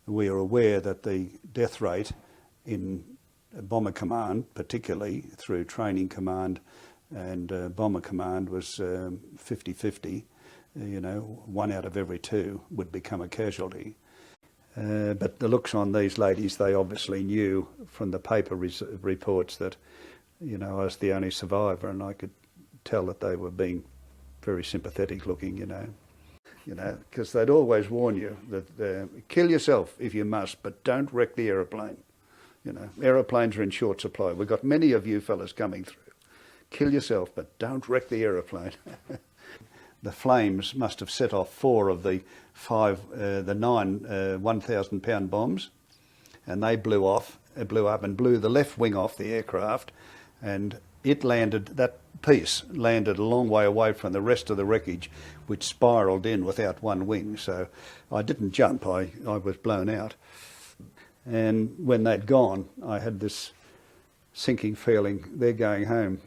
we are aware that the death rate in Bomber Command, particularly through Training Command and Bomber Command, was 50-50. You know, 1 out of every 2 would become a casualty. But the looks on these ladies, they obviously knew from the paper reports that, you know, I was the only survivor, and I could tell that they were being very sympathetic looking, you know, because they'd always warn you that kill yourself if you must, but don't wreck the aeroplane. You know, aeroplanes are in short supply. We've got many of you fellas coming through. Kill yourself, but don't wreck the aeroplane. The flames must have set off 4 of the 9 1,000-pound bombs, and they blew up and blew the left wing off the aircraft, and it landed, that piece landed a long way away from the rest of the wreckage, which spiralled in without one wing. So I didn't jump, I was blown out. And when they'd gone, I had this sinking feeling, they're going home,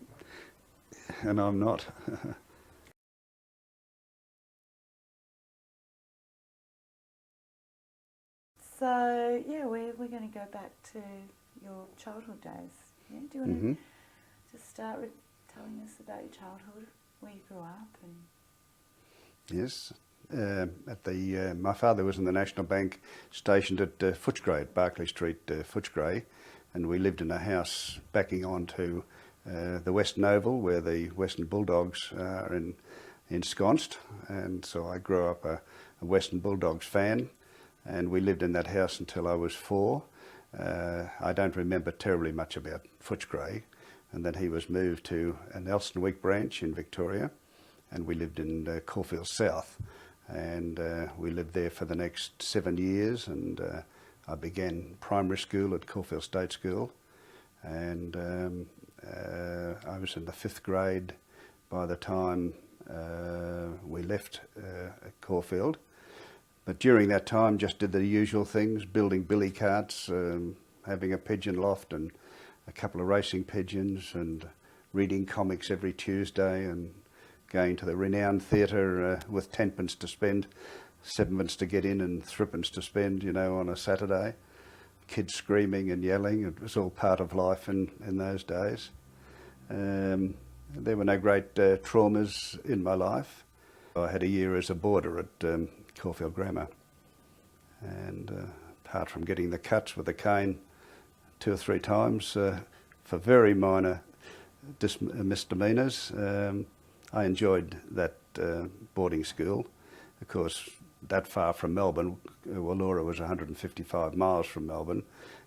and I'm not. So, yeah, we're going to go back to your childhood days. Yeah? Do you want to just start with telling us about your childhood, where you grew up? And Yes. My father was in the National Bank, stationed at Footscray, Barclay Street, Footscray, and we lived in a house backing onto the Western Oval, where the Western Bulldogs are ensconced, and so I grew up a Western Bulldogs fan. And we lived in that house until I was 4. I don't remember terribly much about Footscray, and then he was moved to an Elsternwick branch in Victoria, and we lived in Caulfield South, and we lived there for the next 7 years, and I began primary school at Caulfield State School, and I was in the 5th grade by the time we left Caulfield. But during that time, just did the usual things, building billy carts, having a pigeon loft and a couple of racing pigeons, and reading comics every Tuesday, and going to the renowned theatre with 10p to spend, 7p to get in and 3p to spend, you know, on a Saturday. Kids screaming and yelling, it was all part of life in those days. There were no great traumas in my life. I had a year as a boarder at Caulfield Grammar, and apart from getting the cuts with a cane 2 or 3 times for very minor misdemeanours, I enjoyed that boarding school. Of course, that far from Melbourne, Wallura was 155 miles from Melbourne.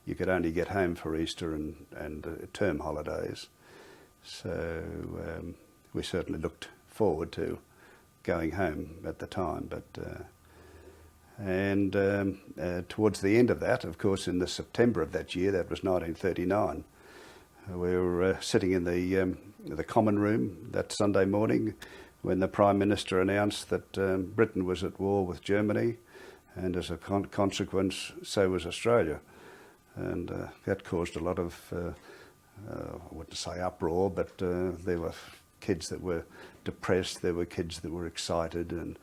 You could only get home for Easter and term holidays, so we certainly looked forward to going home at the time. But towards the end of that, of course, in the September of that year, that was 1939, we were sitting in the common room that Sunday morning when the Prime Minister announced that Britain was at war with Germany, and as a consequence, so was Australia. And that caused a lot of, I wouldn't say uproar, but there were kids that were depressed, there were kids that were excited, and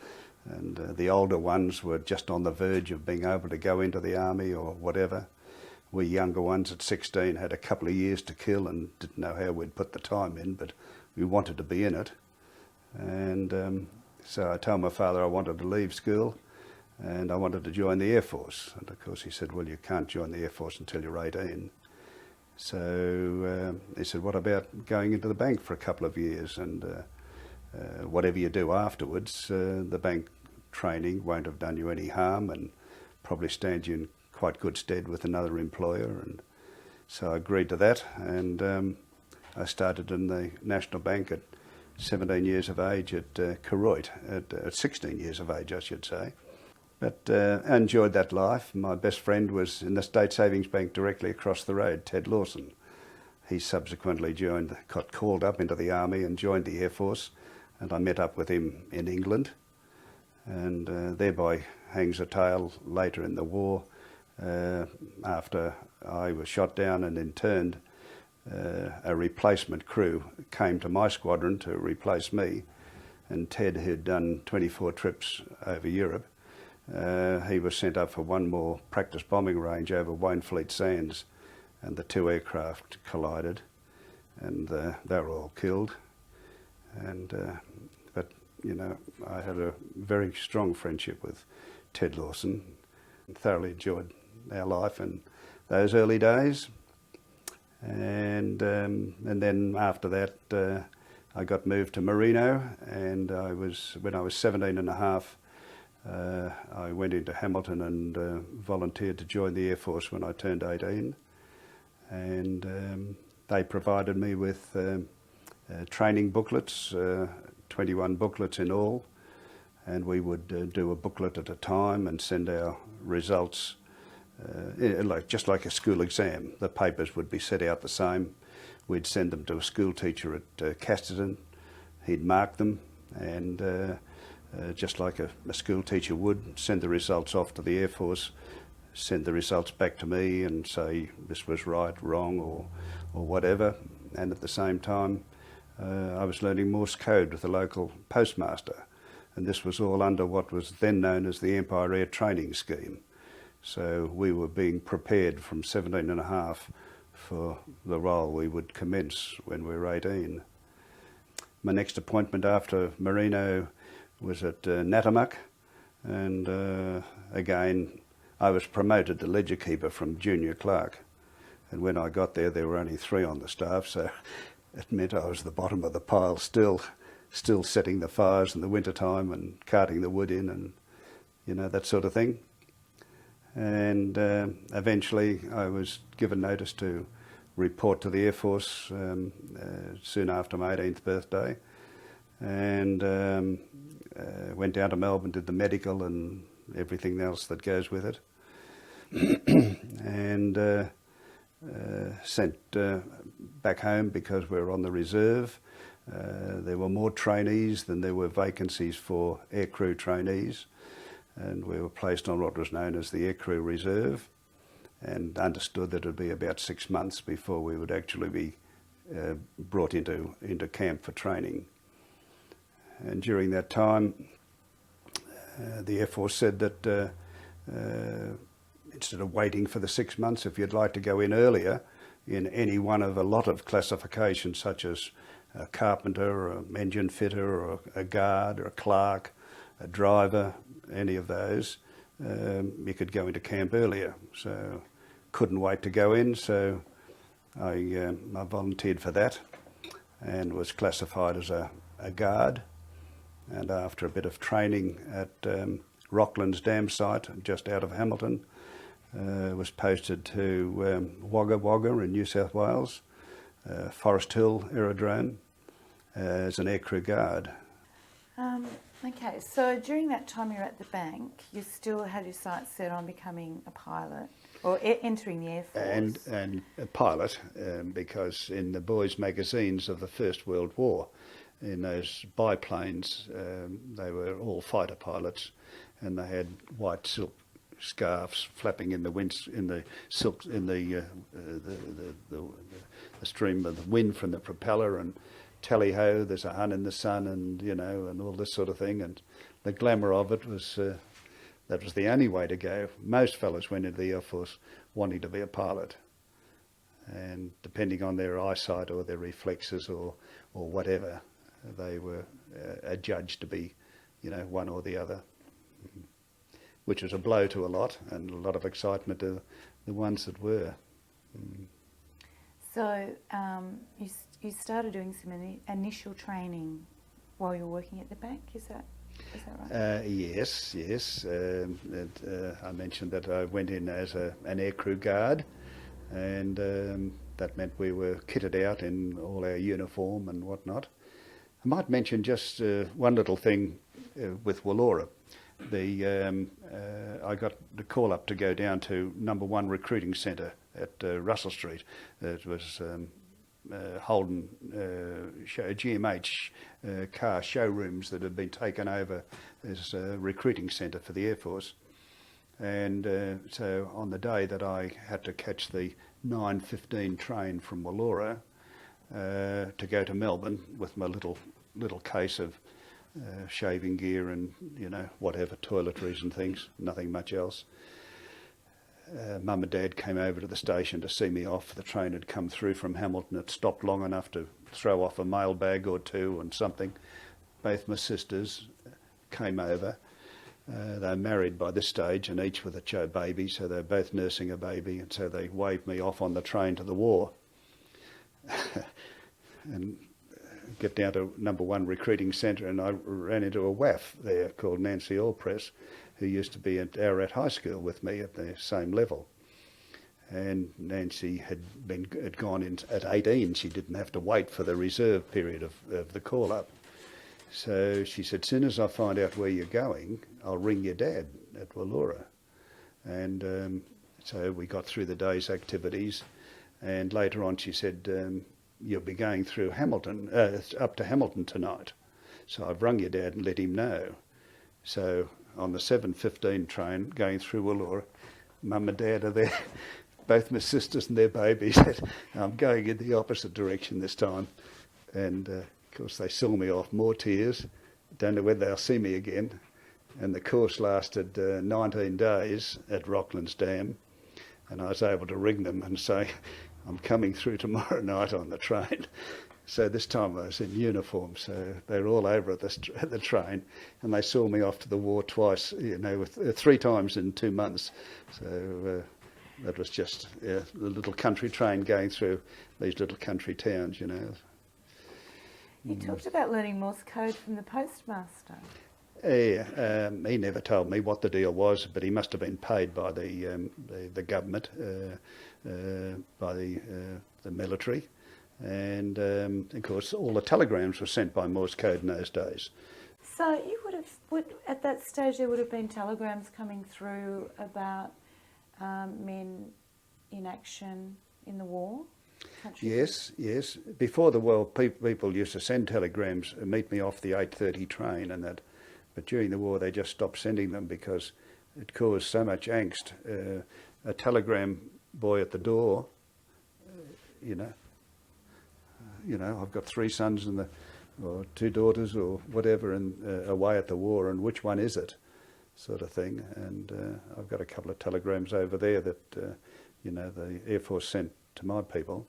the older ones were just on the verge of being able to go into the army or whatever. We younger ones at 16 had a couple of years to kill and didn't know how we'd put the time in, but we wanted to be in it. And so I told my father I wanted to leave school and I wanted to join the Air Force. And of course he said, well, you can't join the Air Force until you're 18. So he said, what about going into the bank for a couple of years, and whatever you do afterwards, the bank training won't have done you any harm and probably stand you in quite good stead with another employer. And so I agreed to that, and I started in the National Bank at 17 years of age at Koroit, at 16 years of age I should say. But I enjoyed that life. My best friend was in the State Savings Bank directly across the road, Ted Lawson. He subsequently got called up into the Army and joined the Air Force, and I met up with him in England, and thereby hangs a tale later in the war. After I was shot down and interned, a replacement crew came to my squadron to replace me, and Ted, who'd done 24 trips over Europe, he was sent up for one more practice bombing range over Wainfleet Sands, and the two aircraft collided, and they were all killed. And but you know, I had a very strong friendship with Ted Lawson. Thoroughly enjoyed our life in those early days. And then after that, I got moved to Merino, and when I was 17 and a half, I went into Hamilton and volunteered to join the Air Force when I turned 18. And they provided me with training booklets, 21 booklets in all, and we would do a booklet at a time and send our results just like a school exam. The papers would be set out the same. We'd send them to a school teacher at Casterton. He'd mark them, and just like a school teacher would, send the results off to the Air Force, send the results back to me and say this was right, wrong, or whatever. And at the same time, I was learning Morse code with the local postmaster, and this was all under what was then known as the Empire Air Training Scheme. So we were being prepared from 17 and a half for the role we would commence when we were 18. My next appointment after Merino was at Natamuck, and again I was promoted to ledger keeper from junior clerk, and when I got there were only 3 on the staff, so it meant I was the bottom of the pile still setting the fires in the winter time and carting the wood in, and you know, that sort of thing. And eventually I was given notice to report to the Air Force soon after my 18th birthday, and went down to Melbourne, did the medical and everything else that goes with it, and sent back home because we were on the reserve. There were more trainees than there were vacancies for aircrew trainees, and we were placed on what was known as the Aircrew Reserve, and understood that it would be about 6 months before we would actually be brought into camp for training. And during that time, the Air Force said that instead of waiting for the 6 months, if you'd like to go in earlier in any one of a lot of classifications, such as a carpenter, or an engine fitter, or a guard, or a clerk, a driver, any of those, you could go into camp earlier. So couldn't wait to go in, so I volunteered for that and was classified as a guard. And after a bit of training at Rocklands Dam site just out of Hamilton, was posted to Wagga Wagga in New South Wales, Forest Hill Aerodrome, as an aircrew guard. Okay, so during that time you were at the bank, you still had your sights set on becoming a pilot or entering the Air Force? And a pilot, because in the boys' magazines of the First World War, in those biplanes, they were all fighter pilots, and they had white silk scarves flapping in the winds, in the silk, in the stream of the wind from the propeller, and tally ho, there's a hun in the sun, and you know, and all this sort of thing. And the glamour of it was that was the only way to go. Most fellas went into the Air Force wanting to be a pilot, and depending on their eyesight or their reflexes or whatever, they were adjudged to be, you know, one or the other, which was a blow to a lot, and a lot of excitement to the ones that were. So you started doing some initial training while you were working at the bank, is that right? Yes. I mentioned that I went in as an aircrew guard, and that meant we were kitted out in all our uniform and whatnot. I might mention just one little thing with Wallora. I got the call up to go down to number 1 recruiting centre at Russell Street. It was Holden GMH car showrooms that had been taken over as a recruiting centre for the Air Force. And so on the day that I had to catch the 9:15 train from Wallora to go to Melbourne with my little case of shaving gear and, you know, whatever, toiletries and things, nothing much else. Mum and Dad came over to the station to see me off. The train had come through from Hamilton. It stopped long enough to throw off a mail bag or two and something. Both my sisters came over. They were married by this stage and each with a baby, so they were both nursing a baby, and so they waved me off on the train to the war. And get down to number 1 recruiting centre, and I ran into a WAF there called Nancy Allpress, who used to be at Ararat High School with me at the same level. And Nancy had gone in at 18. She didn't have to wait for the reserve period of the call-up. So she said, as soon as I find out where you're going, I'll ring your dad at Wollura. And so we got through the day's activities, and later on she said, you'll be going through Hamilton, up to Hamilton tonight. So I've rung your dad and let him know. So on the 7:15 train going through Wollura, Mum and Dad are there, both my sisters and their babies. I'm going in the opposite direction this time. And of course they saw me off, more tears. Don't know whether they'll see me again. And the course lasted 19 days at Rocklands Dam. And I was able to ring them and say, I'm coming through tomorrow night on the train. So this time I was in uniform, so they were all over at the train, and they saw me off to the war twice, you know, with 3 times in 2 months. So that was just the little country train going through these little country towns, you know. You talked about learning Morse code from the postmaster. Yeah, he never told me what the deal was, but he must have been paid by the government, by the military, and of course all the telegrams were sent by Morse code in those days. So you at that stage there would have been telegrams coming through about men in action in the war? Yes. Before the war, people used to send telegrams, meet me off the 8:30 train and that. But during the war, they just stopped sending them because it caused so much angst. A telegram boy at the door, you know, I've got 3 sons and or 2 daughters or whatever, and away at the war, and which one is it, sort of thing. And I've got a couple of telegrams over there that the Air Force sent to my people,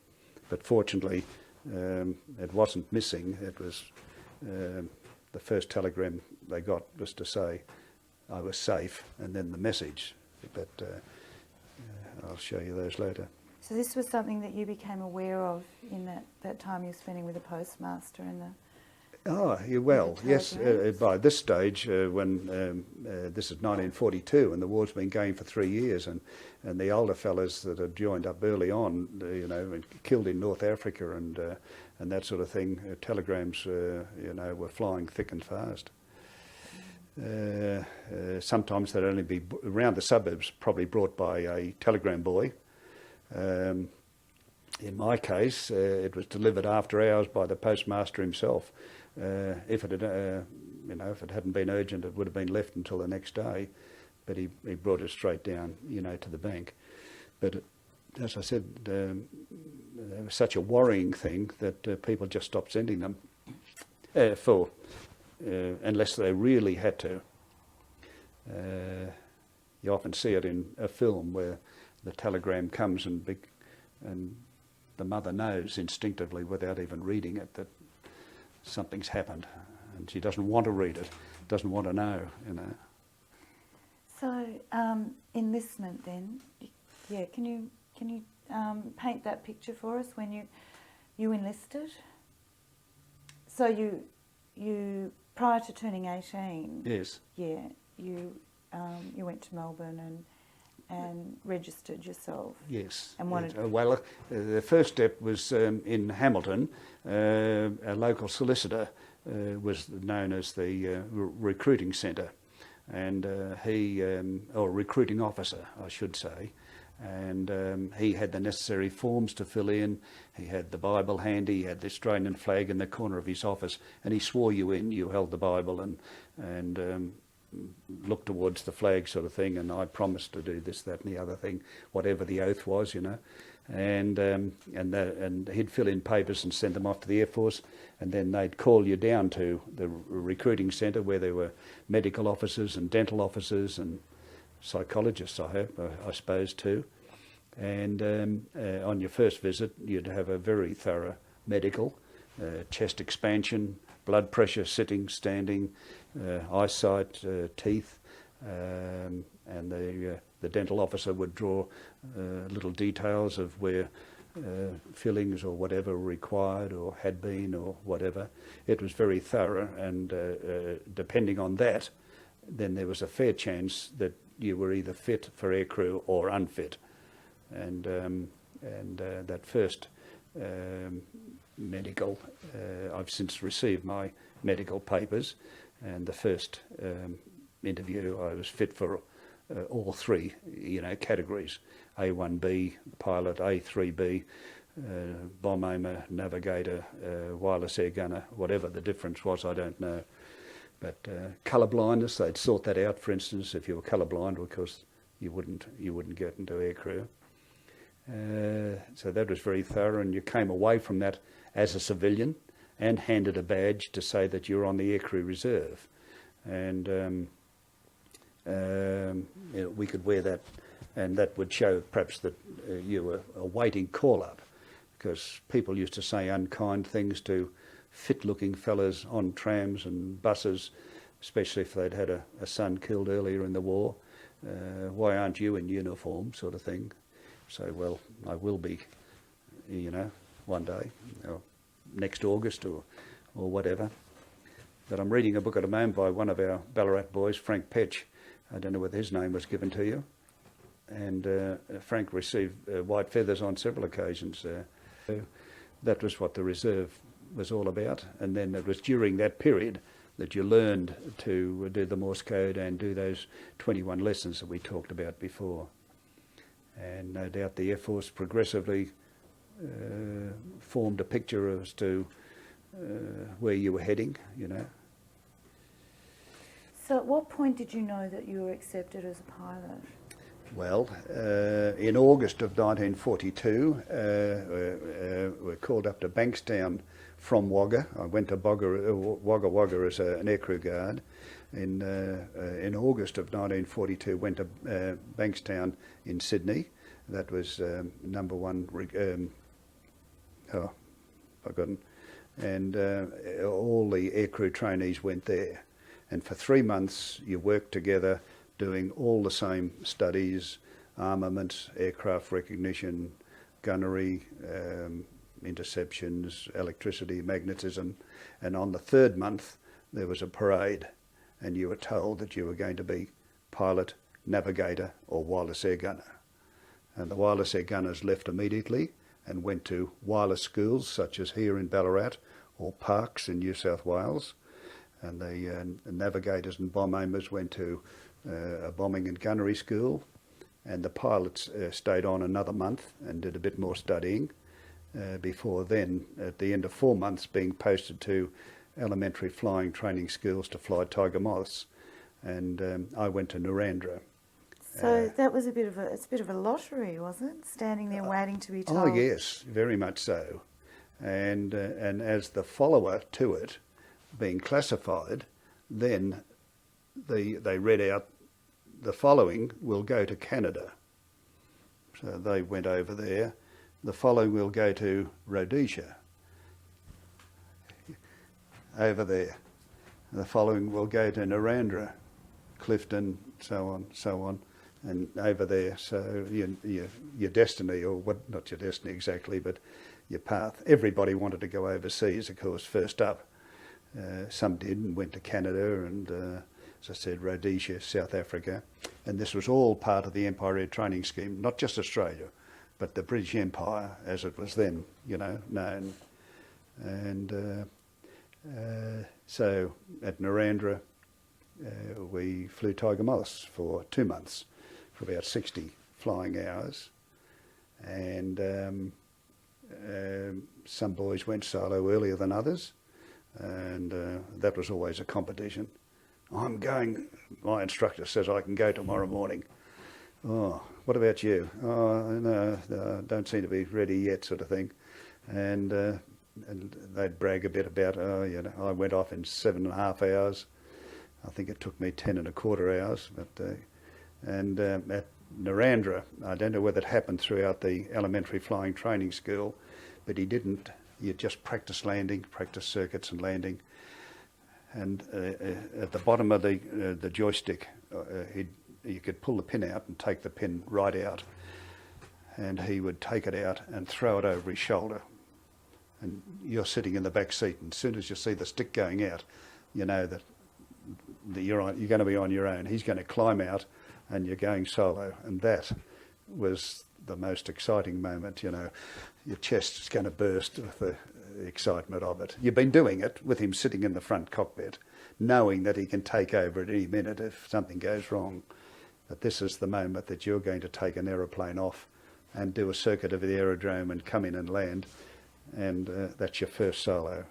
but fortunately, it wasn't missing. It was. The first telegram they got was to say I was safe, and then the message. But I'll show you those later. So this was something that you became aware of in that time you were spending with the postmaster and the... Oh, well, yes. By this stage, when this is 1942, and the war's been going for 3 years, and the older fellas that had joined up early on, and killed in North Africa and that sort of thing, telegrams, were flying thick and fast. Sometimes they'd only be around the suburbs, probably brought by a telegram boy. In my case, it was delivered after hours by the postmaster himself. If it hadn't been urgent, it would have been left until the next day. But he brought it straight down, to the bank. But as I said, it was such a worrying thing that people just stopped sending them unless they really had to. You often see it in a film where the telegram comes and the mother knows instinctively without even reading it that something's happened, and she doesn't want to read it, doesn't want to know, So enlistment then, yeah. Can you paint that picture for us when you enlisted? So you prior to turning 18. Yes. Yeah. You went to Melbourne and registered yourself. Yes. And wanted. Well, the first step was in Hamilton. A local solicitor was known as the recruiting centre, and or recruiting officer, I should say. And he had the necessary forms to fill in. He had the Bible handy. He had the Australian flag in the corner of his office, and he swore you in. You held the Bible, and look towards the flag sort of thing, and I promised to do this, that and the other thing, whatever the oath was, you know. And he'd fill in papers and send them off to the Air Force, and then they'd call you down to the recruiting centre where there were medical officers and dental officers and psychologists, I suppose too. And on your first visit, you'd have a very thorough medical, chest expansion, blood pressure, sitting, standing, eyesight, teeth, and the dental officer would draw little details of where fillings or whatever were required or had been or whatever. It was very thorough, and depending on that, then there was a fair chance that you were either fit for aircrew or unfit. And that first medical, I've since received my medical papers, and the first interview I was fit for all three, you know, categories: A1B pilot, A3B bomb aimer, navigator, wireless air gunner. Whatever the difference was, I don't know. But colour blindness, they'd sort that out. For instance, if you were colour blind, of course you wouldn't get into aircrew. So that was very thorough, and you came away from that as a civilian and handed a badge to say that you're on the aircrew reserve. And you know, we could wear that, and that would show perhaps that you were awaiting call-up, because people used to say unkind things to fit-looking fellas on trams and buses, especially if they'd had a son killed earlier in the war. Why aren't you in uniform, sort of thing. So, well, I will be, you know, one day, or next August or whatever. But I'm reading a book at the moment by one of our Ballarat boys, Frank Petch. I don't know whether his name was given to you. And Frank received white feathers on several occasions. So that was what the reserve was all about. And then it was during that period that you learned to do the Morse code and do those 21 lessons that we talked about before. And no doubt the Air Force progressively formed a picture as to where you were heading, you know. So at what point did you know that you were accepted as a pilot? Well, in August of 1942, we were called up to Bankstown from Wagga. I went to Wagga Wagga as an aircrew guard. In August of 1942, went to Bankstown in Sydney. That was number one. Forgotten. And all the aircrew trainees went there. And for 3 months, you worked together, doing all the same studies: armaments, aircraft recognition, gunnery, interceptions, electricity, magnetism. And on the 3rd month, there was a parade, and you were told that you were going to be pilot, navigator, or wireless air gunner. And the wireless air gunners left immediately and went to wireless schools, such as here in Ballarat or Parkes in New South Wales. And the navigators and bomb aimers went to a bombing and gunnery school. And the pilots stayed on another month and did a bit more studying before then, at the end of 4 months, being posted to elementary flying training schools to fly Tiger Moths. And I went to Narendra. So that was it's a bit of a lottery, wasn't it? Standing there waiting to be told. Oh yes, very much so. And as the follower to it, being classified, then they read out the following will go to Canada. So they went over there. The following will go to Rhodesia. Over there. The following will go to Narendra, Clifton, so on, and over there. So your destiny, or what? Not your destiny exactly, but your path. Everybody wanted to go overseas, of course, first up. Some did and went to Canada and, as I said, Rhodesia, South Africa. And this was all part of the Empire Air Training Scheme, not just Australia, but the British Empire as it was then, known. And so at Narendra, we flew Tiger Moths for 2 months, for about 60 flying hours. And some boys went solo earlier than others. And that was always a competition. I'm going, my instructor says I can go tomorrow morning. Oh, what about you? Oh, no, don't seem to be ready yet, sort of thing. And they'd brag a bit about, oh, you know, I went off in 7.5 hours. I think it took me 10.25 hours. But at Narendra, I don't know whether it happened throughout the elementary flying training school, but he didn't. You just practice landing, practice circuits and landing. And at the bottom of the joystick, you could pull the pin out and take the pin right out. And he would take it out and throw it over his shoulder. And you're sitting in the back seat, and as soon as you see the stick going out, you know that you're going to be on your own. He's going to climb out, and you're going solo. And that was the most exciting moment. You know, your chest is going to burst with the excitement of it. You've been doing it with him sitting in the front cockpit, knowing that he can take over at any minute if something goes wrong. But this is the moment that you're going to take an aeroplane off and do a circuit of the aerodrome and come in and land. And that's your first solo.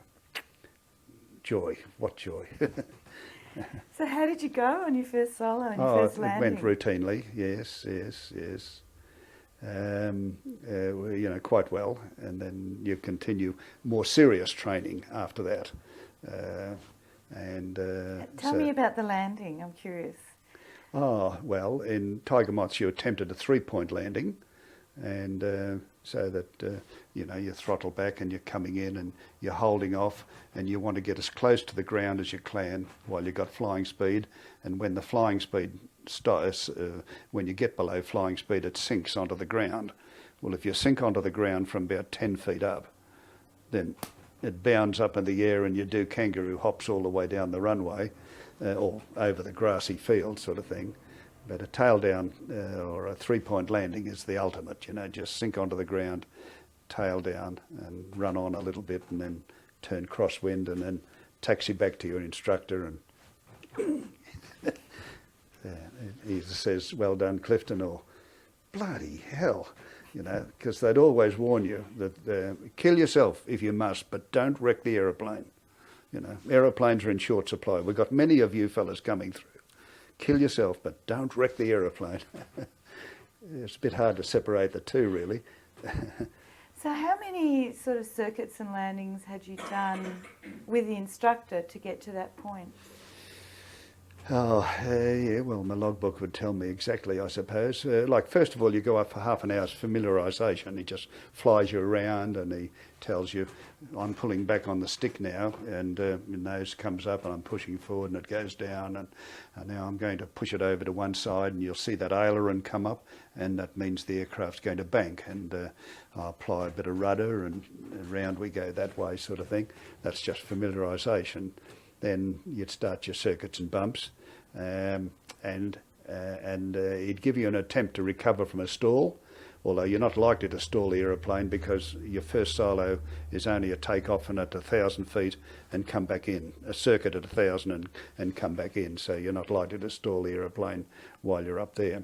Joy, what joy. So how did you go on your first solo and your first landing? It went routinely, yes. You know, quite well. And then you continue more serious training after that. Tell me about the landing, I'm curious. Oh, well, in Tiger Moths you attempted a 3-point landing, and so that you know, you throttle back and you're coming in and you're holding off, and you want to get as close to the ground as you can while you've got flying speed. And when the flying speed starts, when you get below flying speed, it sinks onto the ground. Well, if you sink onto the ground from about 10 feet up, then it bounds up in the air and you do kangaroo hops all the way down the runway or over the grassy field sort of thing. But a tail down or a 3-point landing is the ultimate, you know, just sink onto the ground, tail down and run on a little bit and then turn crosswind and then taxi back to your instructor and he either says, well done, Clifton, or bloody hell, you know, because they'd always warn you that kill yourself if you must, but don't wreck the aeroplane. You know, aeroplanes are in short supply. We've got many of you fellas coming through. Kill yourself, but don't wreck the aeroplane. It's a bit hard to separate the two, really. So how many sort of circuits and landings had you done with the instructor to get to that point? Oh, yeah, well, my logbook would tell me exactly, I suppose. Like, first of all, you go up for half an hour's familiarisation. He just flies you around and he tells you, I'm pulling back on the stick now, and your nose comes up and I'm pushing forward and it goes down, and now I'm going to push it over to one side and you'll see that aileron come up, and that means the aircraft's going to bank, and I'll apply a bit of rudder and round we go that way sort of thing. That's just familiarisation. Then you'd start your circuits and bumps, and he'd give you an attempt to recover from a stall, although you're not likely to stall the aeroplane because your first solo is only a take-off and at 1,000 feet and come back in, a circuit at 1,000 and come back in, so you're not likely to stall the aeroplane while you're up there.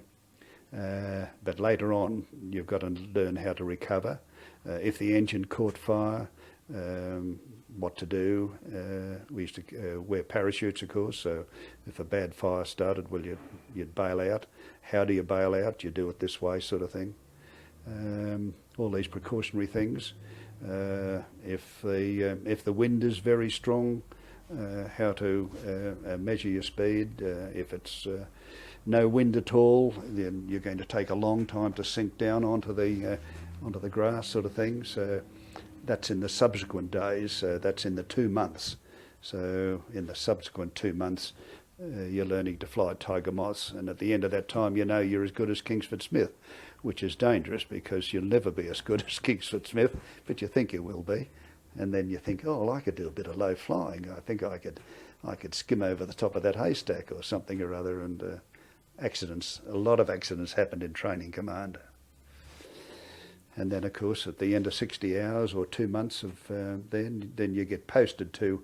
But later on, you've got to learn how to recover. If the engine caught fire, what to do. We used to wear parachutes, of course, so if a bad fire started, well, you'd bail out. How do you bail out? You do it this way, sort of thing. All these precautionary things. If the wind is very strong, how to measure your speed. If it's no wind at all, then you're going to take a long time to sink down onto the grass, sort of thing. So that's in the subsequent days. That's in the 2 months. So in the subsequent 2 months, you're learning to fly Tiger Moths, and at the end of that time, you know you're as good as Kingsford Smith, which is dangerous because you'll never be as good as Kingsford Smith, but you think you will be, and then you think, oh, well, I could do a bit of low flying. I think I could skim over the top of that haystack or something or other, and accidents. A lot of accidents happened in training command. And then, of course, at the end of 60 hours or 2 months of then you get posted to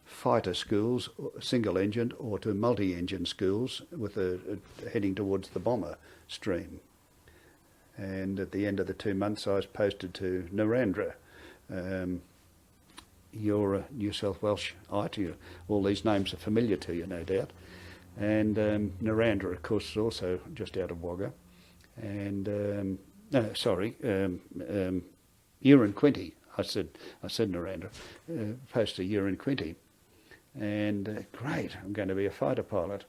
fighter schools, single-engine, or to multi-engine schools with heading towards the bomber stream. And at the end of the 2 months, I was posted to Narendra. you're a New South Welshite. All these names are familiar to you, no doubt. And Narandra, of course, is also just out of Wagga. And Quinty. I said Narandra, opposed to Quinty. And great, I'm going to be a fighter pilot.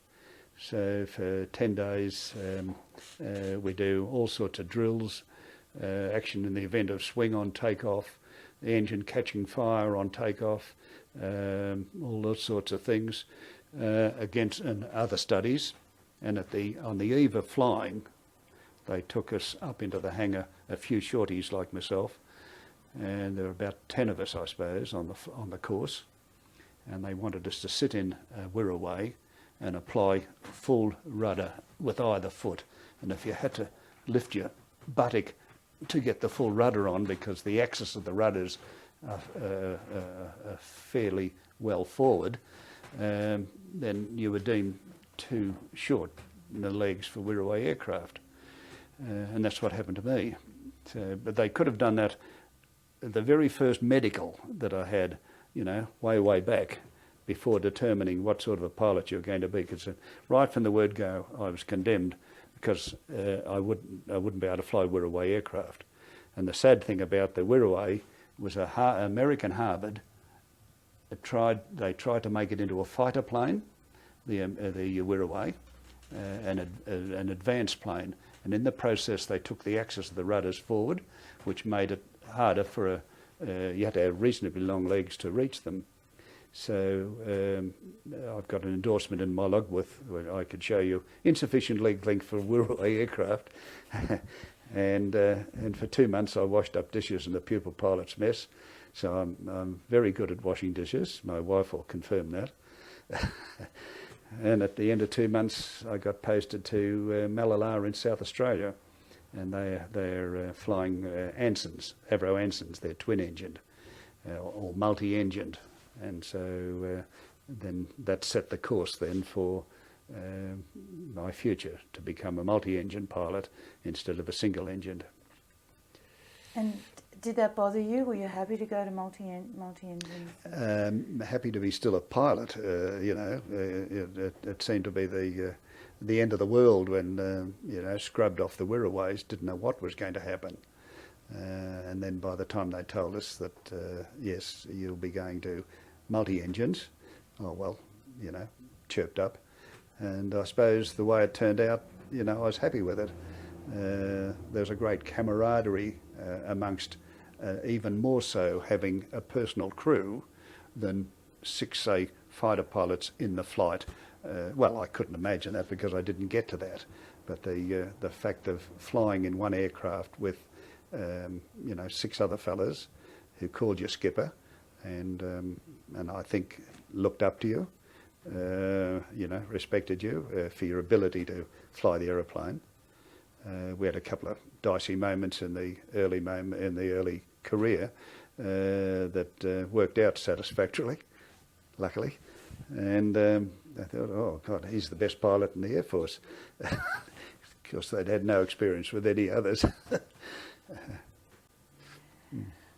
So for 10 days we do all sorts of drills, action in the event of swing on takeoff, the engine catching fire on takeoff, all those sorts of things, and other studies. And on the eve of flying, they took us up into the hangar, a few shorties like myself, and there were about 10 of us, I suppose, on the course, and they wanted us to sit in WWII and apply full rudder with either foot. And if you had to lift your buttock to get the full rudder on, because the axis of the rudders are fairly well forward, then you were deemed too short in the legs for WWII aircraft. And that's what happened to me. But they could have done that. The very first medical that I had, way back, before determining what sort of a pilot you were going to be, because right from the word go, I was condemned because I wouldn't be able to fly WWII aircraft. And the sad thing about the WWII was American Harvard. They tried to make it into a fighter plane, the WWII, an advanced plane. And in the process, they took the axis of the rudders forward, which made it harder for you had to have reasonably long legs to reach them. So I've got an endorsement in my logbook where I could show you insufficient leg length for WWII aircraft. and for 2 months I washed up dishes in the pupil pilot's mess. So I'm very good at washing dishes. My wife will confirm that. And at the end of 2 months I got posted to Malala in South Australia. And they're flying Ansons, Avro Ansons. They're twin-engined or multi-engined. And so then that set the course then for my future, to become a multi-engine pilot instead of a single-engined. And did that bother you? Were you happy to go to multi-engine? Happy to be still a pilot. It seemed to be the end of the world when scrubbed off the WWIIs, didn't know what was going to happen. And then by the time they told us that yes, you'll be going to multi-engines, oh well, chirped up. And I suppose the way it turned out, I was happy with it. There's a great camaraderie amongst, even more so having a personal crew than 6, say, fighter pilots in the flight. Well, I couldn't imagine that because I didn't get to that. But the fact of flying in one aircraft with 6 other fellas who called you skipper, and I think looked up to you, respected you for your ability to fly the aeroplane. We had a couple of dicey moments in the early career that worked out satisfactorily, luckily. And I thought, oh God, he's the best pilot in the Air Force. Of course, they'd had no experience with any others.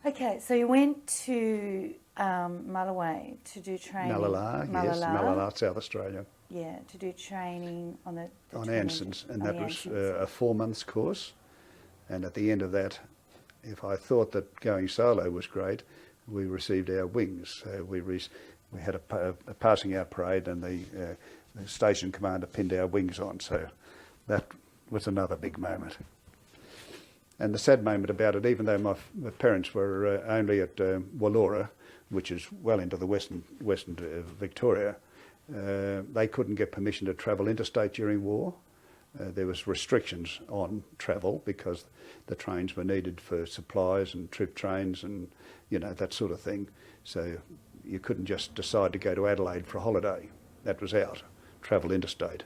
Okay, so you went to Malawai to do training. Malala, South Australia. Yeah, to do training on on Ansons, and that was a 4 months course. And at the end of that, if I thought that going solo was great, we received our wings. We had a passing out parade, and the station commander pinned our wings on. So that was another big moment. And the sad moment about it, even though my parents were only at Wallora, which is well into the western Victoria, they couldn't get permission to travel interstate during war. There was restrictions on travel because the trains were needed for supplies and troop trains and that sort of thing. So you couldn't just decide to go to Adelaide for a holiday. That was out. Travel interstate.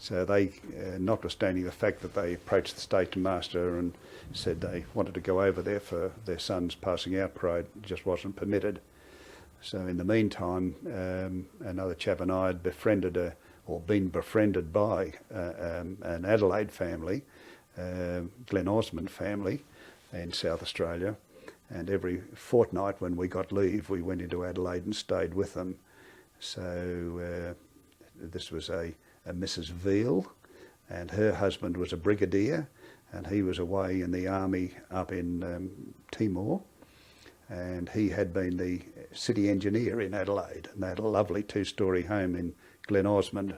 So they, notwithstanding the fact that they approached the station master and said they wanted to go over there for their son's passing out parade, it just wasn't permitted. So in the meantime, another chap and I had been befriended by an Adelaide family, Glen Osmond family in South Australia, and every fortnight when we got leave, we went into Adelaide and stayed with them. So this was a Mrs. Veal, and her husband was a brigadier, and he was away in the army up in Timor, and he had been the city engineer in Adelaide, and they had a lovely 2-storey home in Glen Osmond,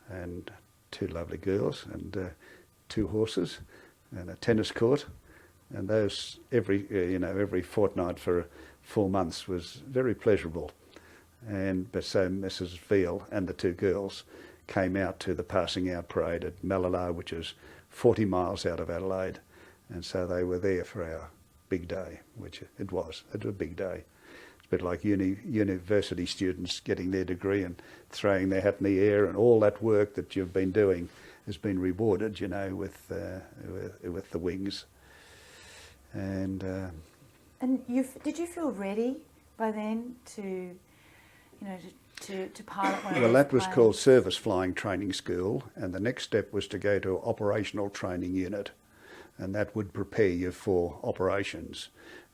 and 2 lovely girls, and 2 horses, and a tennis court, and those every fortnight for 4 months was very pleasurable. But so Mrs. Veal and the 2 girls came out to the passing out parade at Malala, which is 40 miles out of Adelaide, and so they were there for our big day, which it was. It was a big day. It's a bit like university students getting their degree and throwing their hat in the air, and all that work that you've been doing has been rewarded, with the wings. And did you feel ready by then to pilot one of well, those that was planes? called Service Flying Training School, and the next step was to go to Operational Training Unit, and that would prepare you for operations.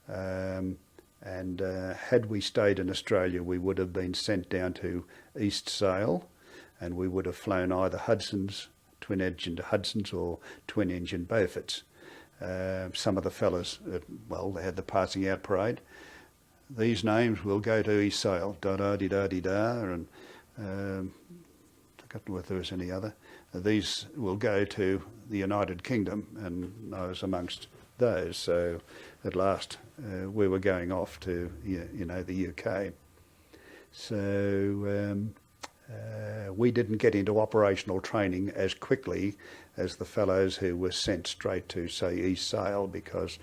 Had we stayed in Australia, we would have been sent down to East Sale, and we would have flown either Hudson's, twin-engine Hudson's, or twin-engine Beauforts. Some of the fellas, they had the passing out parade. These names will go to East Sale, da-da-de-da-de-da, and forgotten whether there was any other. These will go to the United Kingdom, and I was amongst those. So at last we were going off to the UK. So we didn't get into operational training as quickly as the fellows who were sent straight to, say, East Sale, because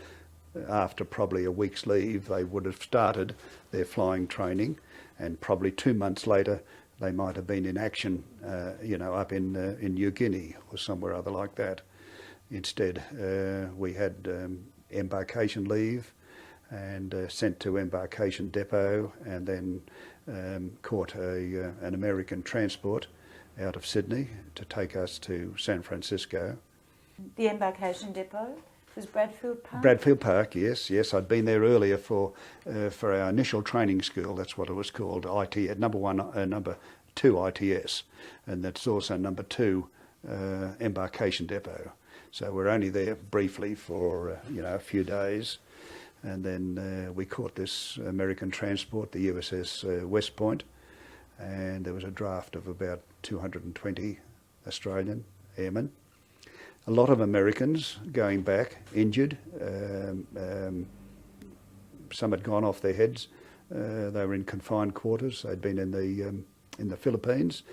after probably a week's leave they would have started their flying training, and probably 2 months later they might have been in action, up in New Guinea or somewhere other like that. Instead, we had embarkation leave and sent to embarkation depot, and then caught an American transport out of Sydney to take us to San Francisco. The embarkation depot was Bradfield Park? Bradfield Park, yes. I'd been there earlier for our initial training school. That's what it was called, IT, number 2 ITS, and that's also number 2 embarkation depot. So we're only there briefly for a few days, and then we caught this American transport, the USS West Point, and there was a draft of about 220 Australian airmen. A lot of Americans going back, injured. Some had gone off their heads. They were in confined quarters. They'd been in the Philippines,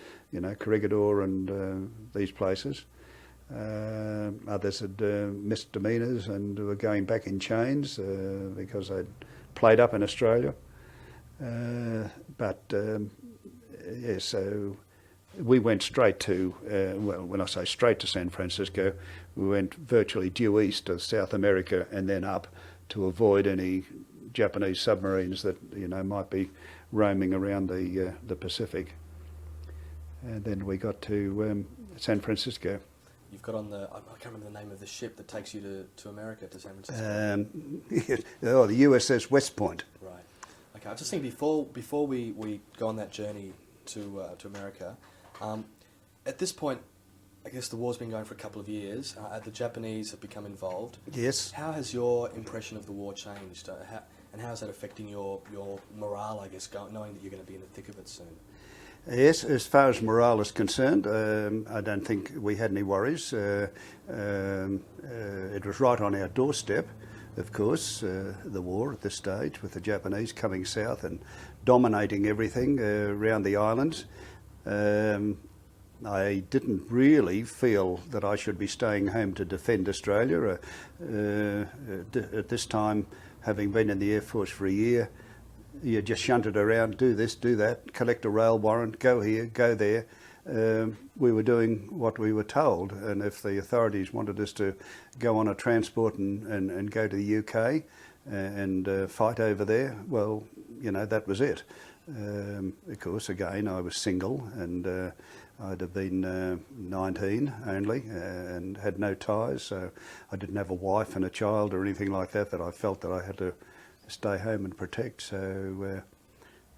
Corregidor and these places. Others had misdemeanours and were going back in chains because they'd played up in Australia. So we went straight to, when I say straight to San Francisco, we went virtually due east to South America and then up to avoid any Japanese submarines that might be roaming around the Pacific. And then we got to San Francisco. You've got on I can't remember the name of the ship that takes you to America, to San Francisco. The USS West Point. Right. Okay. I was just thinking before we go on that journey to America. At this point, I guess the war's been going for a couple of years. The Japanese have become involved. Yes. How has your impression of the war changed? And how is that affecting your morale, I guess, knowing that you're going to be in the thick of it soon? Yes, as far as morale is concerned, I don't think we had any worries. It was right on our doorstep, of course, the war at this stage, with the Japanese coming south and dominating everything around the islands. I didn't really feel that I should be staying home to defend Australia. At this time, having been in the Air Force for a year, you just shunted around, do this, do that, collect a rail warrant, go here, go there. We were doing what we were told, and if the authorities wanted us to go on a transport and go to the UK and fight over there, well, that was it. Of course, again, I was single, and I'd have been 19 only and had no ties, so I didn't have a wife and a child or anything like that I felt that I had to stay home and protect. So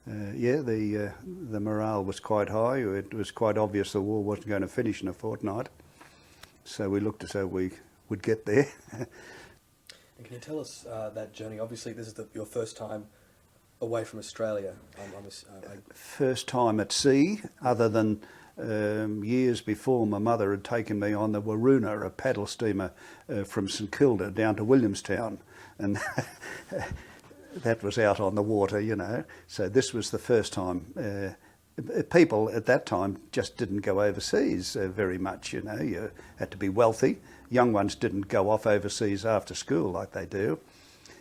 yeah, the morale was quite high. It was quite obvious the war wasn't going to finish in a fortnight, so we looked as though we would get there. And can you tell us that journey? Obviously, this is your first time away from Australia. First time at sea, other than years before my mother had taken me on the Waroona, a paddle steamer from St Kilda down to Williamstown, and that was out on the water, you know. So this was the first time. People at that time just didn't go overseas very much, you know. You had to be wealthy. Young ones didn't go off overseas after school like they do.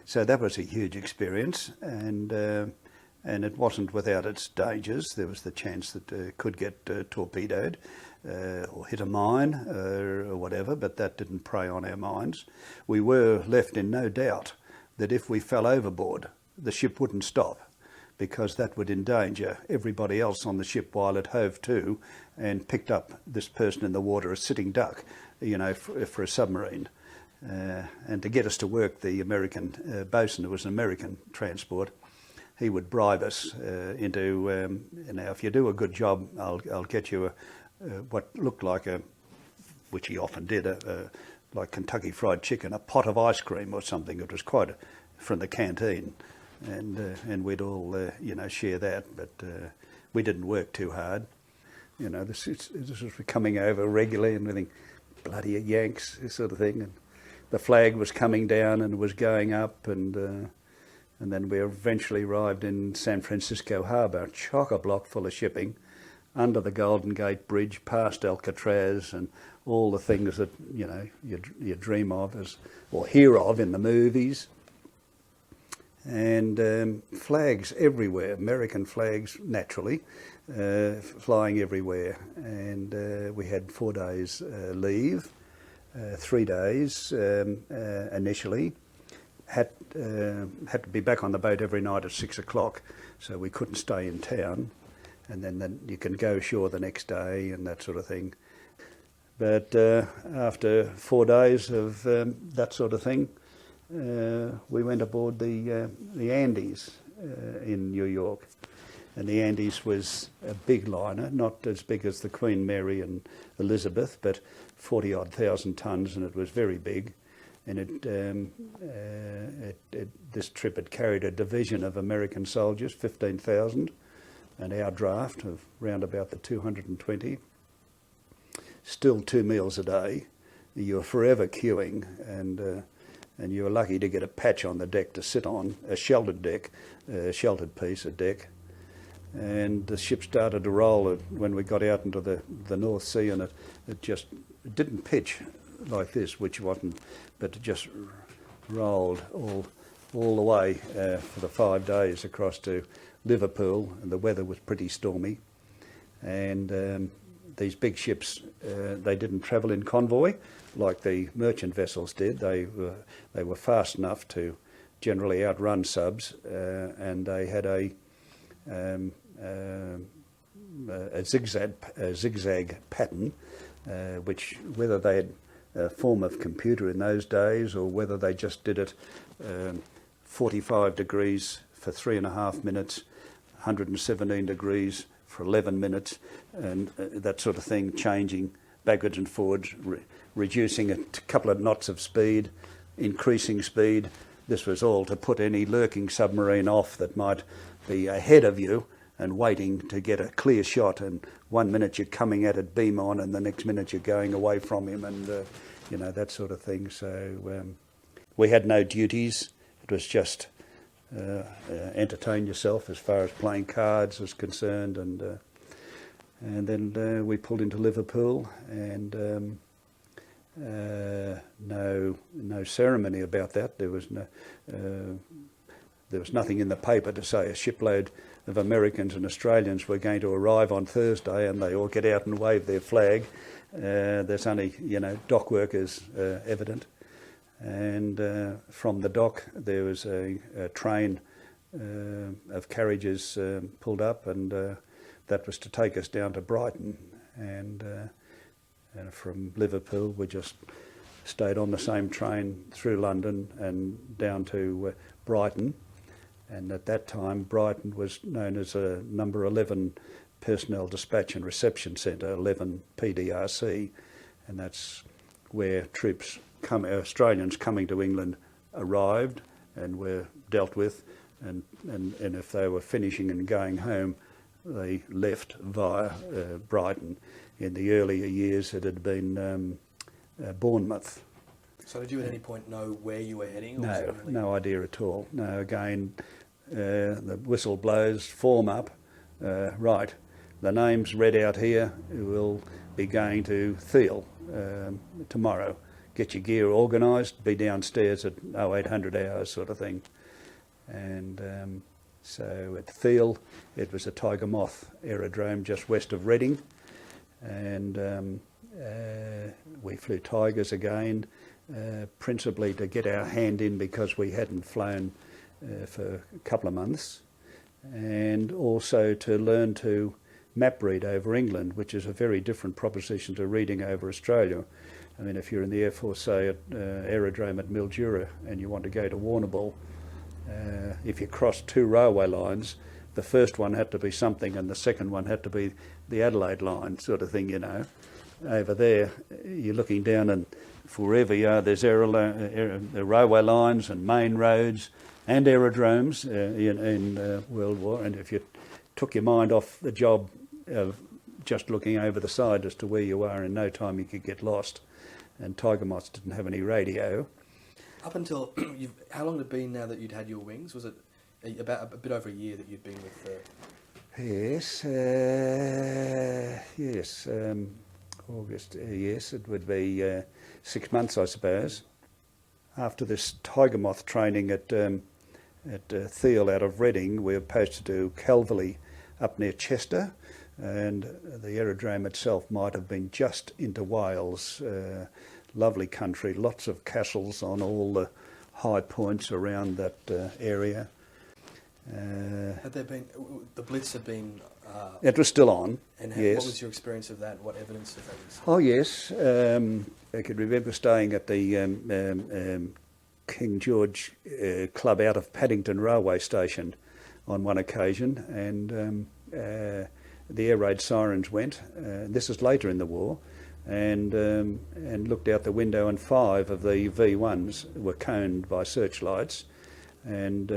So that was a huge experience, and it wasn't without its dangers. There was the chance that it could get torpedoed or hit a mine or whatever, but that didn't prey on our minds. We were left in no doubt that if we fell overboard, the ship wouldn't stop, because that would endanger everybody else on the ship while it hove to and picked up this person in the water, a sitting duck, you know, for a submarine. And to get us to work, the American bosun, it was an American transport, he would bribe us into, you know, if you do a good job, I'll get you what looked like which he often did, like Kentucky Fried Chicken, a pot of ice cream or something. It was quite from the canteen, and we'd all, you know, share that. But we didn't work too hard. You know, this was coming over regularly, and we think, bloody Yanks, this sort of thing. And the flag was coming down and was going up, and then we eventually arrived in San Francisco Harbour, chock-a-block full of shipping, under the Golden Gate Bridge, past Alcatraz, and all the things that, you know, you dream of or hear of in the movies. And flags everywhere, American flags naturally, flying everywhere. And we had 4 days leave, 3 days initially. Had to be back on the boat every night at 6 o'clock, so we couldn't stay in town. And then you can go ashore the next day and that sort of thing. But after 4 days of that sort of thing, we went aboard the Andes in New York. And the Andes was a big liner, not as big as the Queen Mary and Elizabeth, but 40-odd thousand tonnes, and it was very big. And this trip had carried a division of American soldiers, 15,000, and our draft of round about the 220. Still 2 meals a day. You were forever queuing, and you were lucky to get a patch on the deck to sit on, a sheltered deck, a sheltered piece of deck. And the ship started to roll when we got out into the North Sea, and it didn't pitch like this, which wasn't, but it just rolled all the way for the 5 days across to Liverpool, and the weather was pretty stormy. And these big ships, they didn't travel in convoy like the merchant vessels did. They were fast enough to generally outrun subs, and they had a zigzag pattern, which, whether they had a form of computer in those days or whether they just did it 45 degrees for 3.5 minutes, 117 degrees for 11 minutes, and that sort of thing, changing backwards and forwards, reducing a couple of knots of speed, increasing speed. This was all to put any lurking submarine off that might be ahead of you and waiting to get a clear shot, and 1 minute you're coming at it beam on and the next minute you're going away from him, and you know, that sort of thing. So we had no duties. It was just entertain yourself as far as playing cards was concerned, and then we pulled into Liverpool, and no ceremony about that. There was nothing in the paper to say a shipload of Americans and Australians were going to arrive on Thursday and they all get out and wave their flag. There's only, you know, dock workers evident. And from the dock there was a train of carriages pulled up, and that was to take us down to Brighton. and from Liverpool we just stayed on the same train through London and down to Brighton. And at that time, Brighton was known as a number 11 Personnel Dispatch and Reception Centre, 11 PDRC, and that's where troops, Australians coming to England, arrived and were dealt with, and if they were finishing and going home, they left via Brighton. In the earlier years, it had been Bournemouth. So did you at any point know where you were heading? Or No, no idea at all. No, again, the whistle blows, form up, right, the name's read out here, we'll be going to Thiel tomorrow. Get your gear organised, be downstairs at 0800 hours sort of thing. And so at Thiel, it was a Tiger Moth aerodrome just west of Reading, and we flew Tigers again, principally to get our hand in because we hadn't flown for a couple of months, and also to learn to map read over England, which is a very different proposition to reading over Australia. I mean, if you're in the Air Force, say at aerodrome at Mildura, and you want to go to Warrnambool, if you cross two railway lines, the first one had to be something and the second one had to be the Adelaide line sort of thing, you know. Over there, you're looking down and wherever you are, there's railway lines and main roads and aerodromes in World War. And if you took your mind off the job of just looking over the side as to where you are, in no time you could get lost. And Tiger Moths didn't have any radio. Up until, how long had it been now that you'd had your wings? Was it about a bit over a year that you'd been with the... Yes, August, yes, it would be 6 months, I suppose. After this Tiger Moth training at Thiel out of Reading, we were posted to Calverley up near Chester, and the aerodrome itself might have been just into Wales. Lovely country, lots of castles on all the high points around that area. Had there been, the Blitz had been... it was still on, and yes. What was your experience of that? What evidence of that is? Oh yes, I could remember staying at the King George Club out of Paddington railway station on one occasion, and the air raid sirens went. This is later in the war, and looked out the window, and 5 of the V1s were coned by searchlights. And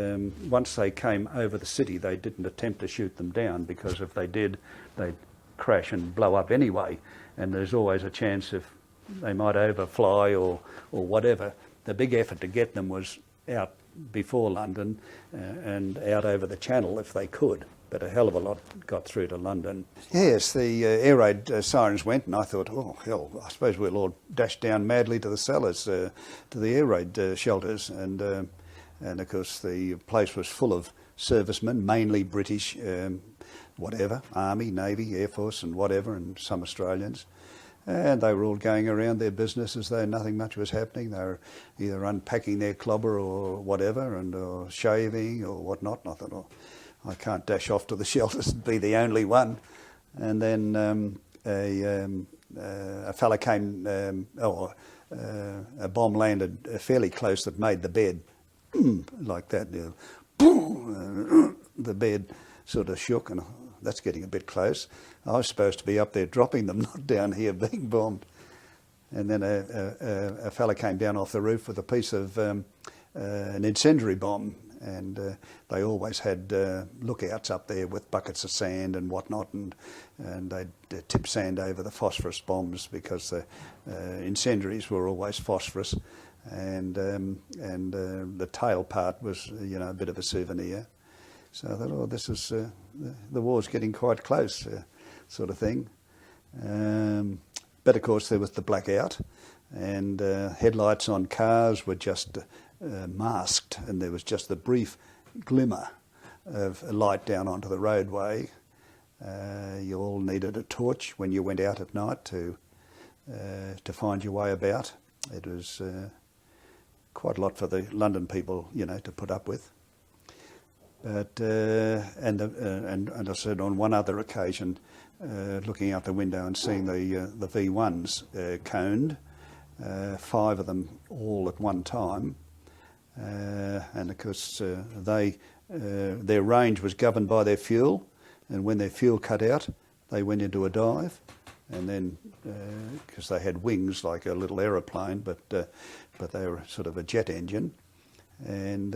once they came over the city, they didn't attempt to shoot them down, because if they did, they'd crash and blow up anyway. And there's always a chance if they might overfly or whatever. The big effort to get them was out before London and out over the Channel if they could. But a hell of a lot got through to London. Yes, the air raid sirens went, and I thought, oh hell, I suppose we'll all dash down madly to the cellars, to the air raid shelters. And of course the place was full of servicemen, mainly British, whatever, Army, Navy, Air Force and whatever, and some Australians. And they were all going around their business as though nothing much was happening. They were either unpacking their clobber or whatever, or shaving or whatnot. And I thought, oh, I can't dash off to the shelters and be the only one. And then a fella came, a bomb landed fairly close that made the bed like that. The bed sort of shook, and that's getting a bit close. I was supposed to be up there dropping them, not down here being bombed. And then a fella came down off the roof with a piece of an incendiary bomb, and they always had lookouts up there with buckets of sand and whatnot, and they'd tip sand over the phosphorus bombs, because the incendiaries were always phosphorus, and the tail part was, you know, a bit of a souvenir. So I thought, oh, this is the war's getting quite close, sort of thing. But of course there was the blackout, and headlights on cars were just masked, and there was just the brief glimmer of a light down onto the roadway. You all needed a torch when you went out at night to find your way about. It was quite a lot for the London people, you know, to put up with. But and I said on one other occasion, looking out the window and seeing the V1s coned, 5 of them all at one time, and of course their range was governed by their fuel, and when their fuel cut out, they went into a dive, and then because they had wings like a little aeroplane, but they were sort of a jet engine. And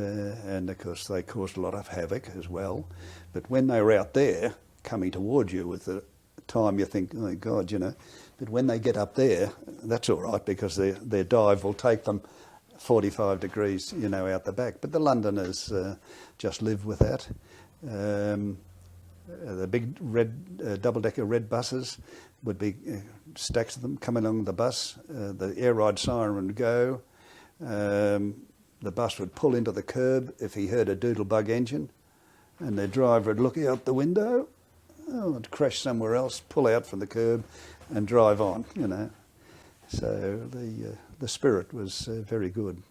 of course they caused a lot of havoc as well. But when they were out there coming towards you with the time, you think, oh God, you know. But when they get up there, that's all right, because their dive will take them 45 degrees, you know, out the back. But the Londoners just live with that. The big red double-decker red buses would be stacks of them coming along the bus. The air ride siren would go. The bus would pull into the curb if he heard a doodlebug engine, and the driver would look out the window, it'd crash somewhere else, pull out from the curb and drive on, you know. So the spirit was very good.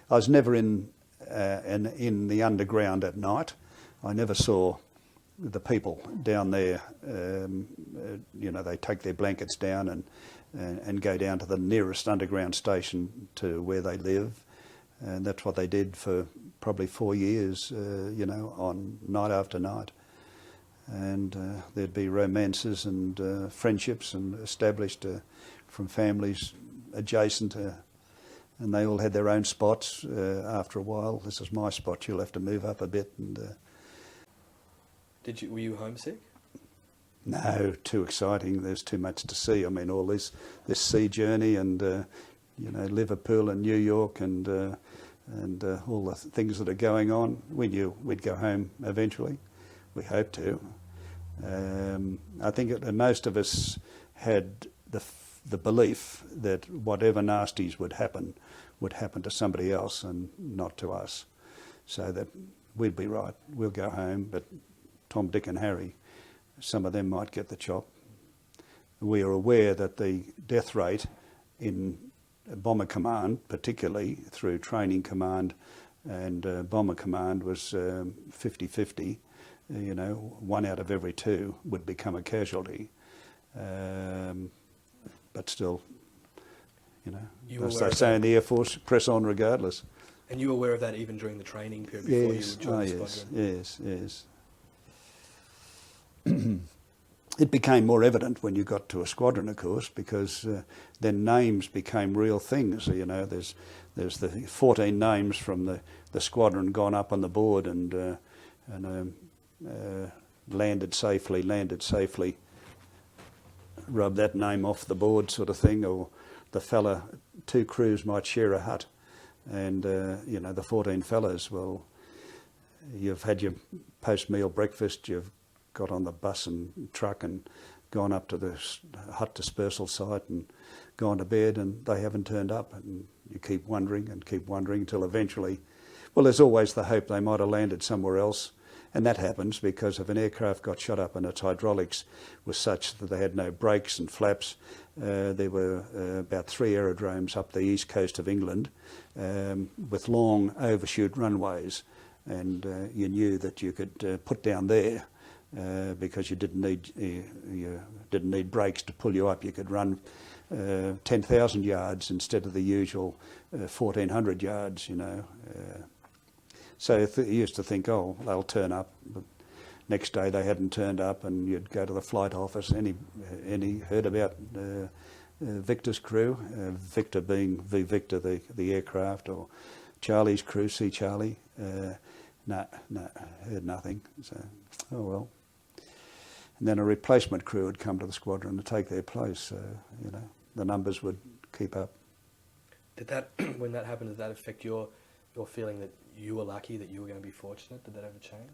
I was never in the underground at night. I never saw the people down there. You know, they take their blankets down and go down to the nearest underground station to where they live. And that's what they did for probably 4 years, you know, on night after night. And there'd be romances and friendships and established from families adjacent, and they all had their own spots. After a while, this is my spot, you'll have to move up a bit. And were you homesick? No, too exciting. There's too much to see. I mean, all this sea journey and you know, Liverpool and New York and all the things that are going on. We knew we'd go home eventually. We hoped to. I think most of us had the belief that whatever nasties would happen to somebody else and not to us. So that we'd be right, we'll go home, but Tom, Dick and Harry, some of them might get the chop. We are aware that the death rate in Bomber Command, particularly through Training Command and Bomber Command, was 50-50. You know, 1 out of every 2 would become a casualty. But still, you know, as they say in the Air Force, press on regardless. And you were aware of that even during the training period before you joined the squadron? Yes. It became more evident when you got to a squadron, of course, because then names became real things. You know, there's the 14 names from the squadron gone up on the board and landed safely, rub that name off the board sort of thing, or the fella, 2 crews might share a hut, and you know, the 14 fellas, well, you've had your post-meal breakfast, you've got on the bus and truck and gone up to the hut dispersal site and gone to bed, and they haven't turned up, and you keep wondering until eventually, well, there's always the hope they might have landed somewhere else. And that happens because if an aircraft got shot up and its hydraulics was such that they had no brakes and flaps, there were about 3 aerodromes up the east coast of England with long overshoot runways, and you knew that you could put down there because you didn't need brakes to pull you up. You could run 10,000 yards instead of the usual 1,400 yards, you know. So you used to think, oh, they'll turn up. But next day they hadn't turned up, and you'd go to the flight office. Any heard about Victor's crew? Victor being V Victor, the aircraft, or Charlie's crew, C Charlie? No, heard nothing. So, oh well. And then a replacement crew would come to the squadron to take their place. So, you know, the numbers would keep up. Did that, when that happened, did that affect your feeling that you were lucky, that you were going to be fortunate? Did that ever change?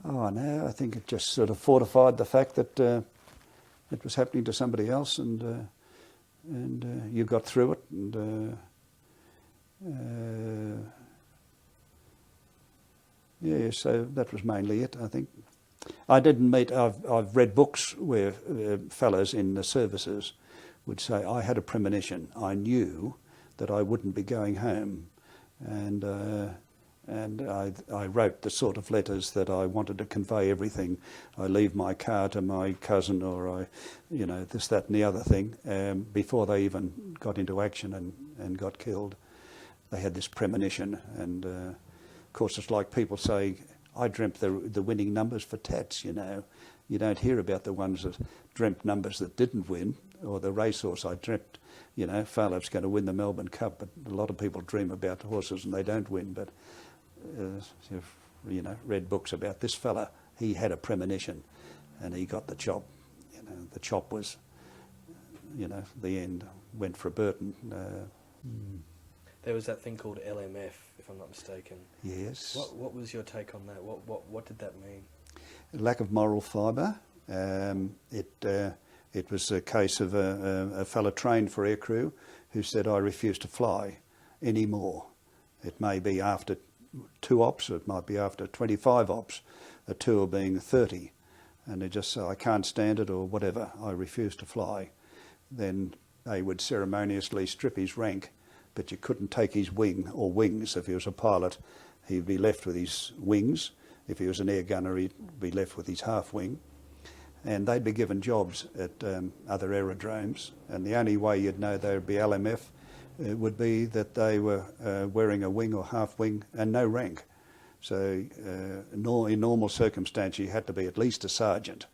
Oh no, I think it just sort of fortified the fact that it was happening to somebody else, and you got through it, and yeah, so that was mainly it, I think. I didn't meet, I've read books where fellows in the services would say, I had a premonition, I knew that I wouldn't be going home. And And I wrote the sort of letters that I wanted to convey everything. I leave my car to my cousin, or this, that and the other thing, before they even got into action and got killed. They had this premonition, and of course it's like people say, I dreamt the winning numbers for tats, You don't hear about the ones that dreamt numbers that didn't win, or the racehorse I dreamt, Philip's going to win the Melbourne Cup, but a lot of people dream about the horses and they don't win. But you've read books about this fella. He had a premonition, and he got the chop. The chop was, the end. Went for Burton. There was that thing called LMF, if I'm not mistaken. Yes. What was your take on that? What did that mean? Lack of moral fibre. It was a case of a fella trained for aircrew who said, I refuse to fly anymore. It may be after 2 ops, or it might be after 25 ops, a tour being 30. And they just say, I can't stand it, or whatever, I refuse to fly. Then they would ceremoniously strip his rank, but you couldn't take his wing or wings. If he was a pilot, he'd be left with his wings. If he was an air gunner, he'd be left with his half wing. And they'd be given jobs at other aerodromes. And the only way you'd know they would be LMF would be that they were wearing a wing or half wing and no rank. So in normal circumstance, you had to be at least a sergeant.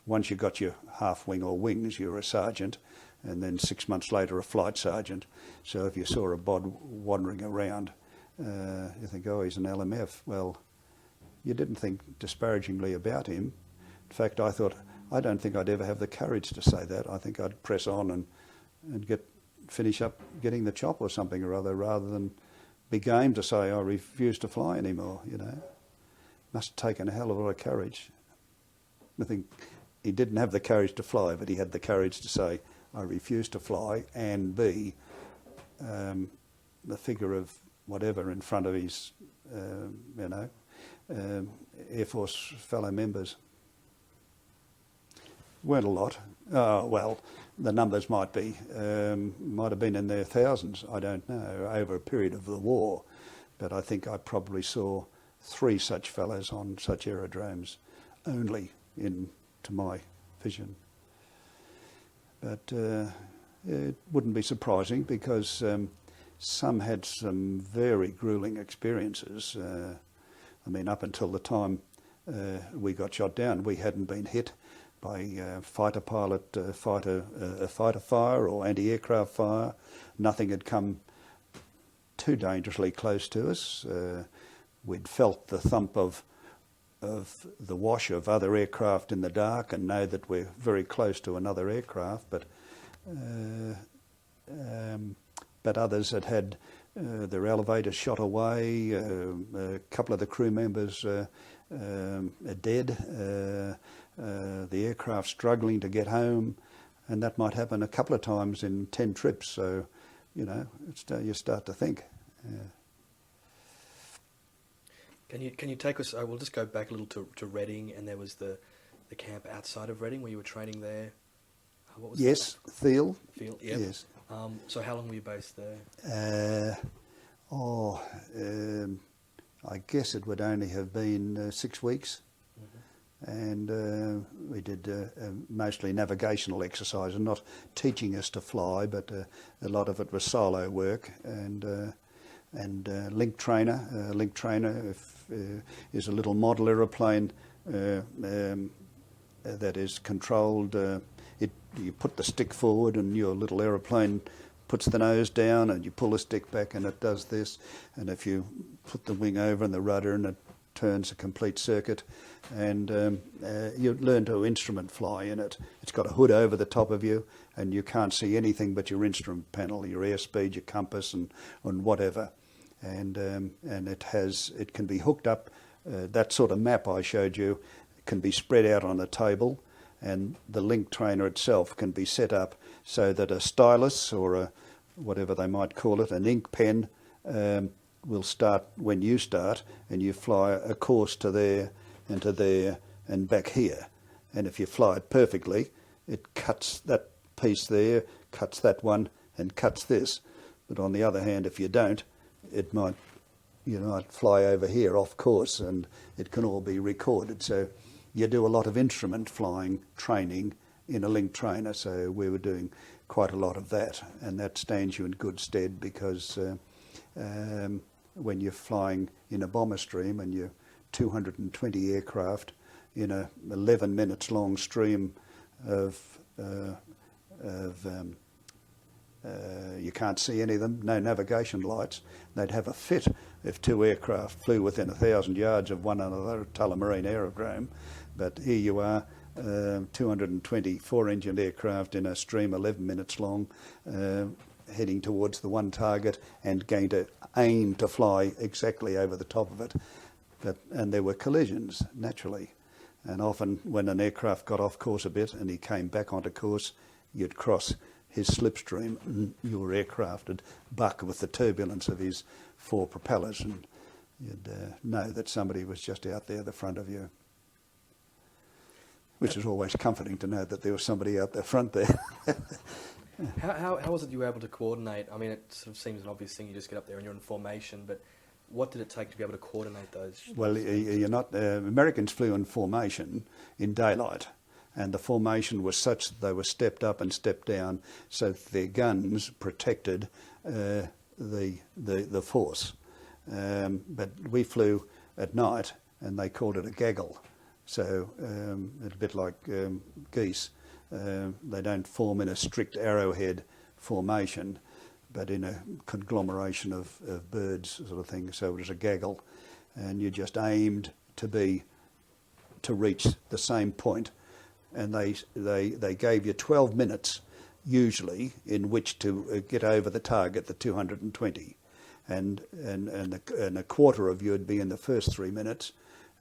Once you got your half wing or wings, you were a sergeant, and then 6 months later a flight sergeant. So if you saw a bod wandering around, you think, oh, he's an LMF. Well, you didn't think disparagingly about him. In fact, I thought, I don't think I'd ever have the courage to say that. I think I'd press on and finish up getting the chop or something or other, rather than be game to say, I refuse to fly anymore, Must have taken a hell of a lot of courage. I think he didn't have the courage to fly, but he had the courage to say, I refuse to fly, and be the figure of whatever in front of his, Air Force fellow members. Weren't a lot. Well, the numbers might have been in their thousands, I don't know, over a period of the war. But I think I probably saw 3 such fellows on such aerodromes only to my vision. But it wouldn't be surprising, because some had some very gruelling experiences. Up until the time we got shot down, we hadn't been hit by fighter pilot, fighter fire or anti-aircraft fire. Nothing had come too dangerously close to us. We'd felt the thump of the wash of other aircraft in the dark, and know that we're very close to another aircraft. But others had their elevators shot away. A couple of the crew members are dead. The aircraft struggling to get home, and that might happen a couple of times in 10 trips. So, you start to think. Can you take us? We'll just go back a little to Reading, and there was the camp outside of Reading where you were training there. What was yes, that? Thiel. Thiel, yep. Yes. So how long were you based there? I guess it would only have been 6 weeks. And we did mostly navigational exercise, and not teaching us to fly, but a lot of it was solo work, and link trainer. Link trainer is a little model aeroplane that is controlled. You put the stick forward, and your little aeroplane puts the nose down, and you pull the stick back, and it does this. And if you put the wing over and the rudder, and it turns a complete circuit, and you learn to instrument fly in it. It's got a hood over the top of you, and you can't see anything but your instrument panel, your airspeed, your compass, and whatever. And it can be hooked up. That sort of map I showed you can be spread out on a table, and the link trainer itself can be set up so that a stylus, or whatever they might call it, an ink pen, will start when you start, and you fly a course to there and to there and back here. And if you fly it perfectly, it cuts that piece there, cuts that one, and cuts this. But on the other hand, if you don't, it might you might fly over here off course, and it can all be recorded. So you do a lot of instrument flying training in a link trainer. So we were doing quite a lot of that, and that stands you in good stead, because when you're flying in a bomber stream and you're 220 aircraft in a 11 minutes long stream of you can't see any of them, no navigation lights. They'd have a fit if two aircraft flew within 1,000 yards of one another at Tullamarine Aerodrome. But here you are, 220 four-engined aircraft in a stream 11 minutes long, heading towards the one target and going to aim to fly exactly over the top of it. And there were collisions, naturally. And often when an aircraft got off course a bit and he came back onto course, you'd cross his slipstream and your aircraft would buck with the turbulence of his four propellers, and you'd know that somebody was just out there the front of you. Which is always comforting to know that there was somebody out the front there. How was it you were able to coordinate? I mean, it sort of seems an obvious thing, you just get up there and you're in formation, but what did it take to be able to coordinate those? Well, you're not. Americans flew in formation in daylight, and the formation was such that they were stepped up and stepped down, so that their guns protected the force. But we flew at night, and they called it a gaggle. So it's a bit like geese. They don't form in a strict arrowhead formation, but in a conglomeration of birds sort of thing. So it was a gaggle, and you just aimed to reach the same point, and they gave you 12 minutes usually in which to get over the target, the 220, and a quarter of you would be in the first 3 minutes,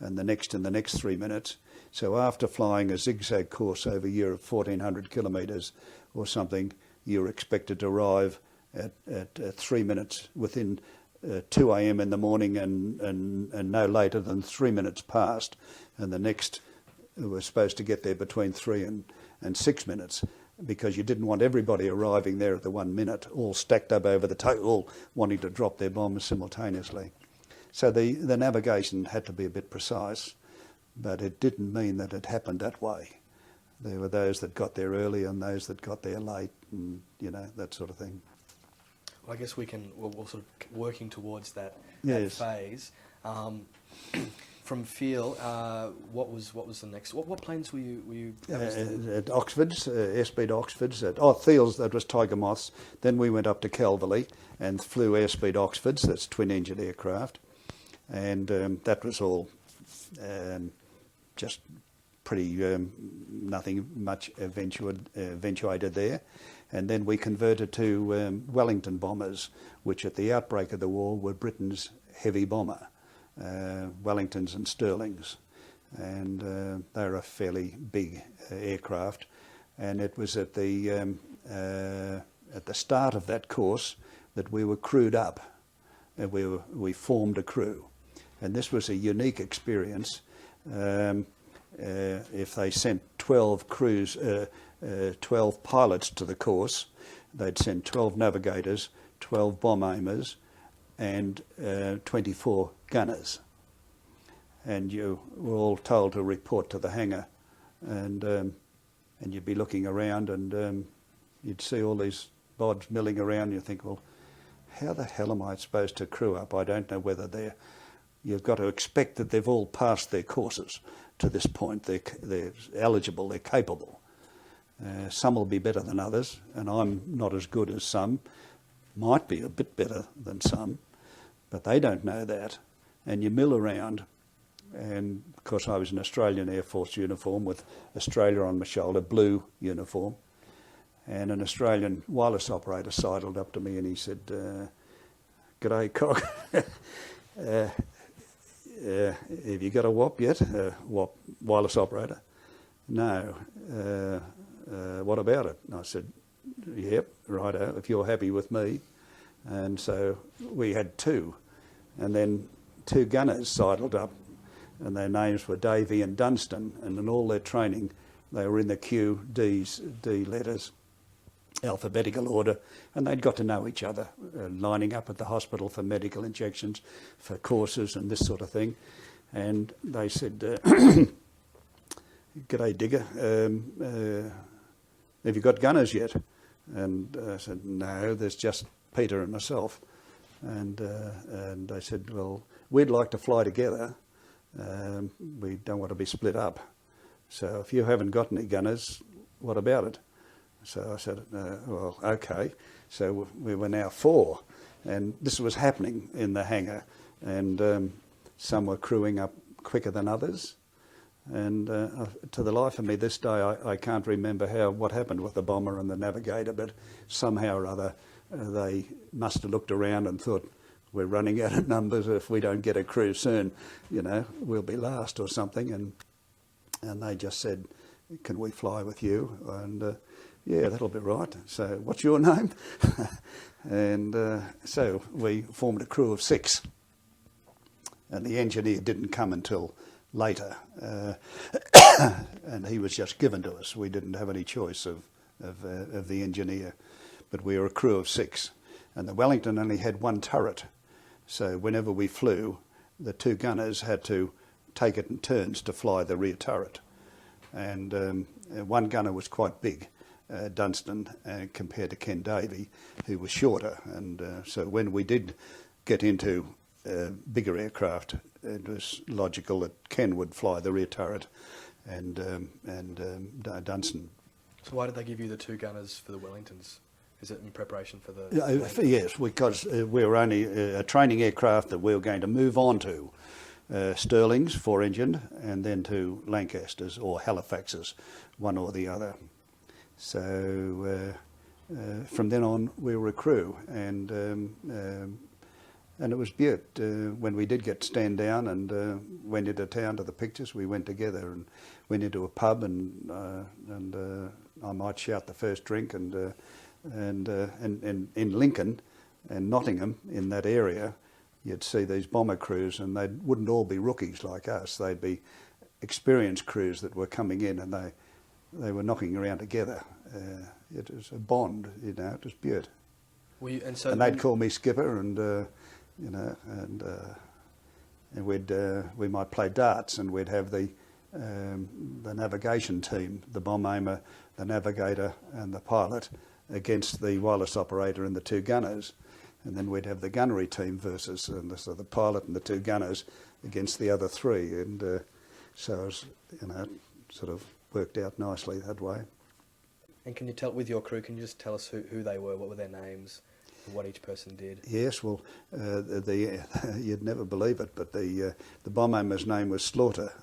and the next in the next 3 minutes. So after flying a zigzag course over a year of 1,400 kilometres or something, you're expected to arrive at 3 minutes within 2 a.m. in the morning, and no later than 3 minutes past, and the next was supposed to get there between 3 and 6 minutes, because you didn't want everybody arriving there at the 1 minute, all stacked up over the all wanting to drop their bombs simultaneously. So the navigation had to be a bit precise, but it didn't mean that it happened that way. There were those that got there early and those that got there late, and that sort of thing. Well, I guess we're sort of working towards that Yes. phase. From Field, what was the next? What planes were you at Oxfords, airspeed Oxfords. At Thiels, that was Tiger Moths. Then we went up to Calverley and flew airspeed Oxfords. That's twin-engine aircraft, and that was all just pretty nothing much eventuated there. And then we converted to Wellington bombers, which at the outbreak of the war were Britain's heavy bomber, Wellingtons and Stirlings. And they're a fairly big aircraft. And it was at the start of that course that we were crewed up. We formed a crew. And this was a unique experience. If they sent 12 pilots to the course, they'd send 12 navigators, 12 bomb aimers, and 24 gunners. And you were all told to report to the hangar, and you'd be looking around, and you'd see all these bods milling around. You think, well, how the hell am I supposed to crew up? I don't know whether you've got to expect that they've all passed their courses to this point. They're eligible, they're capable. Some will be better than others, and I'm not as good as some, might be a bit better than some, but they don't know that. And you mill around, and of course I was in Australian Air Force uniform with Australia on my shoulder, blue uniform, and an Australian wireless operator sidled up to me and he said, "G'day, Cock. Have you got a WAP yet?" WAP, wireless operator. "No. What about it?" And I said, "Yep, righto, if you're happy with me." And so we had two. And then two gunners sidled up, and their names were Davey and Dunstan, and in all their training they were in the D letters. alphabetical order, and they'd got to know each other, lining up at the hospital for medical injections, for courses and this sort of thing. And they said, "G'day, Digger, have you got gunners yet?" And I said, "No, there's just Peter and myself." And they said, "Well, we'd like to fly together. We don't want to be split up. So if you haven't got any gunners, what about it?" So I said, "Well, okay." So we were now 4, and this was happening in the hangar, and some were crewing up quicker than others. And to the life of me this day, I can't remember what happened with the bomber and the navigator, but somehow or other they must have looked around and thought, we're running out of numbers. If we don't get a crew soon, we'll be last or something. And they just said, "Can we fly with you?" And yeah, that'll be right. So what's your name? And so we formed a crew of 6. And the engineer didn't come until later, and he was just given to us. We didn't have any choice of the engineer, but we were a crew of 6, and the Wellington only had 1 turret, so whenever we flew, the 2 gunners had to take it in turns to fly the rear turret, and one gunner was quite big, Dunstan, compared to Ken Davey, who was shorter, and so when we did get into bigger aircraft, it was logical that Ken would fly the rear turret and Dunstan. So why did they give you the 2 gunners for the Wellingtons? Is it in preparation for the... Yes, because we were only a training aircraft that we were going to move on to Stirlings, 4-engined, and then to Lancasters or Halifaxes, one or the other. So from then on we were a crew, and it was beautiful. When we did get stand down and went into town to the pictures, we went together and went into a pub, and I might shout the first drink, and in Lincoln and Nottingham, in that area, you'd see these bomber crews, and they wouldn't all be rookies like us. They'd be experienced crews that were coming in, and they were knocking around together. It was a bond, it was beautiful. And they'd call me skipper, and and we might play darts, and we'd have the navigation team, the bomb aimer, the navigator, and the pilot against the wireless operator and the 2 gunners, and then we'd have the gunnery team versus so the pilot and the 2 gunners against the other 3, and so it was, sort of worked out nicely that way. And can you tell, with your crew, can you just tell us who they were, what were their names, and what each person did? Yes, well, you'd never believe it, but the bomb aimer's name was Slaughter,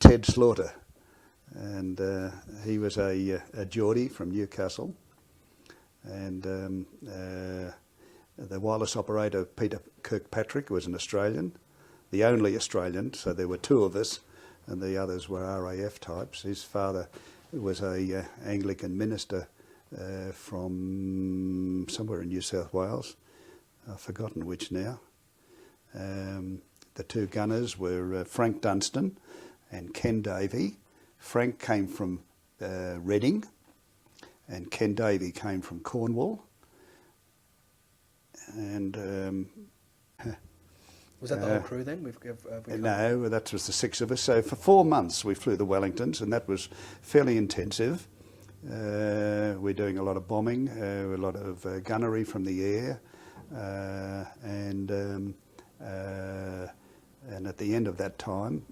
Ted Slaughter, and he was a Geordie from Newcastle, and the wireless operator, Peter Kirkpatrick, was an Australian, the only Australian, so there were 2 of us, and the others were RAF types. His father was a Anglican minister from somewhere in New South Wales. I've forgotten which now. The 2 gunners were Frank Dunstan and Ken Davey. Frank came from Reading, and Ken Davey came from Cornwall. And was that the whole crew then? No, that was the 6 of us. So for 4 months we flew the Wellingtons, and that was fairly intensive. We're doing a lot of bombing, a lot of gunnery from the air, and at the end of that time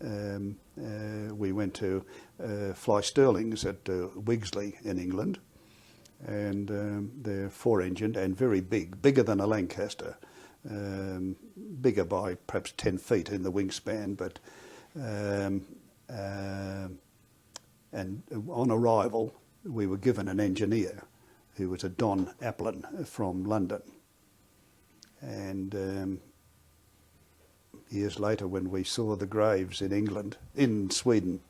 we went to fly Stirlings at Wigsley in England, and they're 4-engined and very big, bigger than a Lancaster, bigger by perhaps 10 feet in the wingspan, but and on arrival we were given an engineer who was a Don Applin from London, and years later when we saw the graves in Sweden,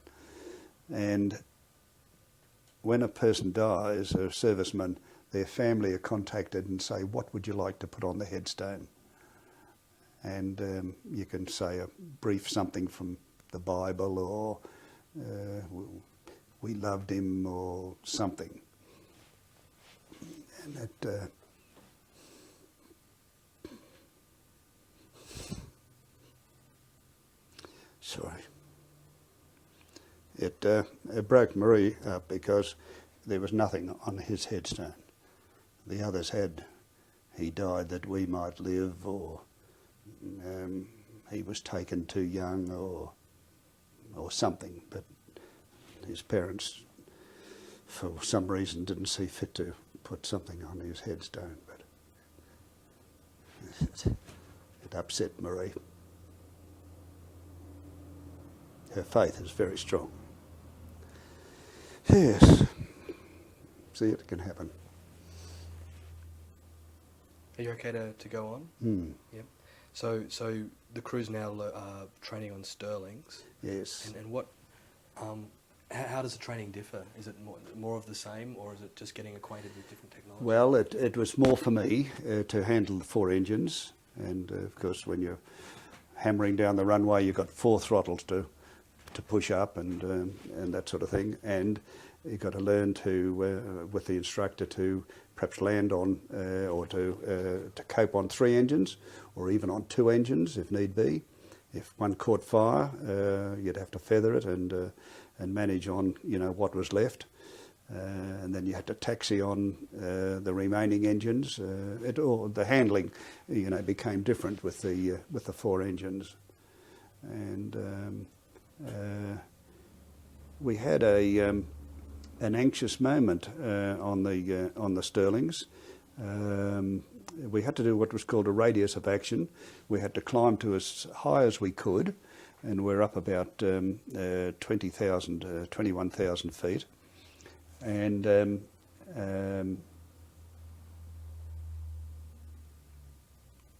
and when a person dies, a serviceman, their family are contacted and say, what would you like to put on the headstone? And you can say a brief something from the Bible, or we loved him, or something. And that sorry. It broke Marie up because there was nothing on his headstone. The others had, he died that we might live, or he was taken too young, or something. But his parents, for some reason, didn't see fit to put something on his headstone. But it upset Marie. Her faith is very strong. Yes. See, it can happen. Are you okay to go on? Mm. Yep. So the crew's now training on Sterlings. Yes. And what, how does the training differ? Is it more of the same, or is it just getting acquainted with different technology? Well, it was more for me to handle the 4 engines, and of course when you're hammering down the runway, you've got 4 throttles to push up and that sort of thing, and you've got to learn to, with the instructor, to perhaps land on or to cope on 3 engines, or even on 2 engines if need be. If one caught fire, you'd have to feather it and manage on what was left, and then you had to taxi on the remaining engines. The handling, became different with the 4 engines, and we had an anxious moment on the Sterlings. We had to do what was called a radius of action. We had to climb to as high as we could, and we're up about 21,000 feet. And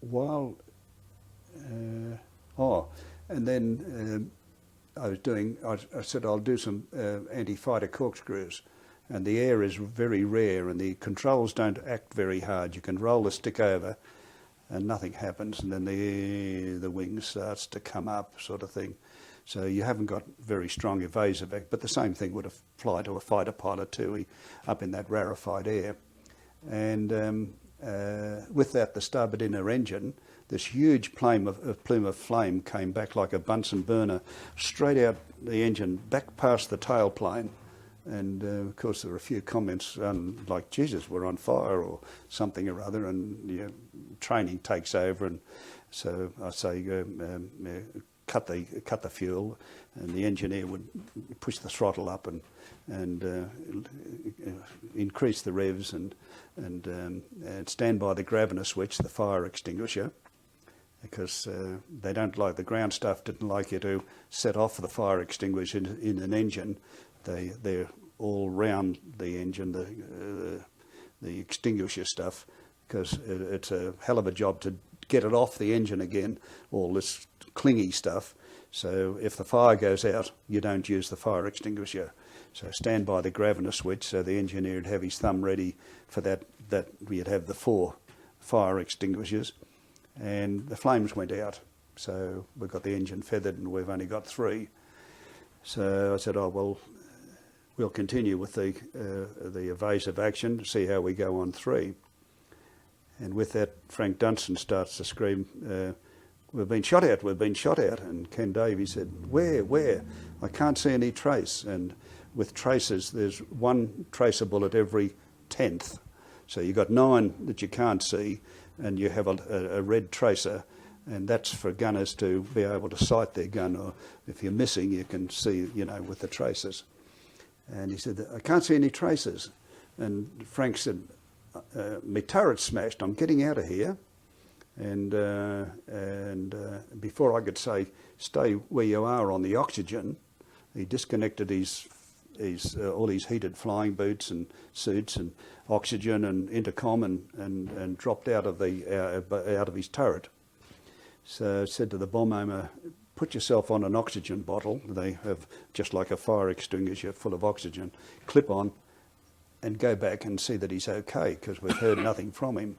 while and then I said I'll do some anti-fighter corkscrews, and the air is very rare and the controls don't act very hard. You can roll the stick over and nothing happens, and then the wing starts to come up, sort of thing. So you haven't got very strong evasive act, but the same thing would apply to a fighter pilot too, up in that rarefied air. And with that, the starboard inner engine, this huge plume of flame came back like a Bunsen burner, straight out the engine, back past the tailplane. And of course there were a few comments like, Jesus, we're on fire or something or other, and training takes over. And so I say, cut the fuel, and the engineer would push the throttle up and increase the revs and stand by the grab and a switch, the fire extinguisher, because they don't like, the ground staff didn't like you to set off the fire extinguisher in an engine. They're all round the engine, the extinguisher stuff, because it's a hell of a job to get it off the engine again, all this clingy stuff. So if the fire goes out, you don't use the fire extinguisher. So stand by the grab and a switch, so the engineer would have his thumb ready for that we'd have the 4 fire extinguishers, and the flames went out. So we've got the engine feathered and we've only got 3. So I said, oh, well, we'll continue with the evasive action to see how we go on 3. And with that, Frank Dunstan starts to scream, we've been shot at, we've been shot at. And Ken Davey said, where? I can't see any trace. And with traces, there's 1 tracer bullet every 10th. So you've got 9 that you can't see, and you have a red tracer, and that's for gunners to be able to sight their gun, or if you're missing, you can see, with the tracers. And he said, I can't see any tracers. And Frank said, my turret's smashed, I'm getting out of here. And before I could say, stay where you are on the oxygen, he disconnected all his heated flying boots and suits and oxygen and intercom and dropped out of his turret. So I said to the bomb aimer, put yourself on an oxygen bottle. They have just like a fire extinguisher full of oxygen. Clip on and go back and see that he's okay, because we've heard nothing from him,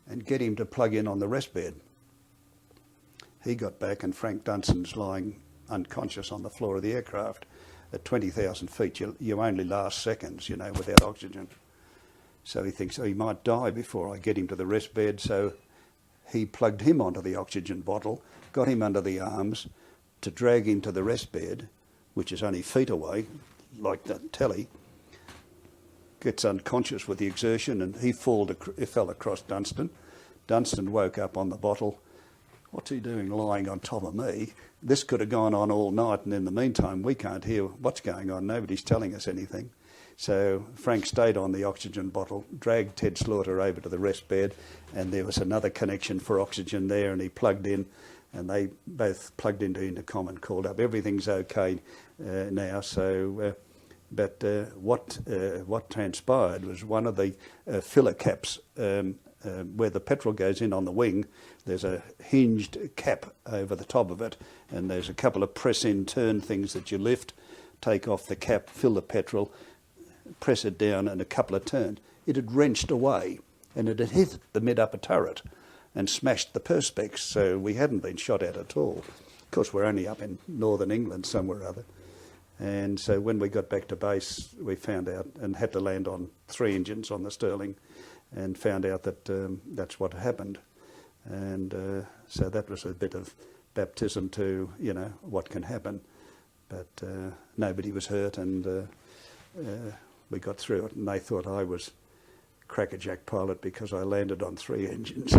and get him to plug in on the rest bed. He got back, and Frank Dunstan's lying unconscious on the floor of the aircraft. At 20,000 feet, you only last seconds, without oxygen. So he thinks, oh, he might die before I get him to the rest bed. So he plugged him onto the oxygen bottle, got him under the arms to drag him to the rest bed, which is only feet away, like the telly. Gets unconscious with the exertion, and he fell across Dunstan. Dunstan woke up on the bottle. What's he doing lying on top of me? This could have gone on all night, and in the meantime we can't hear what's going on. Nobody's telling us anything. So Frank stayed on the oxygen bottle, dragged Ted Slaughter over to the rest bed, and there was another connection for oxygen there, and he plugged in, and they both plugged into intercom and called up. Everything's okay now. So, but what transpired was one of the filler caps where the petrol goes in on the wing. There's a hinged cap over the top of it, and there's a couple of press-in turn things that you lift, take off the cap, fill the petrol, press it down, and a couple of turns. It had wrenched away, and it had hit the mid-upper turret and smashed the perspex, so we hadn't been shot at all. Of course, we're only up in northern England somewhere or other. And so when we got back to base, we found out, and had to land on 3 engines on the Stirling, and found out that that's what happened. And so that was a bit of baptism to, you know, what can happen. But nobody was hurt, and we got through it, and they thought I was crackerjack pilot because I landed on 3 engines,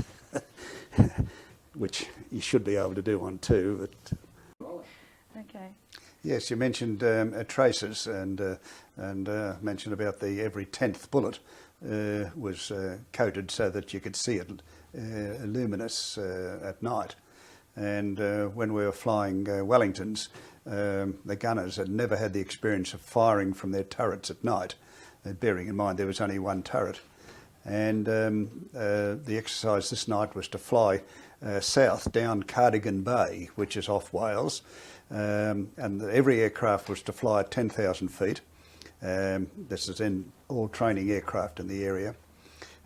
which you should be able to do on 2. But Okay. yes, you mentioned traces, and mentioned about the every 10th bullet was coated so that you could see it luminous at night. And when we were flying Wellingtons, the gunners had never had the experience of firing from their turrets at night, bearing in mind there was only 1 turret. And the exercise this night was to fly south down Cardigan Bay, which is off Wales, and every aircraft was to fly at 10,000 feet. This is in all training aircraft in the area.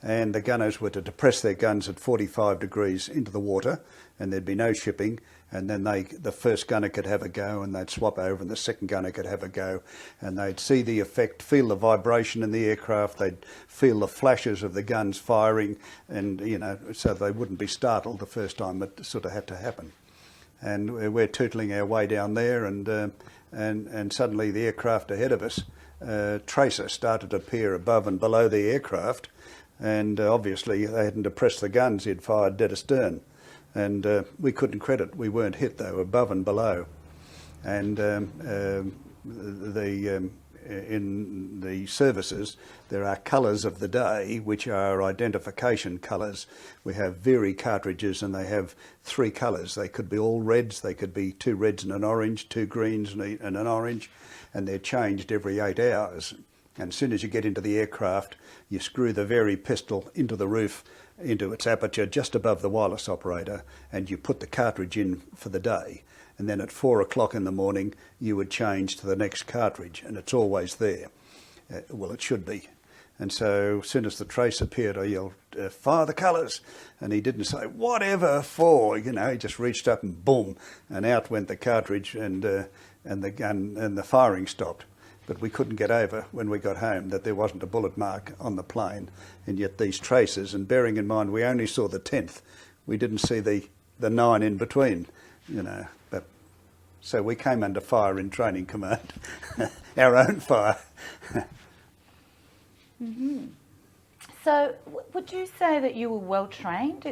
And the gunners were to depress their guns at 45 degrees into the water, and there'd be no shipping, and then the first gunner could have a go, and they'd swap over, and the second gunner could have a go, and they'd see the effect, feel the vibration in the aircraft, they'd feel the flashes of the guns firing, and, you know, so they wouldn't be startled the first time it sort of had to happen. And we're tootling our way down there, and suddenly the aircraft ahead of us, tracer started to appear above and below the aircraft, and obviously they hadn't depressed the guns, he'd fired dead astern. And we couldn't credit, we weren't hit though, above and below. And in the services, there are colours of the day, which are identification colours. We have Viri cartridges, and they have 3 colours. They could be all reds, they could be 2 reds and an orange, 2 greens and an orange, and they're changed every 8 hours. And as soon as you get into the aircraft, you screw the Viri pistol into the roof, into its aperture just above the wireless operator, and you put the cartridge in for the day. And then at 4 o'clock in the morning, you would change to the next cartridge, and it's always there. Well, it should be. And so as soon as the trace appeared, I yelled, fire the colours. And he didn't say, whatever for, you know, he just reached up and boom, and out went the cartridge, and the gun, and the firing stopped. But we couldn't get over when we got home that there wasn't a bullet mark on the plane, and yet these traces, and bearing in mind we only saw the 10th, we didn't see the 9 in between, you know. But so we came under fire in training command, our own fire. Mm-hmm. So would you say that you were well trained?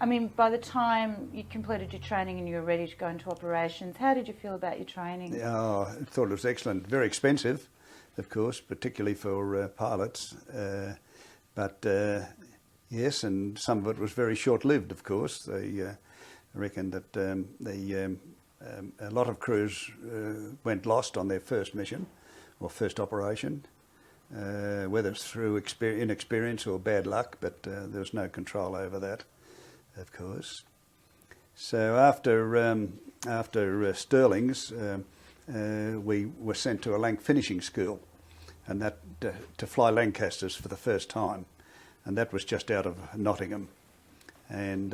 I mean, by the time you completed your training and you were ready to go into operations, how did you feel about your training? Oh, I thought it was excellent. Very expensive, of course, particularly for pilots. But yes, and some of it was very short-lived, of course. I reckon that a lot of crews went lost on their first mission or first operation, whether it's through inexperience or bad luck, but there was no control over that, of course. So after Stirling's, we were sent to a finishing school, and that to fly Lancasters for the first time, and that was just out of Nottingham, and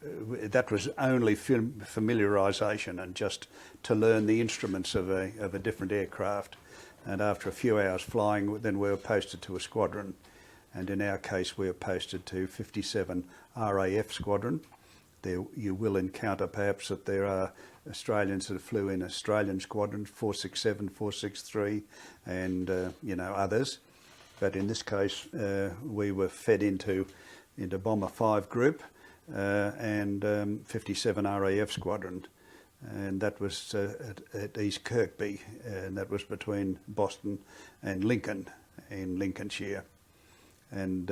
that was only familiarisation and just to learn the instruments of a different aircraft. and after a few hours flying, then we were posted to a squadron. And in our case, we were posted to 57 RAF Squadron. There you will encounter perhaps that there are Australians that flew in Australian squadrons, 467, 463, and others. But in this case, we were fed into Bomber 5 Group and 57 RAF Squadron, and that was at East Kirkby, and that was between Boston and Lincoln in Lincolnshire. And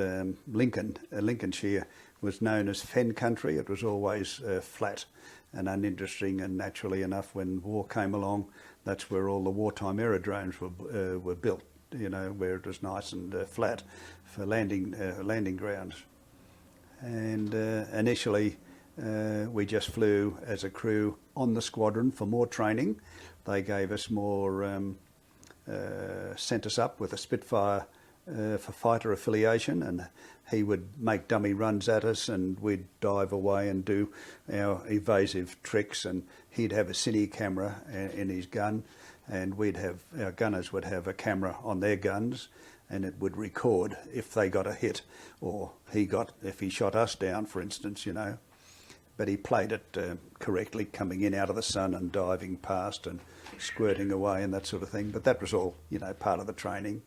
Lincolnshire was known as Fen Country. It was always flat and uninteresting, and naturally enough, when war came along, that's where all the wartime aerodromes were built, where it was nice and flat for landing grounds. And initially, we just flew as a crew on the squadron for more training. They gave us more, sent us up with a Spitfire for fighter affiliation, and he would make dummy runs at us, and we'd dive away and do our evasive tricks, and he'd have a cine camera in his gun, and our gunners would have a camera on their guns, and it would record if they got a hit, or if he shot us down, for instance, But he played it correctly, coming in out of the sun and diving past and squirting away and that sort of thing. But that was all, part of the training.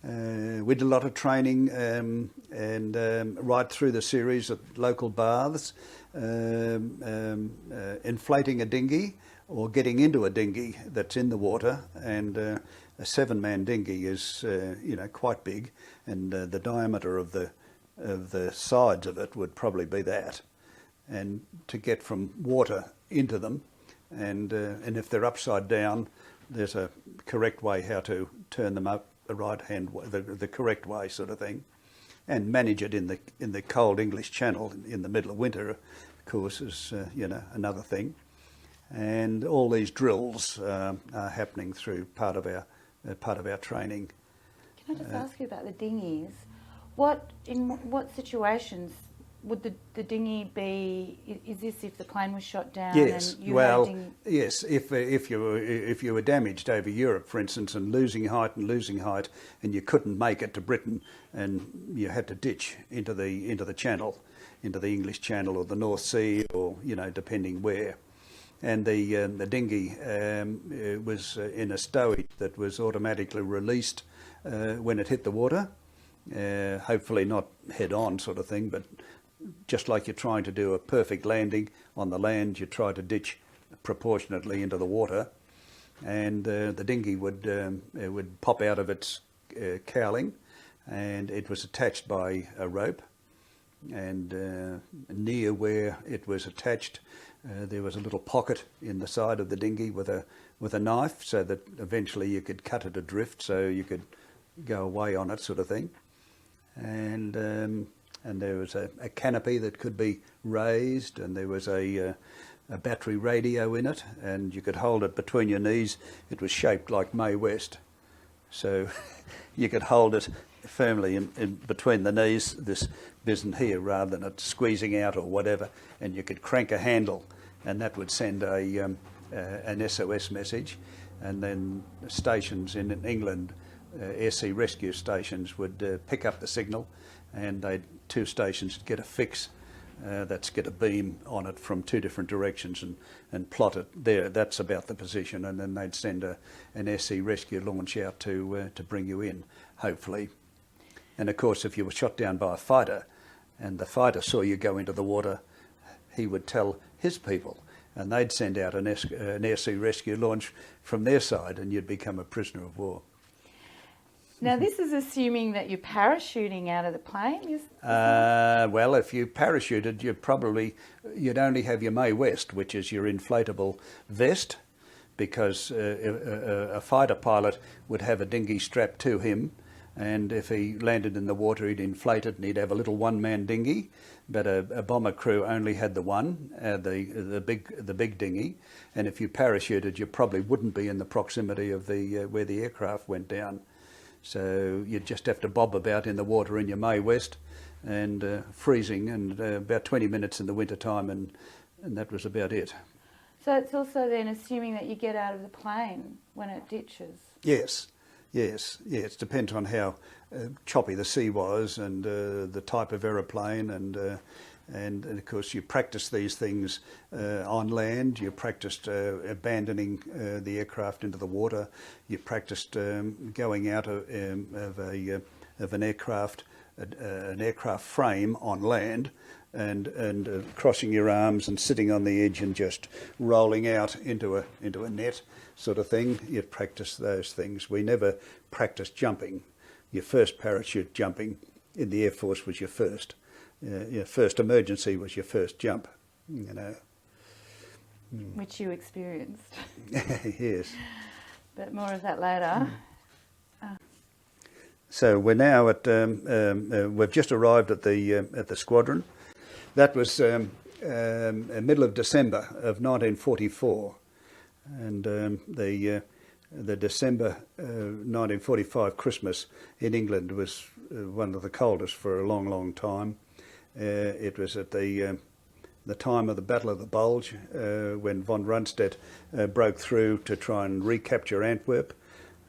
We did a lot of training and right through the series at local baths, inflating a dinghy or getting into a dinghy that's in the water, and a 7-man dinghy is quite big, and the diameter of the sides of it would probably be that, and to get from water into them, and if they're upside down, there's a correct way how to turn them up the right hand way, the correct way, sort of thing, and manage it in the cold English Channel in the middle of winter, of course, is another thing. And all these drills are happening through part of our training. Can I just ask you about the dinghies? In what situations would the dinghy be? Is this if the plane was shot down? Yes, and you had a dinghy? Yes. If you were damaged over Europe, for instance, and losing height, and you couldn't make it to Britain, and you had to ditch into the Channel, into the English Channel or the North Sea, or depending where. And the dinghy was in a stowage that was automatically released when it hit the water. Hopefully not head on, sort of thing, but just like you're trying to do a perfect landing on the land, you try to ditch proportionately into the water, and the dinghy would pop out of its cowling, and it was attached by a rope, and near where it was attached, there was a little pocket in the side of the dinghy with a knife, so that eventually you could cut it adrift, so you could go away on it, sort of thing, and there was a canopy that could be raised, and there was a battery radio in it, and you could hold it between your knees. It was shaped like Mae West, so you could hold it firmly in between the knees, this bit here, rather than it squeezing out or whatever, and you could crank a handle, and that would send an SOS message, and then stations in England, air sea rescue stations, would pick up the signal, and two stations would get a fix that's get a beam on it from two different directions and plot it there. That's about the position, and then they'd send an air sea rescue launch out to bring you in, hopefully. And of course, if you were shot down by a fighter, and the fighter saw you go into the water, he would tell his people, and they'd send out an air sea rescue launch from their side, and you'd become a prisoner of war. Now, this is assuming that you're parachuting out of the plane? Well, if you parachuted, you'd only have your Mae West, which is your inflatable vest, because a fighter pilot would have a dinghy strapped to him, and if he landed in the water, he'd inflate it, and he'd have a little one-man dinghy. But a bomber crew only had the one, the big dinghy, and if you parachuted, you probably wouldn't be in the proximity of where the aircraft went down. So you'd just have to bob about in the water in your Mae West, and freezing, and about 20 minutes in the winter time, and that was about it. So it's also then assuming that you get out of the plane when it ditches? Yes, Yes, yeah, it depends on how choppy the sea was and the type of aeroplane and of course you practice these things on land. You practiced abandoning the aircraft into the water. You practiced going out of an aircraft frame on land and crossing your arms and sitting on the edge and just rolling out into a net sort of thing. You practice those things. We never practiced jumping. Your first parachute jumping in the Air Force was your first. Your first emergency was your first jump, you know. Which you experienced. Yes. But more of that later. So we're now at. We've just arrived at the squadron. That was middle of December of 1944, and the December 1945 Christmas in England was one of the coldest for a long, long time. It was at the time of the Battle of the Bulge, when von Rundstedt broke through to try and recapture Antwerp,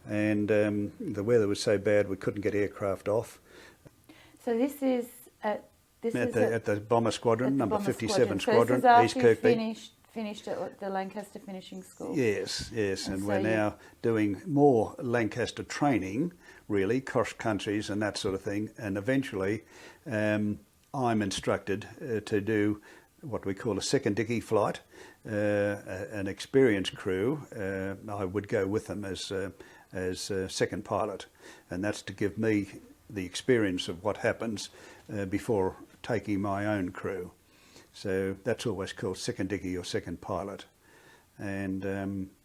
and the weather was so bad we couldn't get aircraft off. So this is at the bomber squadron, number 57 squadron, so this is East Kirkby. You finished at the Lancaster Finishing School. Yes, and so we're now doing more Lancaster training, really, cross countries and that sort of thing, and eventually I'm instructed to do what we call a second dickey flight, an experienced crew. I would go with them as second pilot, and that's to give me the experience of what happens before taking my own crew. So that's always called second dickey or second pilot, and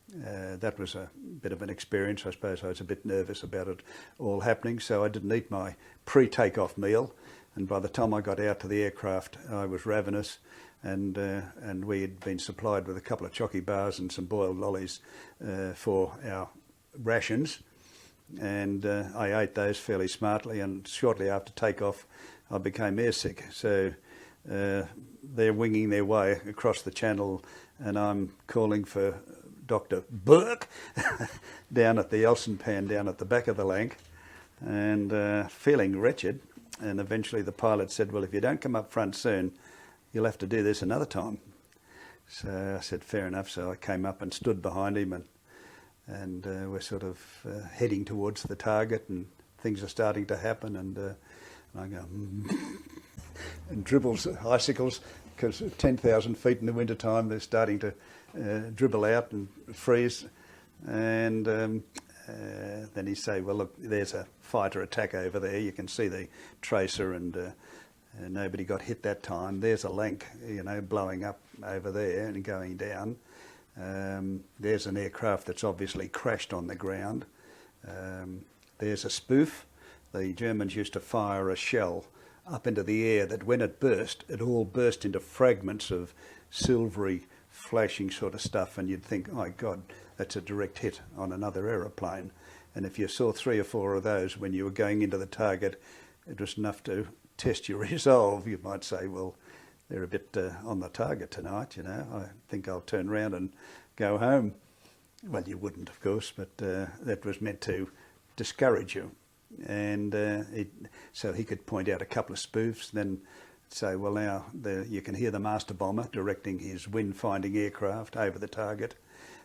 that was a bit of an experience. I suppose I was a bit nervous about it all happening, so I didn't eat my pre-takeoff meal, and by the time I got out to the aircraft I was ravenous, and we had been supplied with a couple of chocky bars and some boiled lollies for our rations, and I ate those fairly smartly, and shortly after takeoff I became airsick. So they're winging their way across the channel and I'm calling for Dr. Burke down at the Elson Pan down at the back of the Lanc, and feeling wretched, and eventually the pilot said, well, if you don't come up front soon you'll have to do this another time. So I said fair enough, so I came up and stood behind him, and we're sort of heading towards the target, and things are starting to happen, and I go and dribbles icicles, because 10,000 feet in the winter time they're starting to dribble out and freeze, and then he say, well look, there's a fighter attack over there, you can see the tracer, and nobody got hit that time. There's a Lanc, you know, blowing up over there and going down. There's an aircraft that's obviously crashed on the ground. There's a spoof. The Germans used to fire a shell up into the air that when it burst, it all burst into fragments of silvery flashing sort of stuff, and you'd think, oh my God, that's a direct hit on another aeroplane. And if you saw 3 or 4 of those when you were going into the target, it was enough to test your resolve. You might say, well, they're a bit on the target tonight, you know, I think I'll turn around and go home. Well, you wouldn't, of course, but that was meant to discourage you. And so he could point out a couple of spoofs, then say, well, now you can hear the master bomber directing his wind-finding aircraft over the target.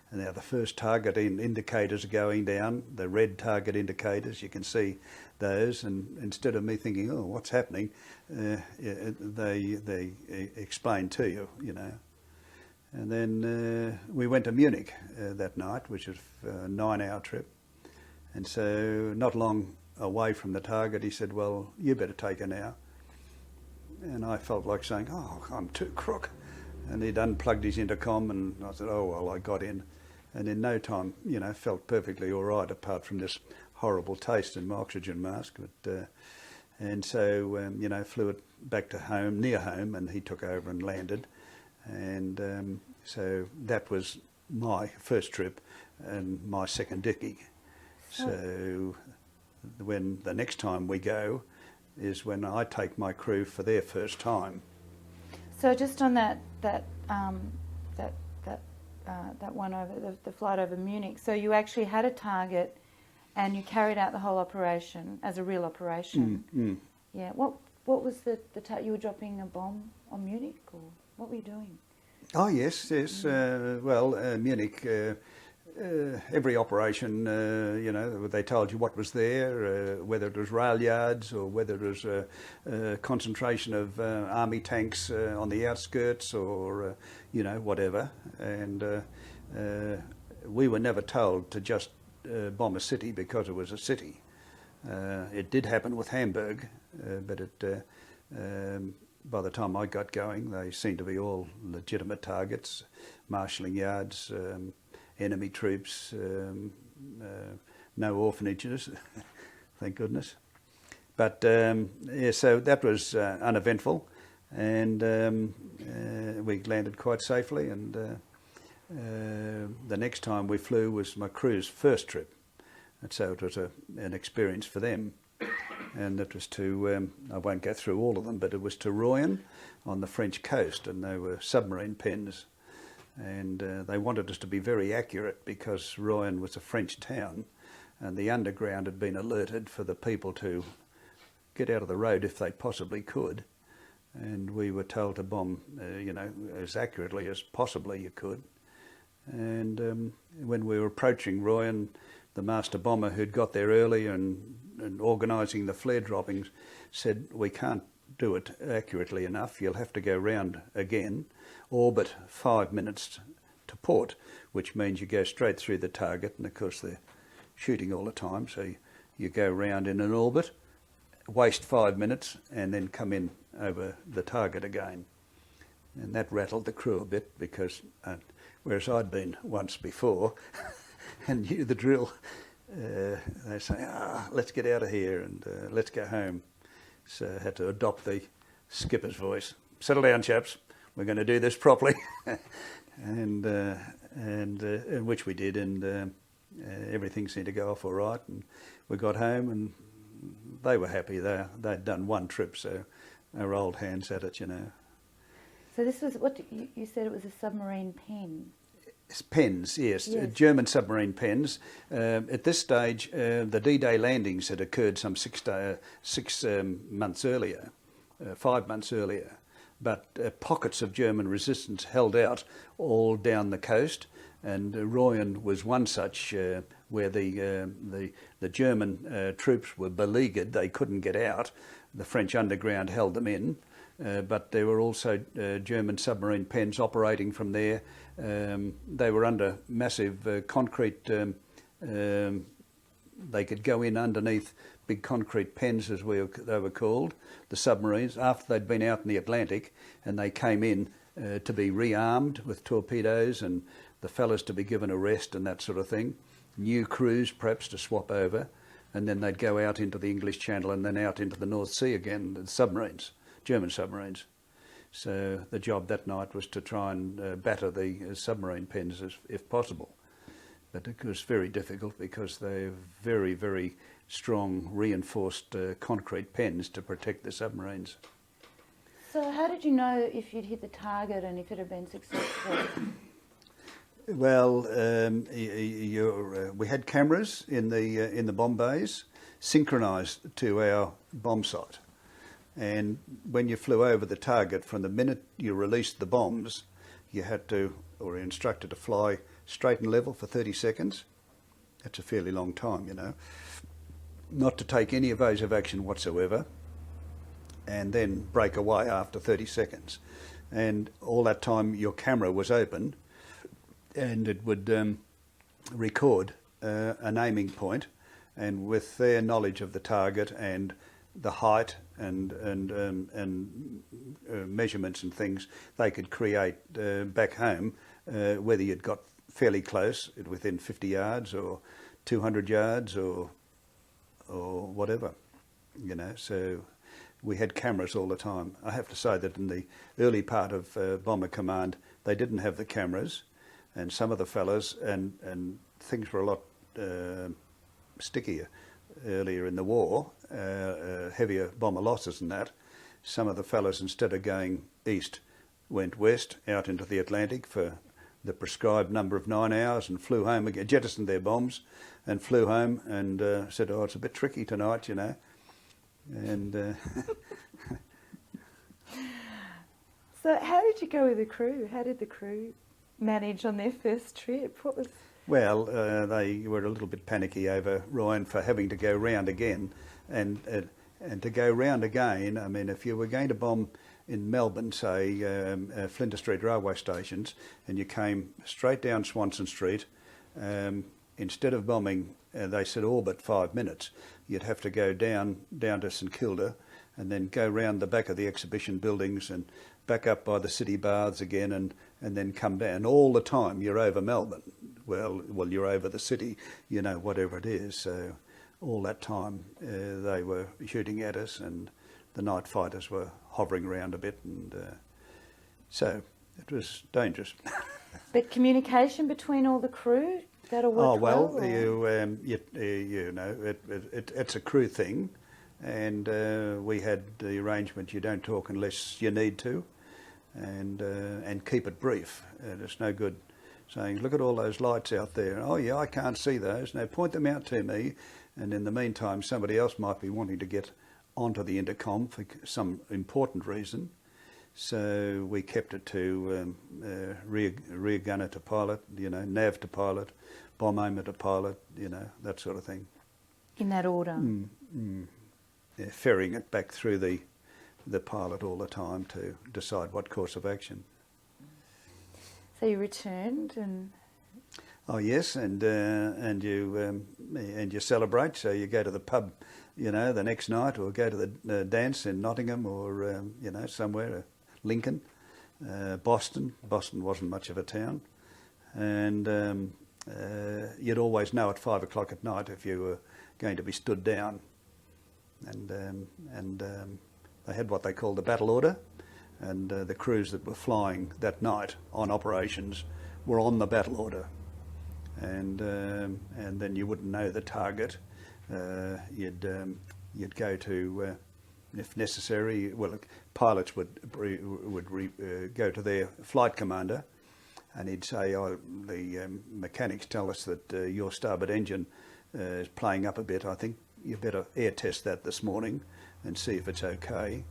And now the first target indicators are going down, the red target indicators, you can see those, and instead of me thinking, oh, what's happening, they explain to you, you know. And then we went to Munich that night, which was a 9-hour trip. And so not long away from the target, he said, well, you better take her now. And I felt like saying, oh, I'm too crook. And he'd unplugged his intercom, and I said, oh, well, I got in. And in no time, you know, felt perfectly all right, apart from this horrible taste in my oxygen mask. But, and so, you know, flew it back to home, near home, and he took over and landed. And so that was my first trip and my second dickey. So when the next time we go is when I take my crew for their first time. So just on that one over the flight over Munich. So you actually had a target, and you carried out the whole operation as a real operation. Yeah. What was the you were dropping a bomb on Munich, or what were you doing? Oh yes. Well, Munich. Every operation, they told you what was there, whether it was rail yards or whether it was a concentration of army tanks on the outskirts, or whatever. And we were never told to just bomb a city because it was a city. It did happen with Hamburg, but by the time I got going, they seemed to be all legitimate targets, marshalling yards, enemy troops, no orphanages, thank goodness. But so that was uneventful, and we landed quite safely. And the next time we flew was my crew's first trip, and so it was an experience for them. And it was to, I won't go through all of them, but it was to Royan on the French coast, and they were submarine pens. And they wanted us to be very accurate because Royan was a French town, and the underground had been alerted for the people to get out of the road if they possibly could. And we were told to bomb, as accurately as possibly you could. And when we were approaching Royan, the master bomber who'd got there early and organising the flare droppings said, "We can't do it accurately enough. You'll have to go round again, orbit 5 minutes to port," which means you go straight through the target, and of course they're shooting all the time, so you go round in an orbit, waste 5 minutes, and then come in over the target again. And that rattled the crew a bit because, whereas I'd been once before and knew the drill, they say, let's get out of here and let's go home. So I had to adopt the skipper's voice. "Settle down, chaps. We're going to do this properly," and which we did, and everything seemed to go off all right. And we got home, and they were happy. They'd done one trip, so they were old hands at it, So this was what you said. It was a submarine pen. Pens, yes. German submarine pens. At this stage, the D-Day landings had occurred some 6 months earlier, 5 months earlier, but pockets of German resistance held out all down the coast, and Royan was one such where the German troops were beleaguered. They couldn't get out. The French underground held them in. But there were also German submarine pens operating from there. They were under massive concrete. They could go in underneath big concrete pens, as they were called, the submarines, after they'd been out in the Atlantic, and they came in to be rearmed with torpedoes, and the fellas to be given a rest and that sort of thing. New crews perhaps to swap over, and then they'd go out into the English Channel and then out into the North Sea again, the submarines. German submarines. So the job that night was to try and batter the submarine pens if possible. But it was very difficult because they're very, very strong reinforced concrete pens to protect the submarines. So how did you know if you'd hit the target and if it had been successful? Well, we had cameras in the bomb bays synchronised to our bomb site. And when you flew over the target, from the minute you released the bombs, you had to, or instructed to fly straight and level for 30 seconds. That's a fairly long time, Not to take any evasive action whatsoever, and then break away after 30 seconds. And all that time your camera was open, and it would record an aiming point, and with their knowledge of the target and the height and measurements and things, they could create back home whether you'd got fairly close, within 50 yards or 200 yards or whatever, So we had cameras all the time. I have to say that in the early part of Bomber Command, they didn't have the cameras, and some of the fellas, and things were a lot stickier earlier in the war, heavier bomber losses and that. Some of the fellas, instead of going east, went west out into the Atlantic for the prescribed number of 9 hours and flew home again, jettisoned their bombs and flew home and said, oh, it's a bit tricky tonight, you know. And So how did you go with the crew? How did the crew manage on their first trip? What was... Well, they were a little bit panicky over Ryan for having to go round again, and to go round again. I mean, if you were going to bomb in Melbourne, say Flinders Street railway stations, and you came straight down Swanston Street, instead of bombing, they said orbit 5 minutes, you'd have to go down to St Kilda, and then go round the back of the exhibition buildings and back up by the city baths again, and then come down. All the time you're over Melbourne. Well, you're over the city, you know, whatever it is. So all that time they were shooting at us, and the night fighters were hovering around a bit, and so it was dangerous. But communication between all the crew, that'll work well? Oh, well, you know, it's a crew thing, and we had the arrangement you don't talk unless you need to, and keep it brief. It's no good saying, look at all those lights out there. Oh yeah, I can't see those. No, point them out to me. And in the meantime, somebody else might be wanting to get onto the intercom for some important reason. So we kept it to rear gunner to pilot, you know, nav to pilot, bomb aimer to pilot, you know, that sort of thing. In that order? Yeah, ferrying it back through the pilot all the time to decide what course of action. So you returned and... Oh yes, and you celebrate. So you go to the pub, you know, the next night, or go to the dance in Nottingham, or you know, somewhere, Lincoln, Boston. Boston wasn't much of a town, and you'd always know at 5 o'clock at night if you were going to be stood down, and they had what they called the battle order. And the crews that were flying that night on operations were on the battle order, and then you wouldn't know the target. You'd go to, if necessary, well, pilots would go to their flight commander, and he'd say, "Oh, the mechanics tell us that your starboard engine is playing up a bit. I think you better air test that this morning and see if it's okay."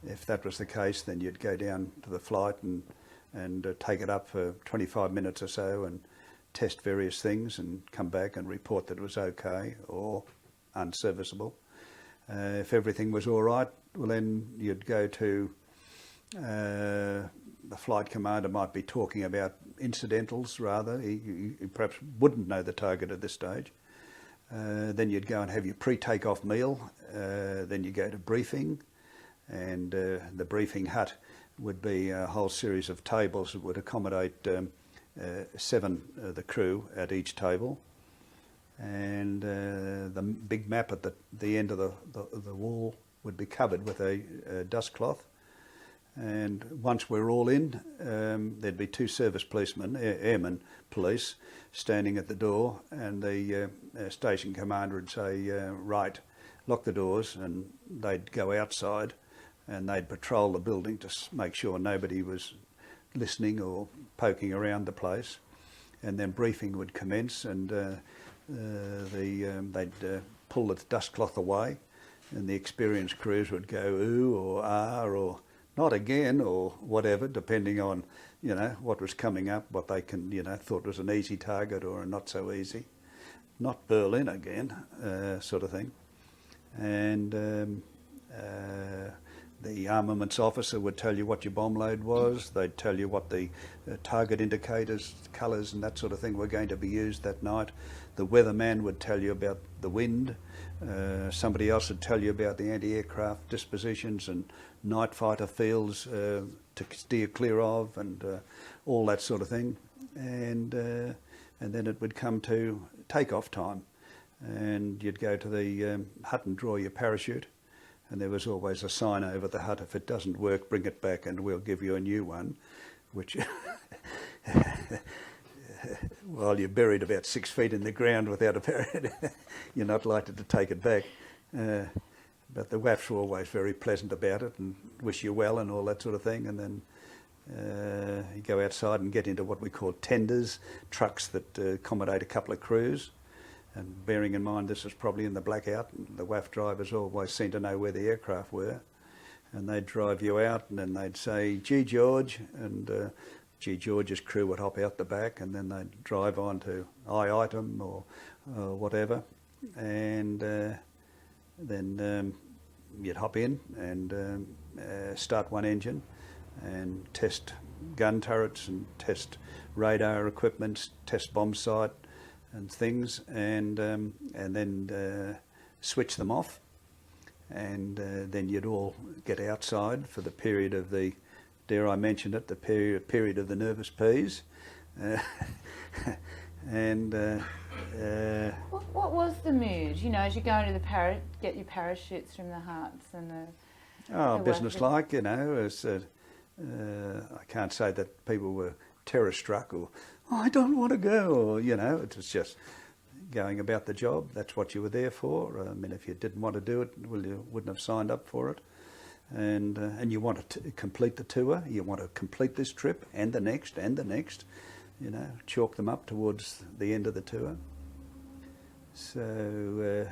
If that was the case, then you'd go down to the flight and take it up for 25 minutes or so and test various things and come back and report that it was okay or unserviceable. If everything was all right, well then you'd go to, the flight commander might be talking about incidentals rather. He perhaps wouldn't know the target at this stage. Then you'd go and have your pre-takeoff meal. Then you go to briefing. And the briefing hut would be a whole series of tables that would accommodate 7 of the crew at each table, and the big map at the end of the wall would be covered with a dust cloth. And once we're all in, there'd be 2 service policemen, airmen police, standing at the door, and the station commander would say, right, lock the doors, and they'd go outside and they'd patrol the building to make sure nobody was listening or poking around the place. And then briefing would commence, and they'd pull the dust cloth away, and the experienced crews would go ooh or ah or not again or whatever, depending on, you know, what was coming up, what they thought was an easy target or a not so easy. Not Berlin again, sort of thing. And the armaments officer would tell you what your bomb load was. They'd tell you what the target indicators, colours and that sort of thing were going to be used that night. The weatherman would tell you about the wind. Somebody else would tell you about the anti-aircraft dispositions and night fighter fields to steer clear of, and all that sort of thing. And then it would come to takeoff time, and you'd go to the hut and draw your parachute. And there was always a sign over the hut, if it doesn't work, bring it back and we'll give you a new one, which, while you're buried about 6 feet in the ground without a parachute, you're not likely to take it back. But the WAFs were always very pleasant about it and wish you well and all that sort of thing. And then You go outside and get into what we call tenders, trucks that accommodate a couple of crews. And bearing in mind this was probably in the blackout, the WAF drivers always seemed to know where the aircraft were. And they'd drive you out and then they'd say, "Gee George," and G. George's crew would hop out the back, and then they'd drive on to I item or whatever, and then you'd hop in and start one engine and test gun turrets and test radar equipment, test bomb sight and things, and then switch them off, and then you'd all get outside for the period of the, dare I mention it, the period of the nervous peas. And what was the mood? You know, as you go into the get your parachutes from the huts and the business-like, you know. As, I can't say that people were terror-struck or, "Oh, I don't want to go," or, you know, it was just going about the job. That's what you were there for. I mean, if you didn't want to do it, well, you wouldn't have signed up for it. And you want to complete the tour. You want to complete this trip and the next and the next. You know, chalk them up towards the end of the tour. So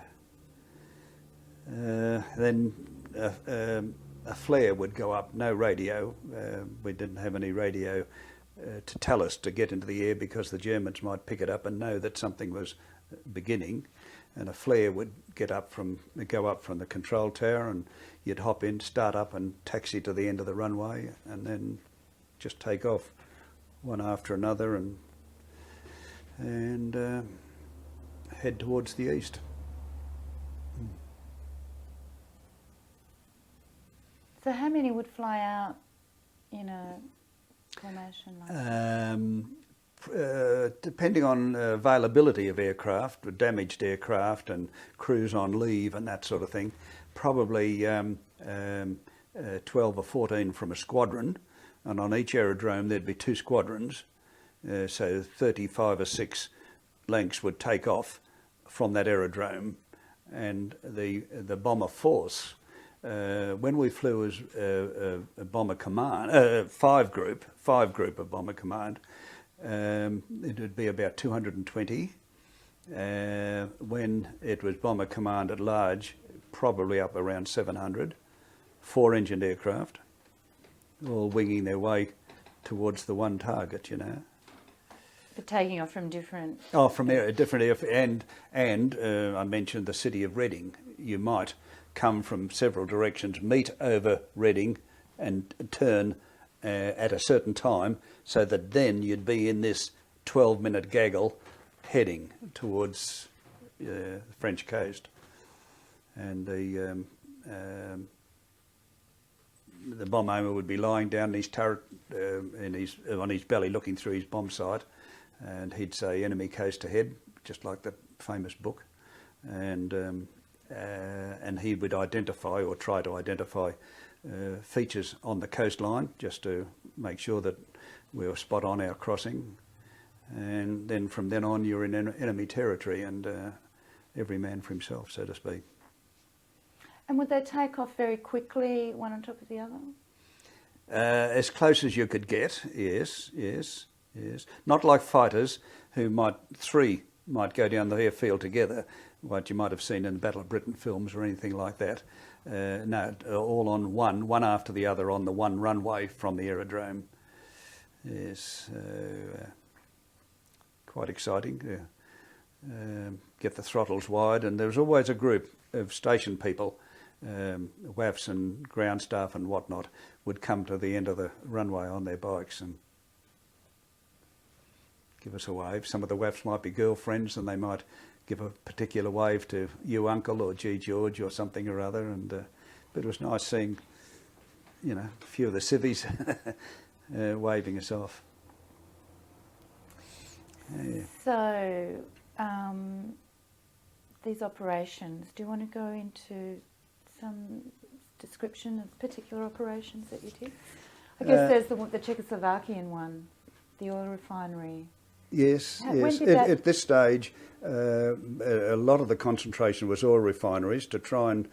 then a flare would go up. No radio. We didn't have any radio to tell us to get into the air because the Germans might pick it up and know that something was beginning. And a flare would go up from the control tower, and you'd hop in, start up, and taxi to the end of the runway, and then just take off one after another, and head towards the east. So how many would fly out in a formation like that? Depending on availability of aircraft, damaged aircraft and crews on leave and that sort of thing, probably 12 or 14 from a squadron, and on each aerodrome there'd be 2 squadrons, so 35 or 6 lengths would take off from that aerodrome, and the bomber force, when we flew as a bomber command, 5 group of bomber command, it would be about 220. When it was bomber command at large, probably up around 700, 4-engined aircraft, all winging their way towards the one target, you know. But taking off from different... Oh, from different air, and I mentioned the city of Reading. You might come from several directions, meet over Reading and turn at a certain time, so that then you'd be in this 12-minute gaggle heading towards the French coast. And the bomb aimer would be lying down in his turret, on his belly, looking through his bomb sight, and he'd say "enemy coast ahead," just like that famous book, and he would identify or try to identify features on the coastline just to make sure that we were spot on our crossing, and then from then on you're in enemy territory, and every man for himself, so to speak. And would they take off very quickly, one on top of the other? As close as you could get, yes. Not like fighters who three might go down the airfield together, what you might have seen in the Battle of Britain films or anything like that. No, all on one after the other on the one runway from the aerodrome. Yes, quite exciting. Get the throttles wide, and there was always a group of station people, WAFs and ground staff and whatnot, would come to the end of the runway on their bikes and give us a wave. Some of the WAFs might be girlfriends, and they might give a particular wave to "you uncle" or "Gee George" or something or other, and but it was nice seeing, you know, a few of the civvies waving us off. Yeah. So these operations, do you want to go into some description of particular operations that you did? I guess there's the Czechoslovakian one, the oil refinery. Yes, When yes. did that- At this stage, a lot of the concentration was oil refineries to try and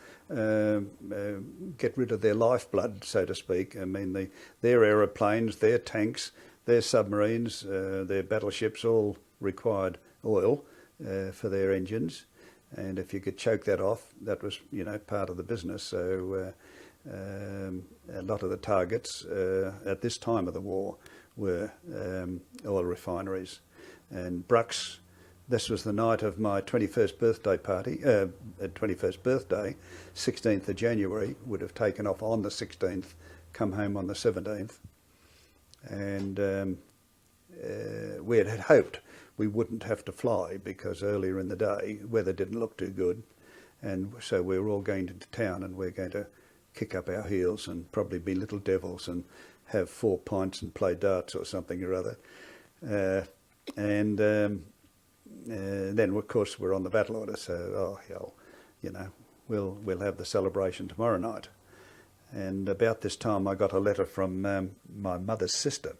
get rid of their lifeblood, so to speak. I mean, their aeroplanes, their tanks, their submarines, their battleships all required oil for their engines. And if you could choke that off, that was, part of the business. So a lot of the targets at this time of the war were oil refineries. And Brucks, this was the night of my 21st birthday party, 21st birthday, 16th of January, would have taken off on the 16th, come home on the 17th. And we had hoped we wouldn't have to fly because earlier in the day, weather didn't look too good. And so we were all going to town and we're going to kick up our heels and probably be little devils and have 4 pints and play darts or something or other. Then, of course, we're on the battle order, so, we'll have the celebration tomorrow night. And about this time, I got a letter from my mother's sister,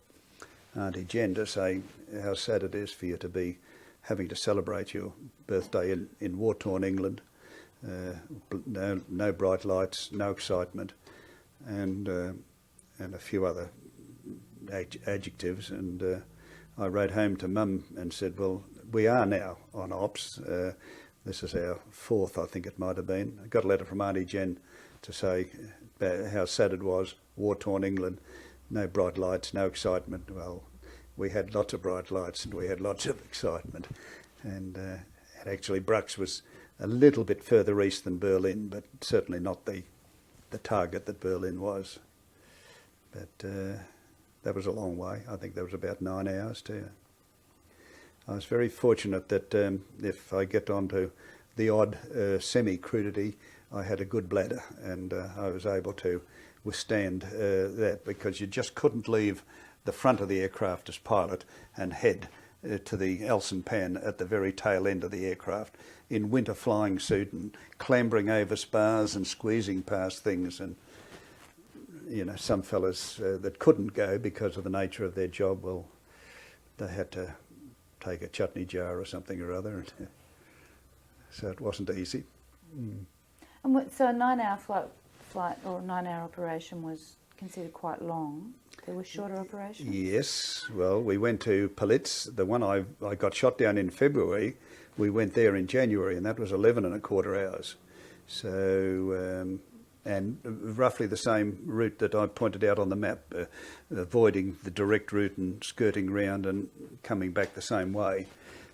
Auntie Jen, to say how sad it is for you to be having to celebrate your birthday in war-torn England. No bright lights, no excitement, and a few other adjectives. And I wrote home to Mum and said, well, we are now on ops. This is our 4th, I think it might have been. I got a letter from Auntie Jen to say how sad it was, war-torn England, no bright lights, no excitement. Well, we had lots of bright lights and we had lots of excitement. And actually Brucks was a little bit further east than Berlin, but certainly not the target that Berlin was. But that was a long way. I think that was about 9 hours too. I was very fortunate that if I get onto the odd semi-crudity, I had a good bladder and I was able to withstand that, because you just couldn't leave the front of the aircraft as pilot and head to the Elson pan at the very tail end of the aircraft in winter flying suit and clambering over spars and squeezing past things. And some fellas that couldn't go because of the nature of their job, well, they had to take a chutney jar or something or other. So it wasn't easy. And so a 9-hour flight or 9-hour operation was considered quite long. There were shorter operations? Yes. Well, we went to Blitz. The one I got shot down in February, we went there in January, and that was 11 1/4 hours. So, and roughly the same route that I pointed out on the map, avoiding the direct route and skirting round and coming back the same way.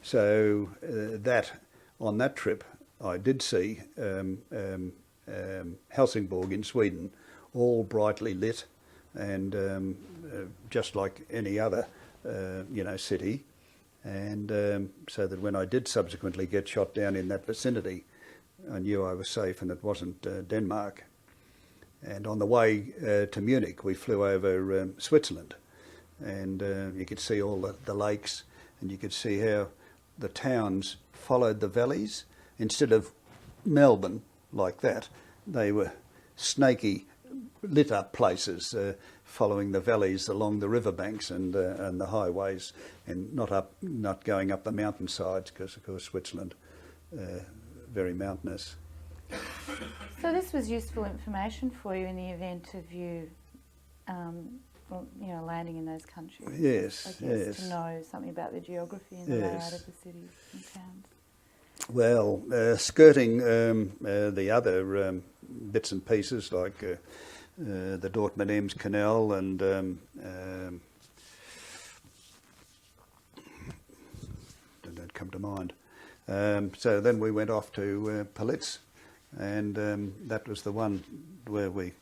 So on that trip, I did see Helsingborg in Sweden, all brightly lit, and just like any other, city. And so that when I did subsequently get shot down in that vicinity, I knew I was safe and it wasn't Denmark. And on the way to Munich, we flew over Switzerland, and you could see all the lakes, and you could see how the towns followed the valleys. Instead of Melbourne like that, they were snaky, lit-up places following the valleys along the riverbanks and the highways, and not going up the mountainsides, because of course Switzerland very mountainous. So this was useful information for you in the event of you, landing in those countries. Yes, I guess, yes. to know something about the geography and the layout of the cities and towns. Well, skirting the other bits and pieces like the Dortmund-Ems Canal and don't come to mind. So then we went off to Blitz, and that was the one where we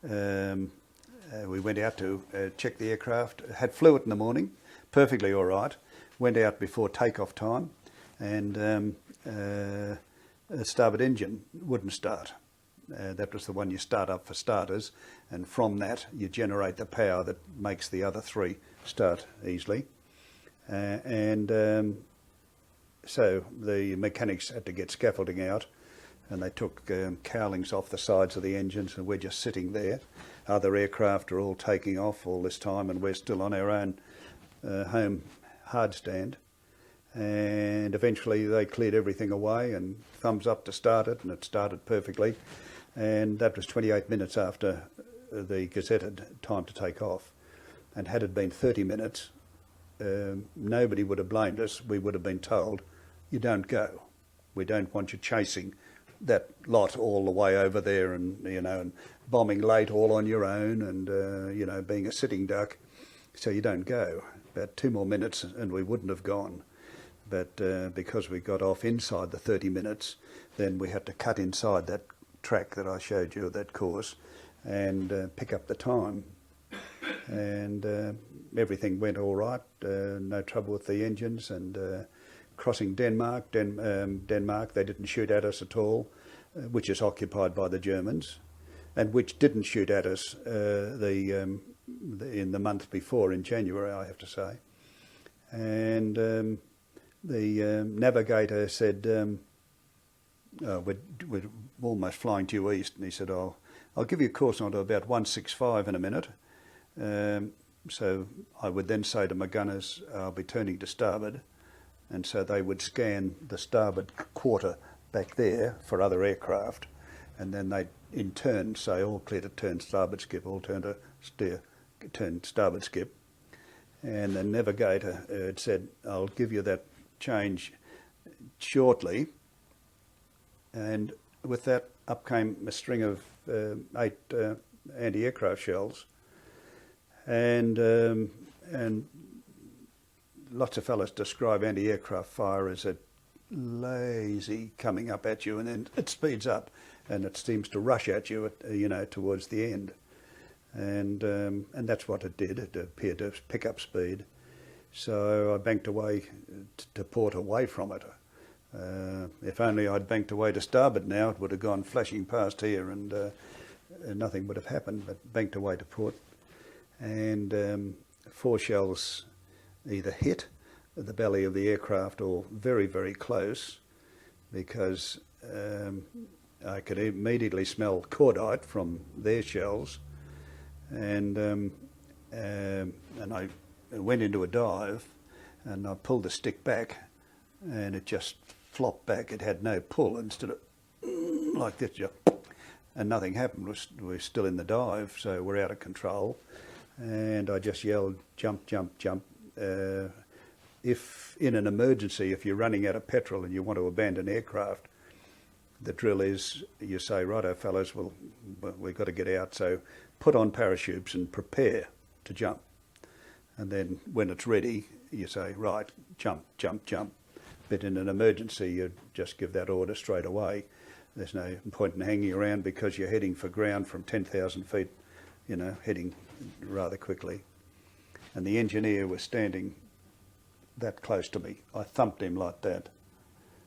went out to check the aircraft. Had fluid in the morning, perfectly all right. Went out before takeoff time, and starboard engine wouldn't start. That was the one you start up for starters, and from that you generate the power that makes the other three start easily. So the mechanics had to get scaffolding out, and they took cowlings off the sides of the engines, and we're just sitting there. Other aircraft are all taking off all this time, and we're still on our own home hard stand. And eventually they cleared everything away and thumbs up to start it, and it started perfectly. And that was 28 minutes after the gazetted time to take off. And had it been 30 minutes, nobody would have blamed us. We would have been told, you don't go. We don't want you chasing that lot all the way over there, and and bombing late all on your own, and being a sitting duck. So you don't go. About 2 more minutes and we wouldn't have gone. But because we got off inside the 30 minutes, then we had to cut inside that track that I showed you, that course, and pick up the time. And everything went all right, no trouble with the engines, and crossing Denmark, Denmark, they didn't shoot at us at all, which is occupied by the Germans, and which didn't shoot at us in the month before, in January, I have to say. And the navigator said, we're almost flying due east, and he said, I'll give you a course on to about 165 in a minute. So I would then say to my gunners, I'll be turning to starboard, and so they would scan the starboard quarter back there for other aircraft, and then they'd in turn say, all clear to turn starboard skip, all turn to turn starboard skip. And the navigator had said, I'll give you that change shortly. And with that, up came a string of 8 anti-aircraft shells, and lots of fellas describe anti-aircraft fire as a lazy coming up at you, and then it speeds up and it seems to rush at you, towards the end. And that's what it did. It appeared to pick up speed. So I banked away to port away from it. If only I'd banked away to starboard now, it would have gone flashing past here, and nothing would have happened, but banked away to port. And 4 shells either hit the belly of the aircraft or very, very close, because I could immediately smell cordite from their shells. And I went into a dive, and I pulled the stick back, and it just flopped back. It had no pull. Instead of like this, and nothing happened. We're still in the dive, so we're out of control. And I just yelled, jump, jump, jump. If in an emergency, if you're running out of petrol and you want to abandon aircraft, the drill is you say, righto fellas, we've got to get out, so put on parachutes and prepare to jump. And then when it's ready, you say, right, jump, jump, jump. But in an emergency, you just give that order straight away. There's no point in hanging around because you're heading for ground from 10,000 feet, heading rather quickly. And the engineer was standing that close to me. I thumped him like that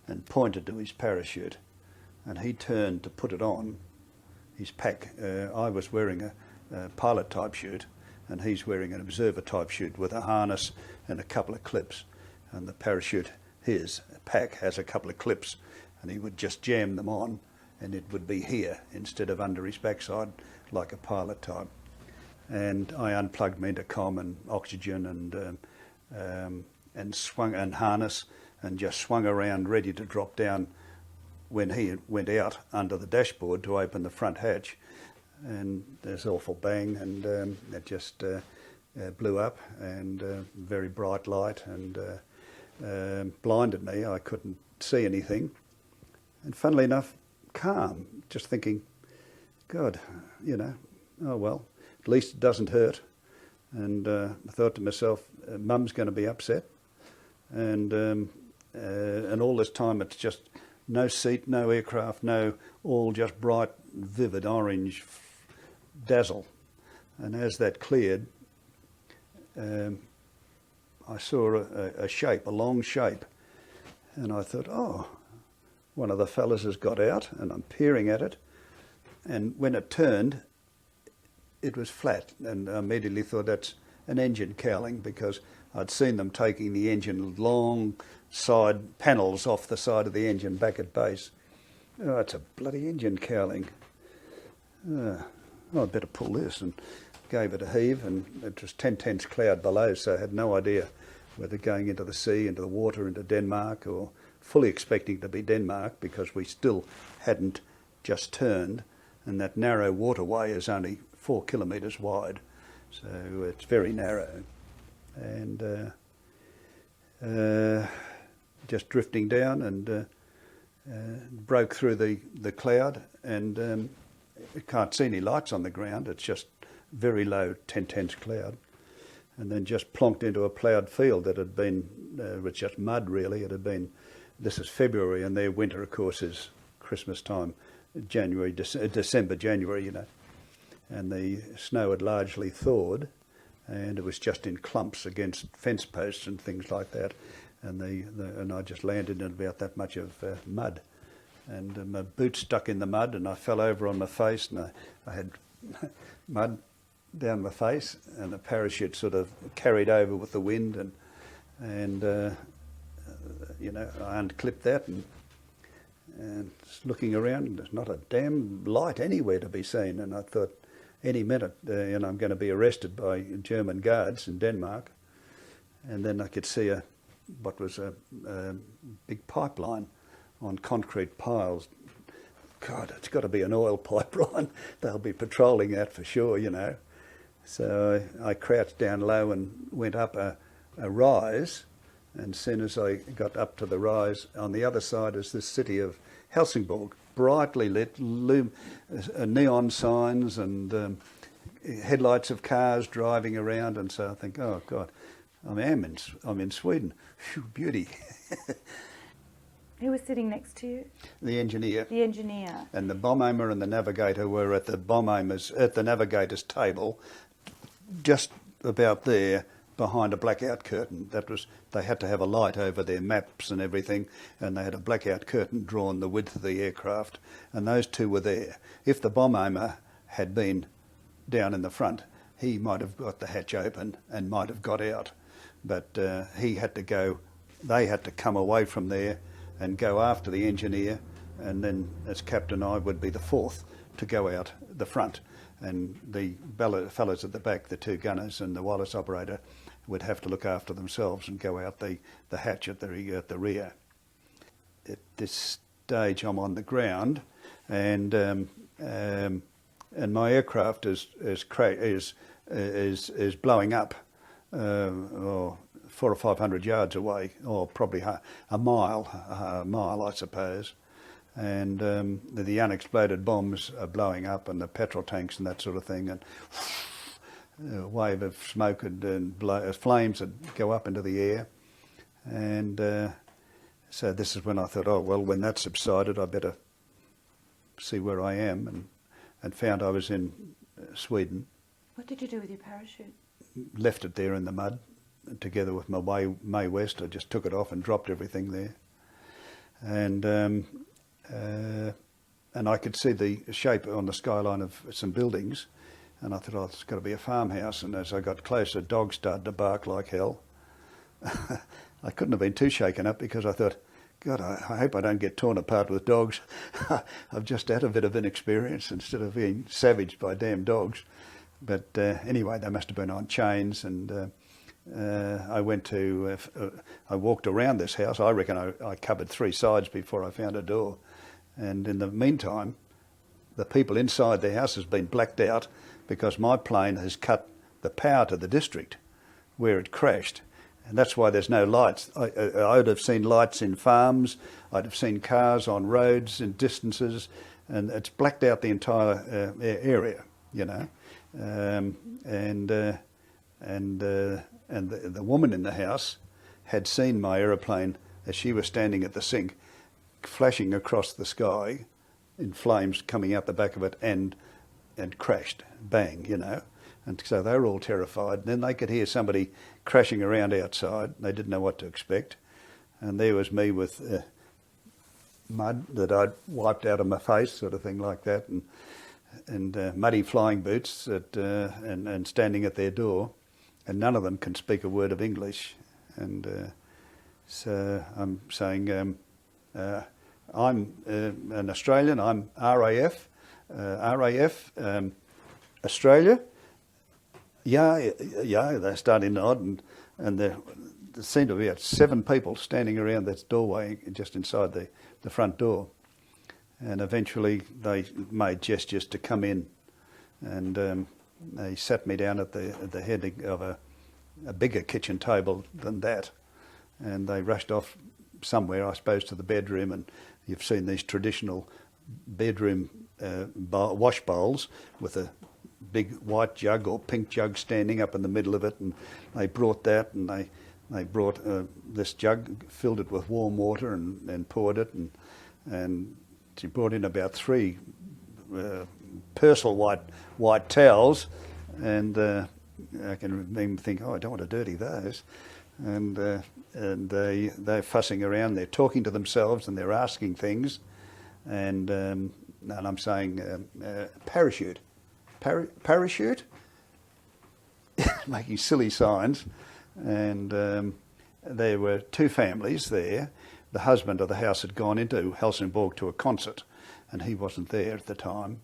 and pointed to his parachute, and he turned to put it on, his pack. I was wearing a pilot type chute, and he's wearing an observer type chute with a harness and a couple of clips. And the parachute, his pack, has a couple of clips, and he would just jam them on, and it would be here instead of under his backside like a pilot type. And I unplugged my intercom and oxygen and swung and harness, and just swung around ready to drop down when he went out under the dashboard to open the front hatch. And there's an awful bang, and it just blew up, and very bright light, and blinded me. I couldn't see anything. And funnily enough, calm, just thinking, God, oh well, at least it doesn't hurt. And I thought to myself, Mum's going to be upset. And all this time it's just no seat, no aircraft, all just bright, vivid orange dazzle. And as that cleared, I saw a shape, a long shape. And I thought, oh, one of the fellas has got out, and I'm peering at it. And when it turned, it was flat, and I immediately thought that's an engine cowling, because I'd seen them taking the engine long side panels off the side of the engine back at base. Oh, it's a bloody engine cowling. I'd better pull this, and gave it a heave, and it was 10 tenths cloud below, so I had no idea whether going into the sea, into the water, into Denmark, or fully expecting to be Denmark because we still hadn't just turned, and that narrow waterway is only 4 kilometres wide, so it's very narrow. And just drifting down and broke through the cloud, and you can't see any lights on the ground, it's just very low, intense cloud. And then just plonked into a ploughed field that had been, it was just mud really. It had been, this is February, and their winter of course is Christmas time, January, December, January, you know. And the snow had largely thawed, and it was just in clumps against fence posts and things like that. And and I just landed in about that much of mud, and my boots stuck in the mud, and I fell over on my face, and I had mud down my face, and the parachute sort of carried over with the wind, and you know, I unclipped that, and looking around, and there's not a damn light anywhere to be seen, and I thought any minute, you know, I'm going to be arrested by German guards in Denmark. And then I could see what was a big pipeline on concrete piles. God, it's got to be an oil pipeline. They'll be patrolling that for sure, you know. So I crouched down low and went up a rise, and as soon as I got up to the rise, on the other side is the city of Helsingborg, brightly lit, neon signs and headlights of cars driving around, and so I think, oh God, I'm in Sweden. Phew, beauty. Who was sitting next to you? The engineer. The engineer. And the bomb aimer and the navigator were at the navigator's table, just about there, behind a blackout curtain. They had to have a light over their maps and everything, and they had a blackout curtain drawn the width of the aircraft, and those two were there. If the bomb aimer had been down in the front, he might have got the hatch open and might have got out, but they had to come away from there and go after the engineer, and then as captain I would be the fourth to go out the front, and the fellows at the back, the two gunners and the wireless operator, would have to look after themselves and go out the hatch at the rear. At this stage I'm on the ground, and my aircraft is blowing up 400 or 500 yards away, or probably a mile I suppose, and the unexploded bombs are blowing up, and the petrol tanks and that sort of thing, and a wave of smoke and flames that go up into the air. And so this is when I thought, oh well, when that subsided I better see where I am, and found I was in Sweden. What did you do with your parachute? Left it there in the mud together with my May West. I just took it off and dropped everything there, and I could see the shape on the skyline of some buildings, and I thought, oh, it's got to be a farmhouse. And as I got closer, dogs started to bark like hell. I couldn't have been too shaken up, because I thought, God, I hope I don't get torn apart with dogs. I've just had a bit of inexperience instead of being savaged by damn dogs. But anyway, they must have been on chains, and I walked around this house. I reckon I covered 3 sides before I found a door. And in the meantime, the people inside the house has been blacked out, because my plane has cut the power to the district where it crashed. And that's why there's no lights. I would have seen lights in farms, I'd have seen cars on roads in distances, and it's blacked out the entire area, you know. And the woman in the house had seen my aeroplane as she was standing at the sink, flashing across the sky in flames coming out the back of it, and crashed, bang, you know. And so they were all terrified. And then they could hear somebody crashing around outside. They didn't know what to expect. And there was me with mud that I'd wiped out of my face, sort of thing like that, and muddy flying boots and standing at their door. And none of them can speak a word of English. And so I'm saying, I'm an Australian, I'm RAF, Australia. Yeah, they're starting to nod, and there seemed to be about 7 people standing around this doorway just inside the front door. And eventually they made gestures to come in, and they sat me down at the head of a bigger kitchen table than that, and they rushed off somewhere, I suppose, to the bedroom. And you've seen these traditional bedroom wash bowls with a big white jug or pink jug standing up in the middle of it, and they brought that, and they brought this jug, filled it with warm water and poured it, and she brought in about 3 Persil white towels, and I can even think, oh, I don't want to dirty those. And they're fussing around, they're talking to themselves, and they're asking things, and I'm saying parachute, parachute, making silly signs, and there were 2 families there. The husband of the house had gone into Helsingborg to a concert, and he wasn't there at the time.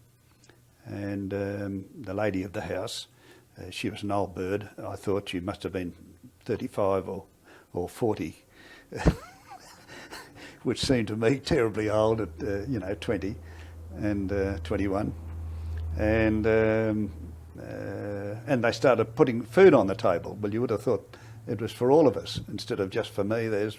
And the lady of the house, she was an old bird. I thought she must have been 35 or 40, which seemed to me terribly old at 20 and 21. And they started putting food on the table. Well, you would have thought it was for all of us instead of just for me. There's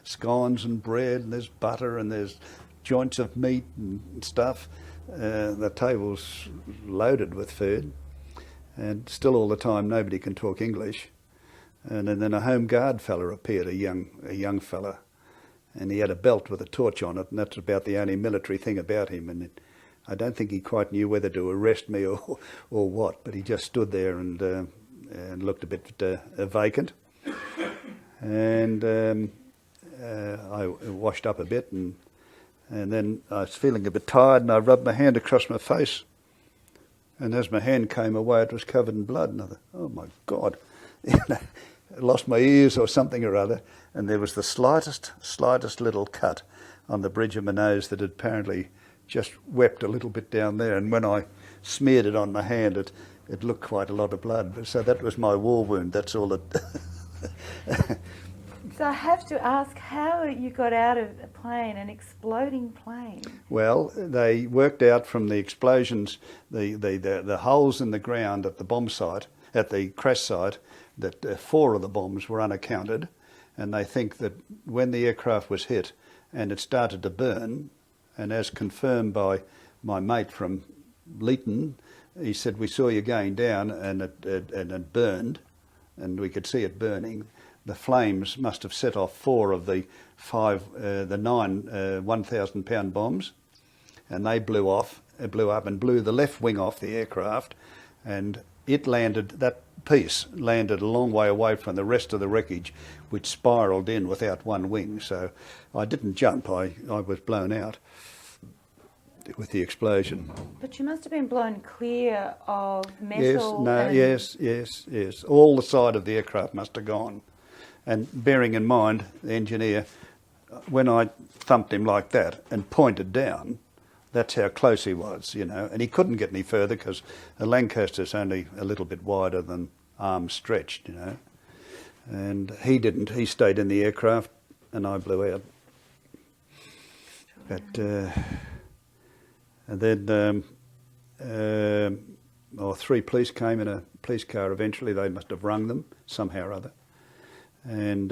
scones and bread, and there's butter, and there's joints of meat and stuff. The table's loaded with food, and still all the time nobody can talk English. And then a home guard fella appeared, a young fella, and he had a belt with a torch on it, and that's about the only military thing about him. And I don't think he quite knew whether to arrest me or what, but he just stood there and looked a bit vacant. And I washed up a bit, and then I was feeling a bit tired, and I rubbed my hand across my face. And as my hand came away, it was covered in blood. And I thought, oh my God, I lost my ears or something or other. And there was the slightest little cut on the bridge of my nose that had apparently just wept a little bit down there. And when I smeared it on my hand, it looked quite a lot of blood. So that was my war wound. That's all it. So I have to ask how you got out of a plane, an exploding plane. Well, they worked out from the explosions, the holes in the ground at the bomb site, at the crash site, that 4 of the bombs were unaccounted, and they think that when the aircraft was hit and it started to burn, and as confirmed by my mate from Leeton, he said, we saw you going down and it burned, and we could see it burning. The flames must have set off 4 of the 9 1,000-pound bombs, and they blew up and blew the left wing off the aircraft, and that piece landed a long way away from the rest of the wreckage, which spiralled in without one wing. So I didn't jump, I was blown out with the explosion. But you must have been blown clear of metal. Yes. All the side of the aircraft must have gone. And bearing in mind, the engineer, when I thumped him like that and pointed down, that's how close he was, and he couldn't get any further because a Lancaster's only a little bit wider than arms stretched, And he didn't. He stayed in the aircraft and I blew out. But, and then 3 police came in a police car eventually. They must have rung them somehow or other. And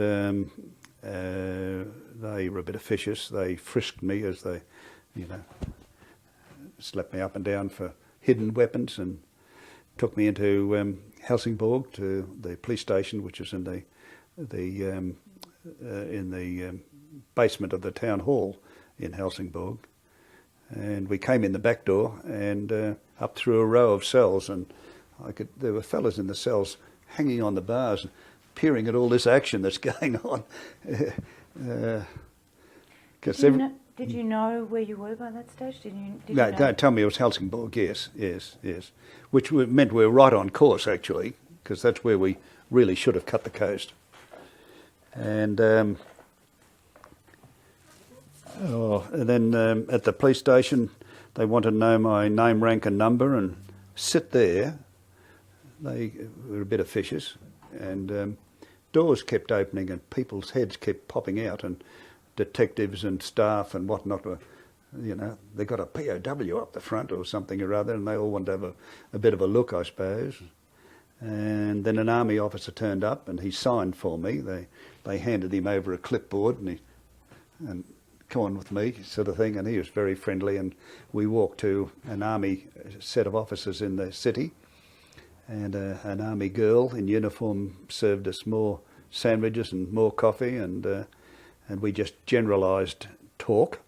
they were a bit officious. They frisked me as they, slapped me up and down for hidden weapons and took me into Helsingborg to the police station, which is in the basement of the town hall in Helsingborg. And we came in the back door and up through a row of cells, and there were fellas in the cells hanging on the bars, peering at all this action that's going on. Did you know where you were by that stage? No, don't tell me it was Helsingborg. Yes. Which meant we were right on course, actually, because that's where we really should have cut the coast. And then at the police station, they wanted to know my name, rank and number, and sit there. They were a bit officious, and doors kept opening and people's heads kept popping out, and detectives and staff and whatnot were, you know, they got a POW up the front or something or other, and they all wanted to have a bit of a look, I suppose. And then an army officer turned up and he signed for me. They handed him over a clipboard and come on with me sort of thing, and he was very friendly, and we walked to an army set of officers in the city, and an army girl in uniform served us more sandwiches and more coffee, and we just generalised talk.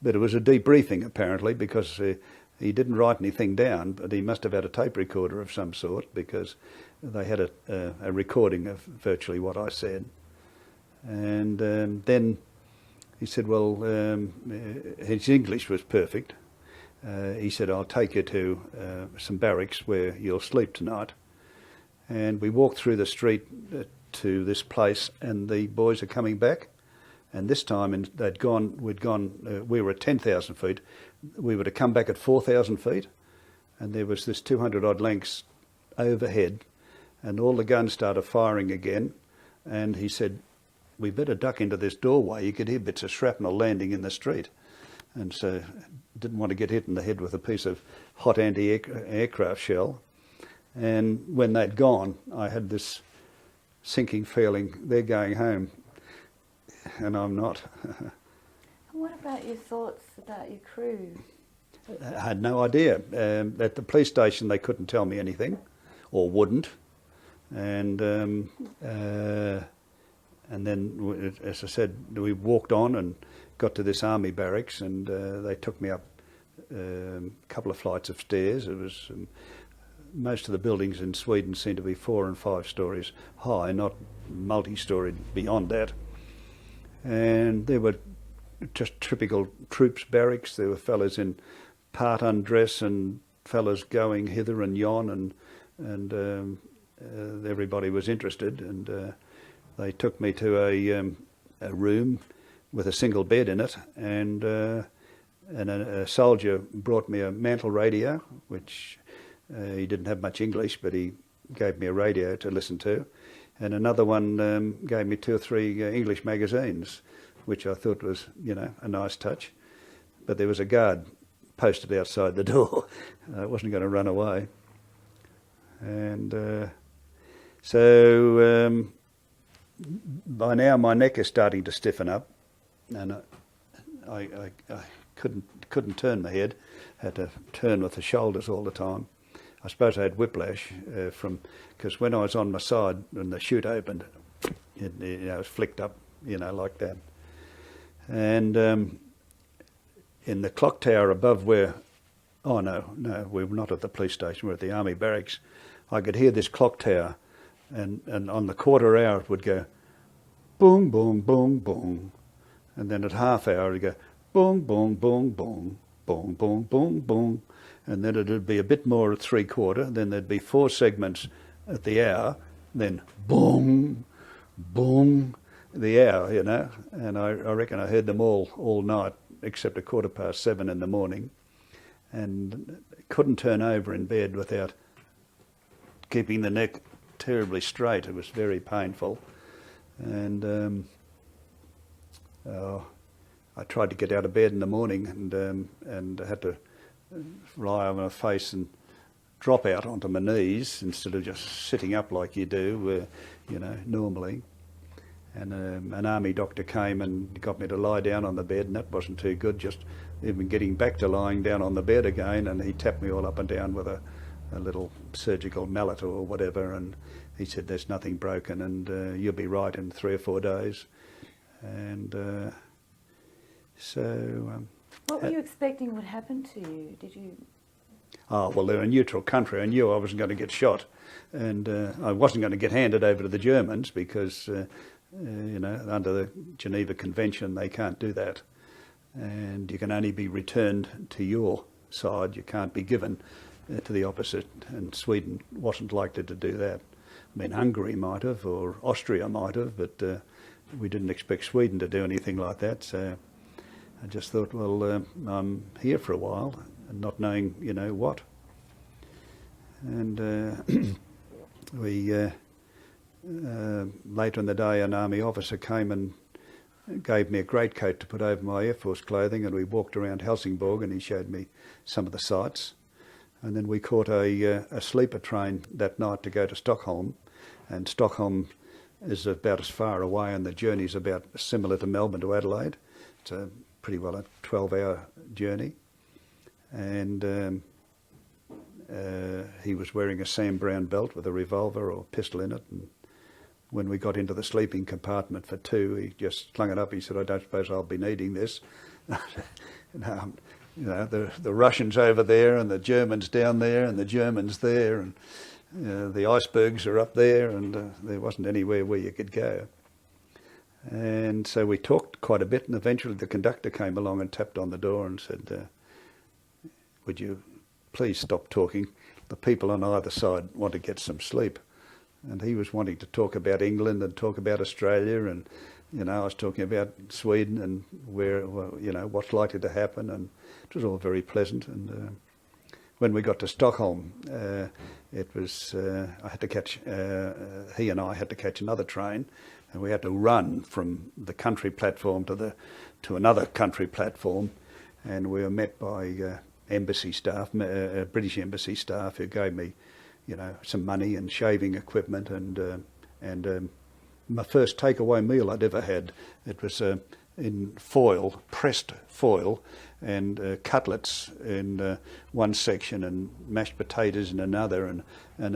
But it was a debriefing apparently, because he didn't write anything down, but he must have had a tape recorder of some sort, because they had a recording of virtually what I said. And then he said, well, his English was perfect. He said, I'll take you to some barracks where you'll sleep tonight. And we walked through the street to this place, and the boys are coming back. And this time we were at 10,000 feet. We were to come back at 4,000 feet. And there was this 200 odd lengths overhead, and all the guns started firing again. And he said, we better duck into this doorway. You could hear bits of shrapnel landing in the street. And so didn't want to get hit in the head with a piece of hot anti-aircraft shell. And when they'd gone, I had this sinking feeling, they're going home, and I'm not. And what about your thoughts about your crew? I had no idea. At the police station, they couldn't tell me anything, or wouldn't. And then, as I said, we walked on and got to this army barracks, and they took me up a couple of flights of stairs. It was most of the buildings in Sweden seem to be 4 and 5 stories high, not multi-storied beyond that. And there were just typical troops barracks. There were fellas in part undress and fellas going hither and yon, and everybody was interested. And they took me to a room with a single bed in it, and a soldier brought me a mantle radio, which he didn't have much English, but he gave me a radio to listen to. And another one gave me 2 or 3 English magazines, which I thought was, you know, a nice touch. But there was a guard posted outside the door. I wasn't going to run away. And so by now my neck is starting to stiffen up, and I couldn't turn my head. Had to turn with the shoulders all the time. I suppose I had whiplash because when I was on my side and the chute opened, it was flicked up, like that. And in the clock tower above where, no, we were not at the police station, we were at the army barracks. I could hear this clock tower, and on the quarter hour it would go boom, boom, boom, boom. And then at half hour it would go boom, boom, boom, boom, boom, boom, boom, boom. And then it would be a bit more at 3/4, then there'd be 4 segments at the hour, then boom, boom, the hour, and I reckon I heard them all night, except 7:15 in the morning, and couldn't turn over in bed without keeping the neck terribly straight. It was very painful, and I tried to get out of bed in the morning, and had to lie on my face and drop out onto my knees instead of just sitting up like you do, normally. And an army doctor came and got me to lie down on the bed, and that wasn't too good, just even getting back to lying down on the bed again. And he tapped me all up and down with a little surgical mallet or whatever, and he said, there's nothing broken, and you'll be right in 3 or 4 days. And what were you expecting would happen to you? Did you? Oh, well, they're a neutral country. I knew I wasn't going to get shot, and I wasn't going to get handed over to the Germans because, under the Geneva Convention, they can't do that. And you can only be returned to your side. You can't be given to the opposite, and Sweden wasn't likely to do that. I mean, Hungary might have, or Austria might have, but we didn't expect Sweden to do anything like that, so I just thought, well, I'm here for a while, and not knowing, what. And we later in the day, an army officer came and gave me a greatcoat to put over my Air Force clothing, and we walked around Helsingborg, and he showed me some of the sights. And then we caught a sleeper train that night to go to Stockholm, and Stockholm is about as far away, and the journey's about similar to Melbourne to Adelaide. It's a pretty well a 12-hour journey. And he was wearing a Sam Brown belt with a revolver or pistol in it. And when we got into the sleeping compartment for two, he just slung it up. He said, "I don't suppose I'll be needing this." You know, the Russians over there and the Germans down there and the Germans there, and the icebergs are up there, and there wasn't anywhere where you could go. And so we talked quite a bit, and eventually the conductor came along and tapped on the door and said, "Would you please stop talking? The people on either side want to get some sleep." And he was wanting to talk about England and talk about Australia, and I was talking about Sweden and where, what's likely to happen, and it was all very pleasant. And when we got to Stockholm, it was I had to catch. He and I had to catch another train, and we had to run from the country platform to another country platform, and we were met by embassy staff, British embassy staff, who gave me, some money and shaving equipment, and my first takeaway meal I'd ever had. It was in foil, pressed foil, and cutlets in one section, and mashed potatoes in another, and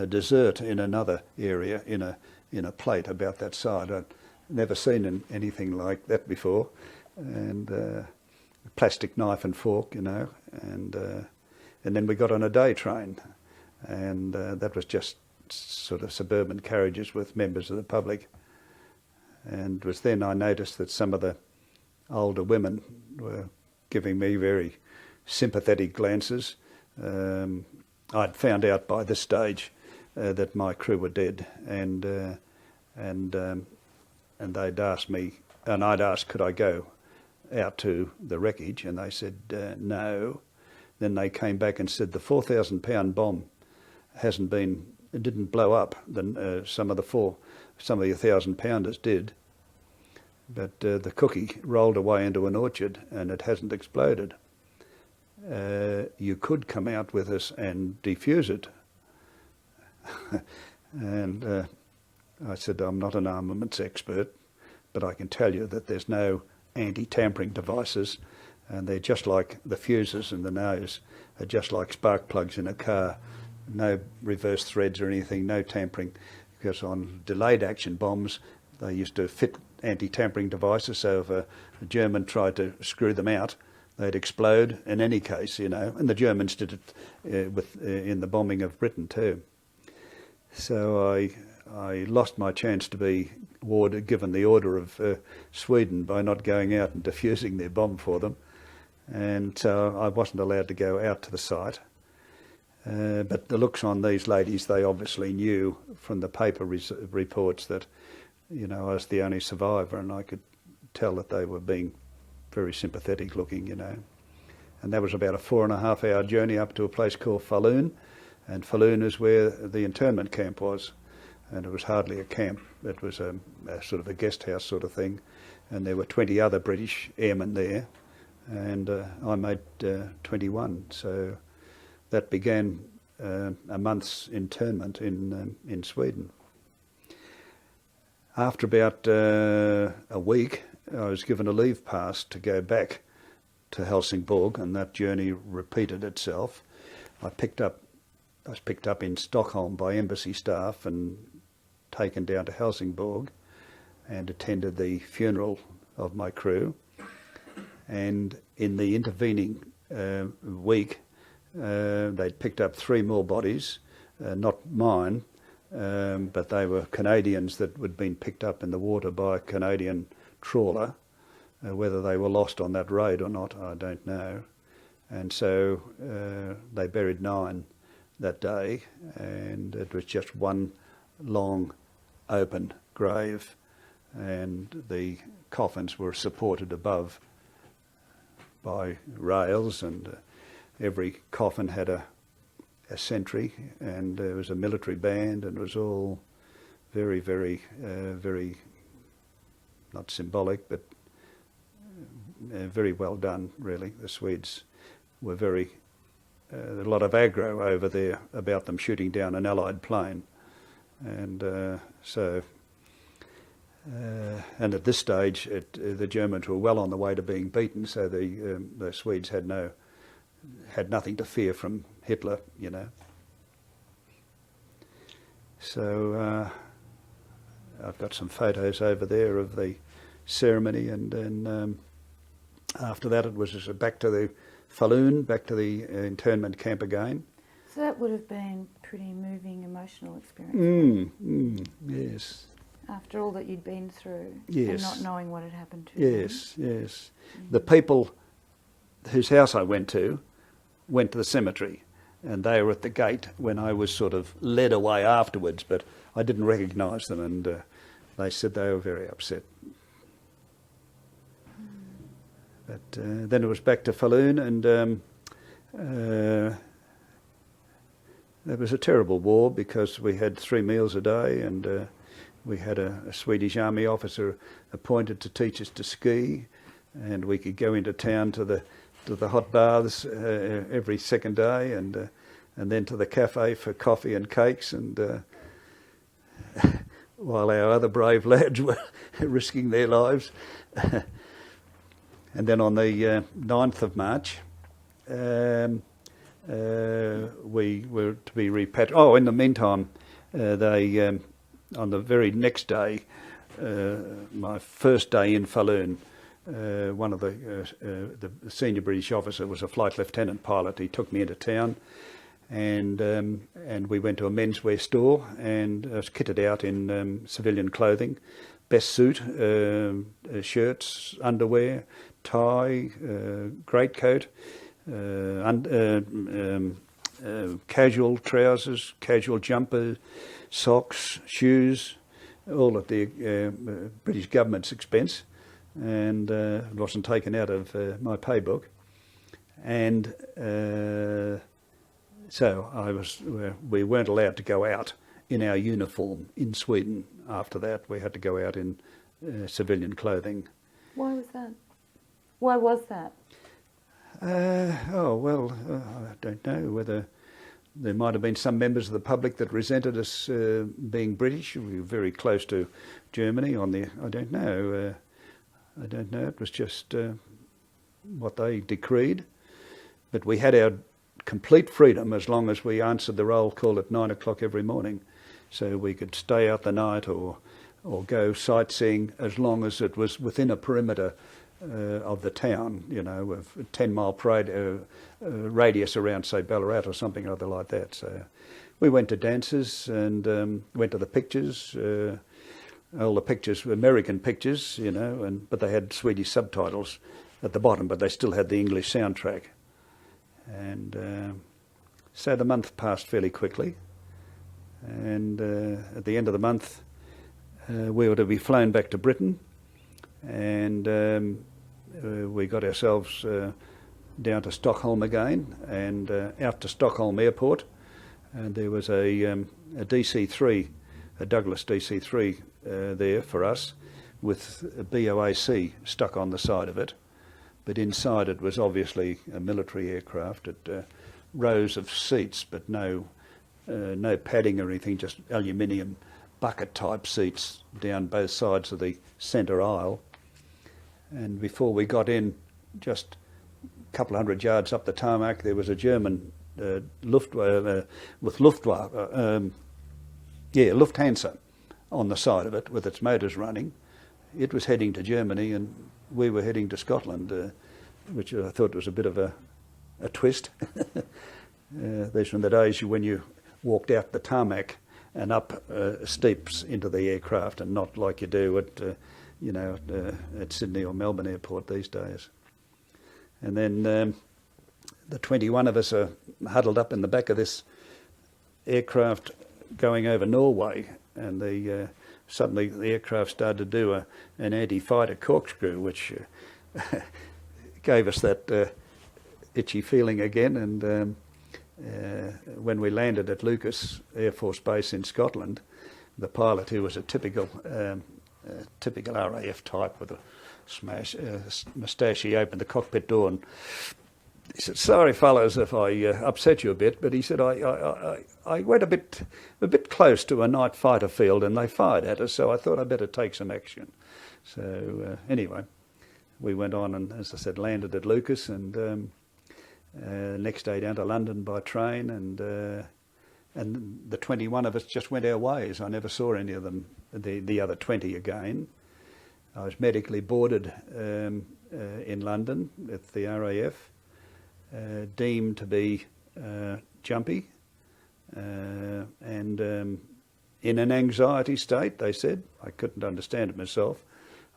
a dessert in another area in a plate about that side. I'd never seen anything like that before, and a plastic knife and fork, and then we got on a day train, and that was just sort of suburban carriages with members of the public. And it was then I noticed that some of the older women were giving me very sympathetic glances. I'd found out by this stage that my crew were dead, and they'd asked me, and I'd asked could I go out to the wreckage, and they said no. Then they came back and said the 4,000-pound bomb it didn't blow up. Some of the 1,000-pounders did, but the cookie rolled away into an orchard and it hasn't exploded. You could come out with us and defuse it. And I said, I'm not an armaments expert, but I can tell you that there's no anti-tampering devices, and they're just like the fuses in the nose, are just like spark plugs in a car. No reverse threads or anything, no tampering, because on delayed action bombs they used to fit anti-tampering devices, so if a German tried to screw them out, they'd explode in any case, and the Germans did it in the bombing of Britain too. So I lost my chance to be given the order of Sweden by not going out and defusing their bomb for them, and so I wasn't allowed to go out to the site. But the looks on these ladies, they obviously knew from the paper reports that, I was the only survivor, and I could tell that they were being very sympathetic looking, And that was about a 4.5-hour journey up to a place called Falun, and Falun is where the internment camp was, and it was hardly a camp. It was a sort of a guest house sort of thing, and there were 20 other British airmen there, and I made 21, so that began a month's internment in Sweden. After about a week, I was given a leave pass to go back to Helsingborg, and that journey repeated itself. I was picked up in Stockholm by embassy staff and taken down to Helsingborg and attended the funeral of my crew. And in the intervening week, they'd picked up 3 more bodies, not mine, but they were Canadians that had been picked up in the water by a Canadian trawler. Whether they were lost on that raid or not, I don't know. And so they buried 9 that day, and it was just one long open grave, and the coffins were supported above by rails, and every coffin had a sentry, and there was a military band, and it was all very, very, very, not symbolic, but very well done, really. The Swedes were very, a lot of aggro over there about them shooting down an Allied plane. And and at this stage, the Germans were well on the way to being beaten, so the Swedes had nothing to fear from Hitler, you know. So I've got some photos over there of the ceremony, and then after that it was just back to the Falun, back to the internment camp again. So that would have been a pretty moving, emotional experience. Yes. After all that you'd been through, Yes. and not knowing what had happened to you. Yes. The people whose house I went to the cemetery, and they were at the gate when I was sort of led away afterwards, but I didn't recognise them, and they said they were very upset. But then it was back to Falun, and it was a terrible war because we had 3 meals a day, and we had a Swedish army officer appointed to teach us to ski, and we could go into town to the hot baths every second day, and then to the cafe for coffee and cakes, and while our other brave lads were risking their lives. And then on the 9th of March, we were to be repatriated. Oh, in the meantime, they on the very next day, my first day in Falun, one of the senior British officer was a flight lieutenant pilot. He took me into town, and we went to a menswear store, and I was kitted out in civilian clothing, best suit, shirts, underwear, tie, greatcoat, casual trousers, casual jumper, socks, shoes, all at the British government's expense, and it wasn't taken out of my pay book. And so we weren't allowed to go out in our uniform in Sweden. After that, we had to go out in civilian clothing. Why was that? Why was that? I don't know whether there might have been some members of the public that resented us being British. We were very close to Germany I don't know. It was just what they decreed. But we had our complete freedom as long as we answered the roll call at 9 o'clock every morning. So we could stay out the night or go sightseeing as long as it was within a perimeter of the town, you know, of a 10-mile radius around, say, Ballarat or something or other like that. So we went to dances and went to the pictures. All the pictures were American pictures, you know, but they had Swedish subtitles at the bottom, but they still had the English soundtrack. And so the month passed fairly quickly. And at the end of the month, we were to be flown back to Britain, and we got ourselves down to Stockholm again, and out to Stockholm Airport, and there was a DC-3, a Douglas DC-3 there for us, with a BOAC stuck on the side of it, but inside it was obviously a military aircraft. Rows of seats, but no padding or anything, just aluminium bucket-type seats down both sides of the centre aisle. And before we got in, just a couple of hundred yards up the tarmac, there was a German Lufthansa on the side of it with its motors running. It was heading to Germany, and we were heading to Scotland, which I thought was a bit of a twist. These were the days when you walked out the tarmac and up steeps into the aircraft, and not like you do at Sydney or Melbourne Airport these days. And then the 21 of us are huddled up in the back of this aircraft going over Norway, and suddenly the aircraft started to do an anti-fighter corkscrew, which gave us that itchy feeling again. And when we landed at Lucas Air Force Base in Scotland, the pilot, who was a typical RAF type with a moustache, he opened the cockpit door and he said, "Sorry, fellows, if I upset you a bit," but he said, I went a bit close to a night fighter field and they fired at us, so I thought I'd better take some action. So anyway, we went on and, as I said, landed at Lucas, and next day down to London by train, and the 21 of us just went our ways. I never saw any of them, the other 20 again. I was medically boarded in London with the RAF, deemed to be jumpy, and in an anxiety state, they said. I couldn't understand it myself.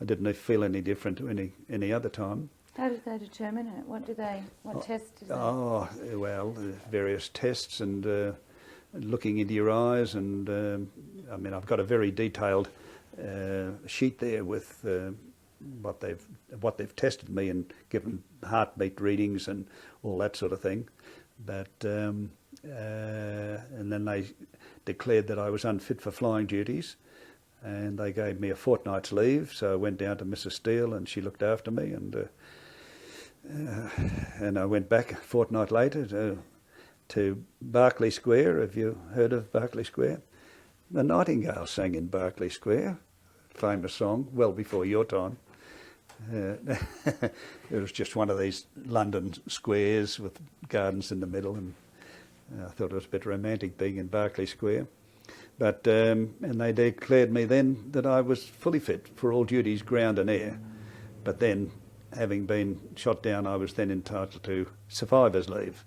I didn't feel any different to any other time. How did they determine it? What test is that? Oh, well, various tests and looking into your eyes, and I mean, I've got a very detailed sheet there with what they've tested me and given heartbeat readings and all that sort of thing. But and then they declared that I was unfit for flying duties, and they gave me a fortnight's leave. So I went down to Mrs. Steele, and she looked after me, and I went back a fortnight later to Berkeley Square. Have you heard of Berkeley Square? The Nightingale sang in Berkeley Square, famous song, well before your time. It was just one of these London squares with gardens in the middle, and I thought it was a bit romantic being in Berkeley Square. But and they declared me then that I was fully fit for all duties, ground and air. But then, having been shot down, I was then entitled to survivor's leave,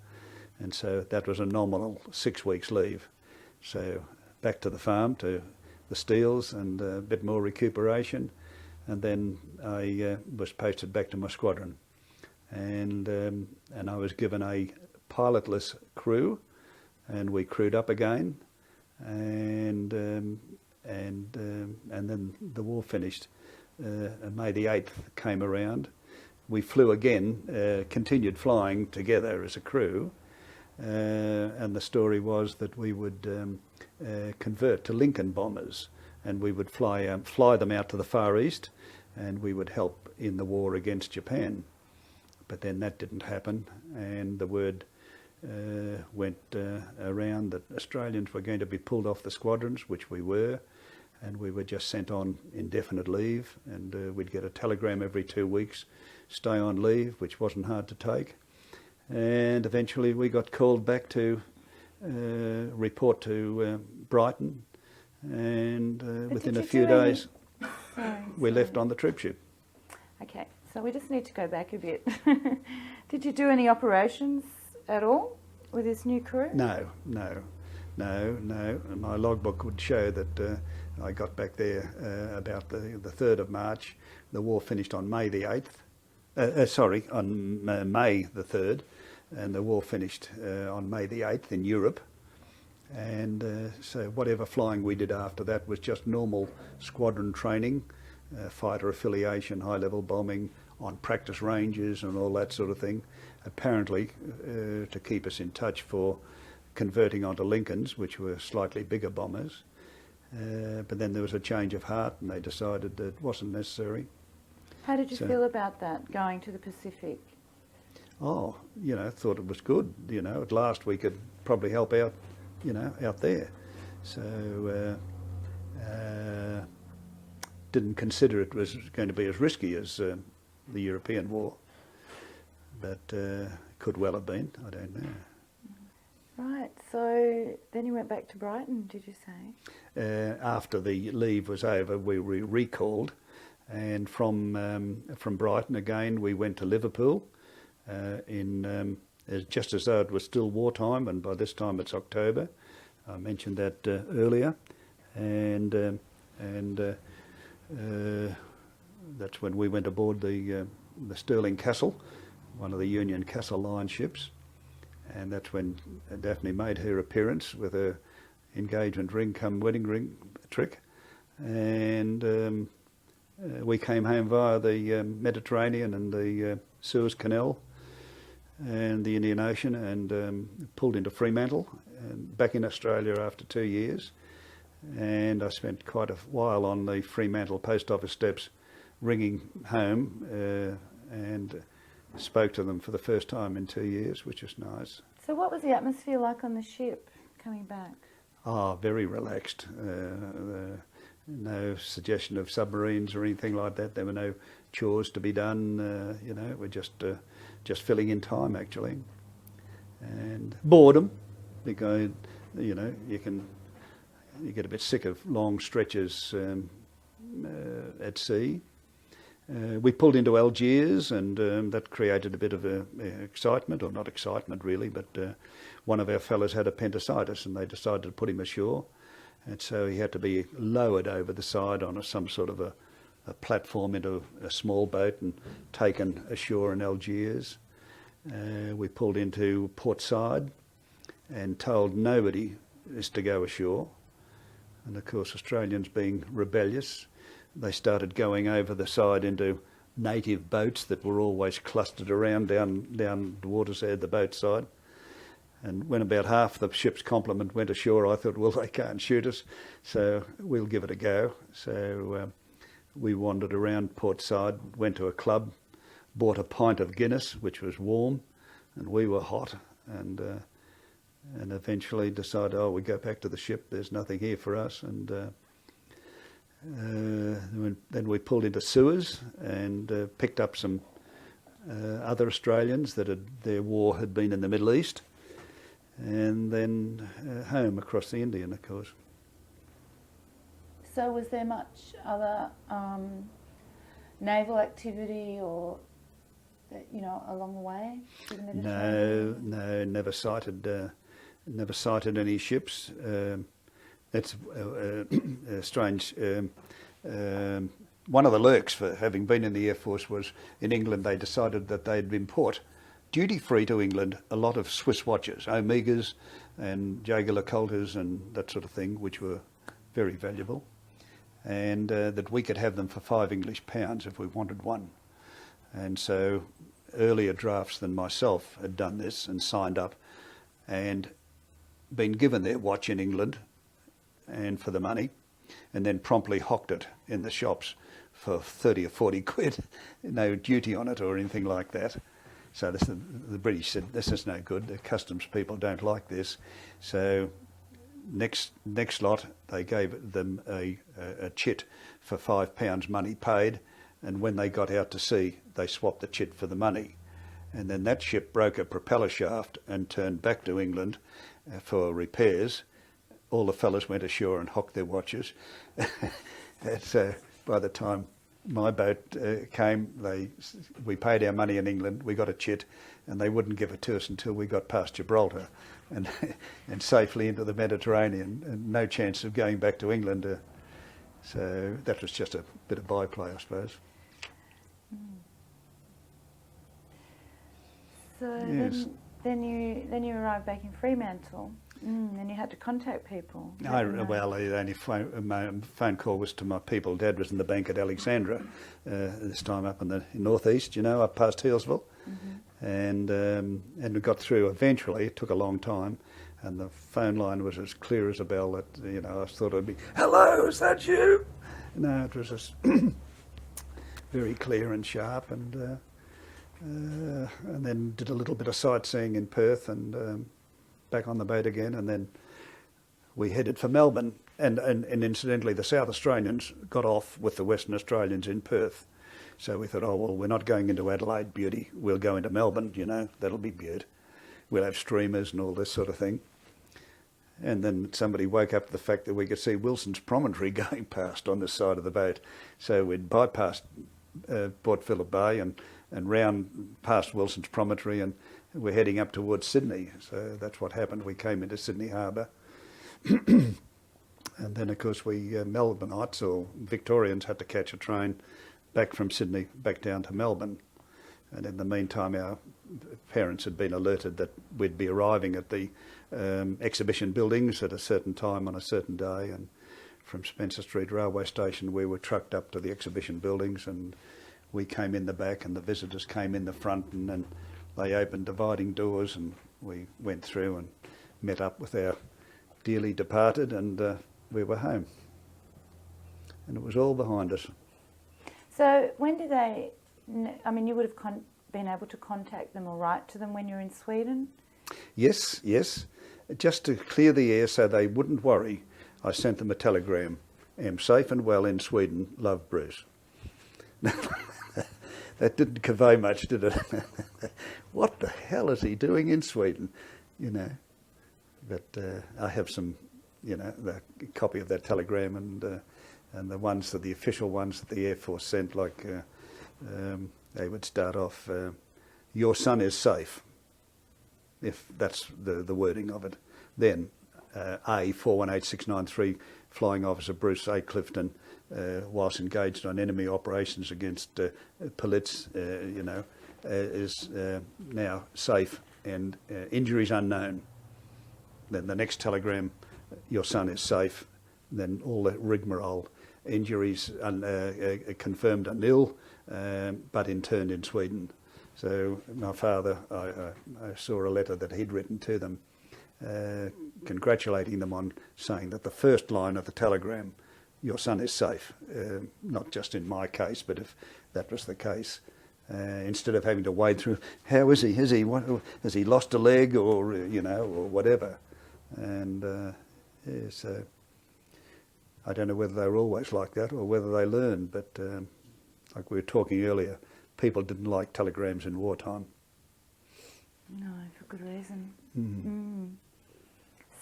and so that was a nominal 6 weeks leave. So back to the farm, to the Steels, and a bit more recuperation, and then I was posted back to my squadron, and I was given a pilotless crew, and we crewed up again, and then the war finished. And May the 8th came around. We flew again, continued flying together as a crew, and the story was that we would convert to Lincoln bombers, and we would fly them out to the Far East, and we would help in the war against Japan. But then that didn't happen, and the word went around that Australians were going to be pulled off the squadrons, which we were, and we were just sent on indefinite leave, and we'd get a telegram every 2 weeks, stay on leave, which wasn't hard to take. And eventually we got called back to report to Brighton, and within a few days we left on the troop ship. Okay, so we just need to go back a bit. Did you do any operations at all with this new crew? No. My logbook would show that I got back there about the 3rd of March. The war finished on May the 8th. On May the 3rd, and the war finished on May the 8th in Europe. And so whatever flying we did after that was just normal squadron training, fighter affiliation, high-level bombing on practice ranges and all that sort of thing, apparently to keep us in touch for converting onto Lincolns, which were slightly bigger bombers. But then there was a change of heart, and they decided that it wasn't necessary. How did you feel about that, going to the Pacific? Oh, thought it was good. At last we could probably help out, out there. So didn't consider it was going to be as risky as the European war, but could well have been. I don't know. Right, so then you went back to Brighton, did you say? After the leave was over, we were recalled, and from Brighton again we went to Liverpool, just as though it was still wartime, and by this time it's October. I mentioned that earlier, and that's when we went aboard the Stirling Castle, one of the Union Castle Line ships. And that's when Daphne made her appearance with her engagement ring come wedding ring trick. And we came home via the Mediterranean and the Suez Canal and the Indian Ocean, and pulled into Fremantle, and back in Australia after 2 years. and I spent quite a while on the Fremantle post office steps ringing home and spoke to them for the first time in 2 years, which was nice. So what was the atmosphere like on the ship coming back? Oh, very relaxed. No suggestion of submarines or anything like that. There were no chores to be done. We're just filling in time, actually. And boredom, because you get a bit sick of long stretches at sea. We pulled into Algiers, and that created a bit of excitement, or not excitement really, but one of our fellows had appendicitis, and they decided to put him ashore, and so he had to be lowered over the side on some sort of a platform into a small boat and taken ashore in Algiers. We pulled into Port Said and told nobody is to go ashore, and of course Australians being rebellious, they started going over the side into native boats that were always clustered around down the water's edge, the boat side. And when about half the ship's complement went ashore, I thought, well, they can't shoot us, so we'll give it a go. So we wandered around Port Said, went to a club, bought a pint of Guinness, which was warm, and we were hot, and eventually decided, we go back to the ship, there's nothing here for us, and then we pulled into Suez and picked up some other Australians that their war had been in the Middle East, and then home across the Indian, of course. So was there much other naval activity or along the way through the Mediterranean? No, never sighted any ships. That's strange. One of the lurks for having been in the Air Force was in England they decided that they'd import duty-free to England a lot of Swiss watches, Omegas and Jaeger LeCoultres and that sort of thing, which were very valuable, and that we could have them for £5 if we wanted one. And so earlier drafts than myself had done this and signed up and been given their watch in England and for the money, and then promptly hocked it in the shops for 30 or 40 quid, no duty on it or anything like that. So the British said, this is no good, the customs people don't like this. So next lot, they gave them a chit for £5 money paid, and when they got out to sea, they swapped the chit for the money. And then that ship broke a propeller shaft and turned back to England for repairs. All the fellas went ashore and hocked their watches. And so by the time my boat came, we paid our money in England, we got a chit, and they wouldn't give it to us until we got past Gibraltar and safely into the Mediterranean, and no chance of going back to England. So that was just a bit of byplay, I suppose. So Yes. then you arrived back in Fremantle. And you had to contact people. The only phone call was to my people. Dad was in the bank at Alexandra, this time up in the northeast, up past Healesville, and we got through eventually. It took a long time, and the phone line was as clear as a bell that I thought it'd be, "Hello, is that you?" No, it was just very clear and sharp, and then did a little bit of sightseeing in Perth and. Back on the boat again, and then we headed for Melbourne, and incidentally the South Australians got off with the Western Australians in Perth, so we thought, we're not going into Adelaide, beauty, we'll go into Melbourne, that'll be beaut, we'll have streamers and all this sort of thing. And then somebody woke up to the fact that we could see Wilson's Promontory going past on this side of the boat, so we'd bypassed Port Phillip Bay and round past Wilson's Promontory, and we're heading up towards Sydney. So that's what happened. We came into Sydney Harbour. And then, of course, we Melbourneites or Victorians had to catch a train back from Sydney back down to Melbourne. And in the meantime, our parents had been alerted that we'd be arriving at the exhibition buildings at a certain time on a certain day. And from Spencer Street Railway Station, we were trucked up to the exhibition buildings, and we came in the back and the visitors came in the front, and then they opened dividing doors, and we went through and met up with our dearly departed, and we were home. And it was all behind us. So when did they, I mean, you would have been able to contact them or write to them when you were in Sweden? Yes, yes. Just to clear the air so they wouldn't worry, I sent them a telegram. Am safe and well in Sweden. Love, Bruce. That didn't convey much, did it? What the hell is he doing in Sweden? You know. But I have some, you know, the copy of that telegram and the ones that the official ones that the Air Force sent, like they would start off, your son is safe, if that's the wording of it. Then A 418693, Flying Officer Bruce A. Clifton, whilst engaged on enemy operations against Blitz, you know, is now safe and injuries unknown. Then the next telegram, your son is safe. Then all the rigmarole, injuries confirmed are nil, but interned in Sweden. So my father, I saw a letter that he'd written to them, congratulating them on saying that the first line of the telegram, your son is safe, not just in my case, but if that was the case, instead of having to wade through, how is he? Has he lost a leg, or you know, or whatever? And yeah, so I don't know whether they were always like that or whether they learned, but like we were talking earlier, people didn't like telegrams in wartime. No, for good reason.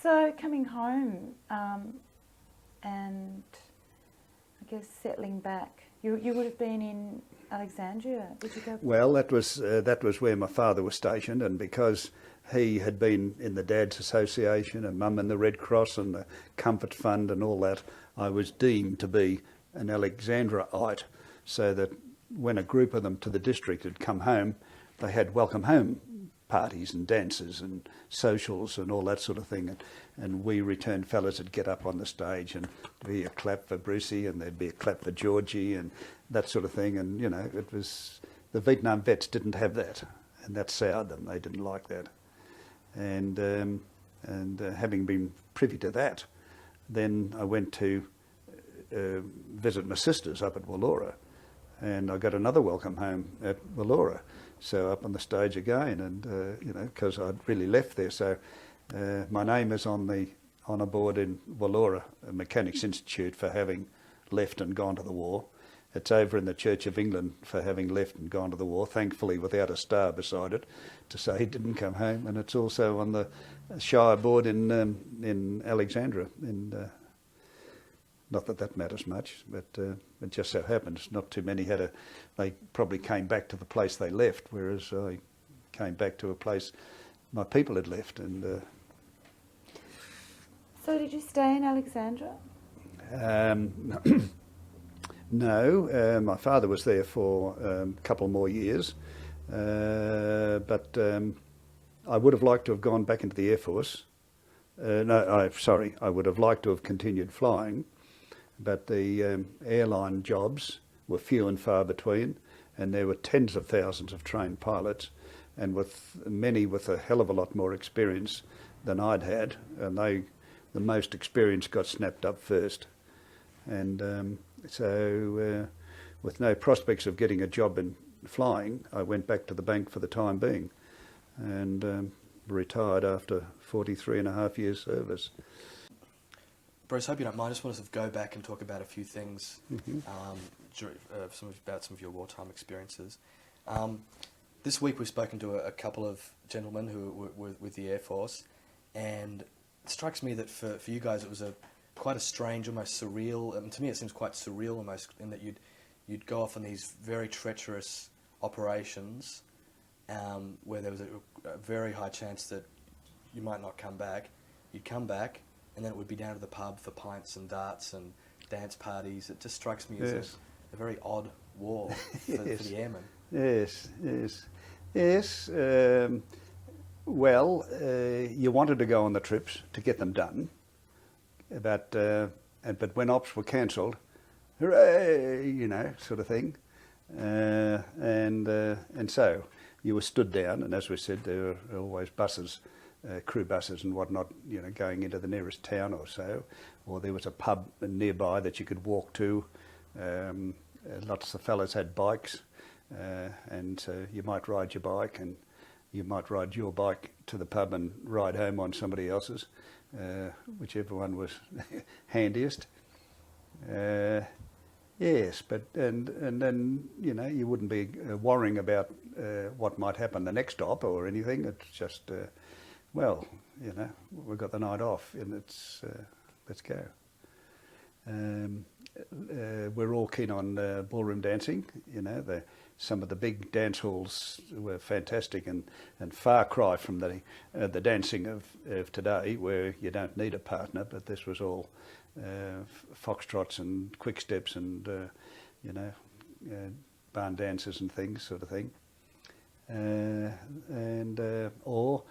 So coming home and I guess settling back, you would have been in Alexandria. Did you go? Well, that was where my father was stationed, and because he had been in the Dads Association and Mum in the Red Cross and the Comfort Fund and all that, I was deemed to be an Alexandriaite, so that when a group of them to the district had come home, they had welcome home parties and dances and socials and all that sort of thing. And we returned fellas would get up on the stage and be a clap for Brucey and there'd be a clap for Georgie and that sort of thing. And, you know, it was, the Vietnam vets didn't have that, and that soured them. They didn't like that. And having been privy to that, then I went to visit my sisters up at Wallora, and I got another welcome home at Wallora. So up on the stage again, and you know, because I'd really left there. So my name is on a board in Wallora, a Mechanics Institute, for having left and gone to the war. It's over in the Church of England for having left and gone to the war, thankfully without a star beside it to say he didn't come home. And it's also on the Shire board in Alexandria. And not that that matters much, but it just so happens not too many they probably came back to the place they left, whereas I came back to a place my people had left. And So did you stay in Alexandria? No, my father was there for a couple more years, but I would have liked to have gone back into the Air Force. I would have liked to have continued flying, but the airline jobs were few and far between, and there were tens of thousands of trained pilots, and with many with a hell of a lot more experience than I'd had, and the most experienced got snapped up first. And so with no prospects of getting a job in flying, I went back to the bank for the time being, and retired after 43 and a half years service. Bruce, I hope you don't mind. I just want to go back and talk about a few things, about some of your wartime experiences. This week we've spoken to a couple of gentlemen who were with the Air Force, and it strikes me that for you guys it was quite a strange, almost surreal, to me it seems quite surreal almost, in that you'd go off on these very treacherous operations where there was a very high chance that you might not come back. You'd come back, and then it would be down to the pub for pints and darts and dance parties. It just strikes me as a very odd war for the airmen. Yes. Well, you wanted to go on the trips to get them done, but when ops were cancelled, hooray, you know, sort of thing, and so you were stood down, and as we said, there were always buses crew buses and whatnot, you know, going into the nearest town or so, or there was a pub nearby that you could walk to. Lots of fellas had bikes, and so you might ride your bike, and you might ride your bike to the pub and ride home on somebody else's, whichever one was handiest. Yes, but and then, you know, you wouldn't be worrying about what might happen the next stop or anything. It's just, well, you know, we've got the night off, and it's let's go. We're all keen on ballroom dancing. You know, some of the big dance halls were fantastic, and far cry from the dancing of today, where you don't need a partner. But this was all foxtrots and quick steps and you know, barn dances and things, sort of thing. Or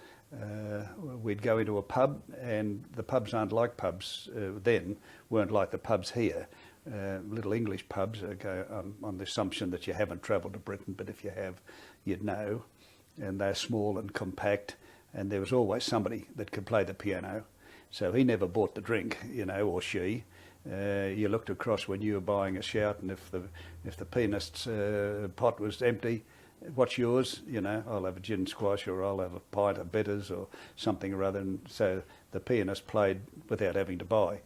we'd go into a pub, and the pubs aren't like pubs then, weren't like the pubs here. Little English pubs go on the assumption that you haven't travelled to Britain, but if you have, you'd know. And they're small and compact, and there was always somebody that could play the piano. So he never bought the drink, you know, or she. You looked across when you were buying a shout, and if the pianist's pot was empty, what's yours? You know, I'll have a gin squash, or I'll have a pint of bitters or something or other. And so the pianist played without having to buy.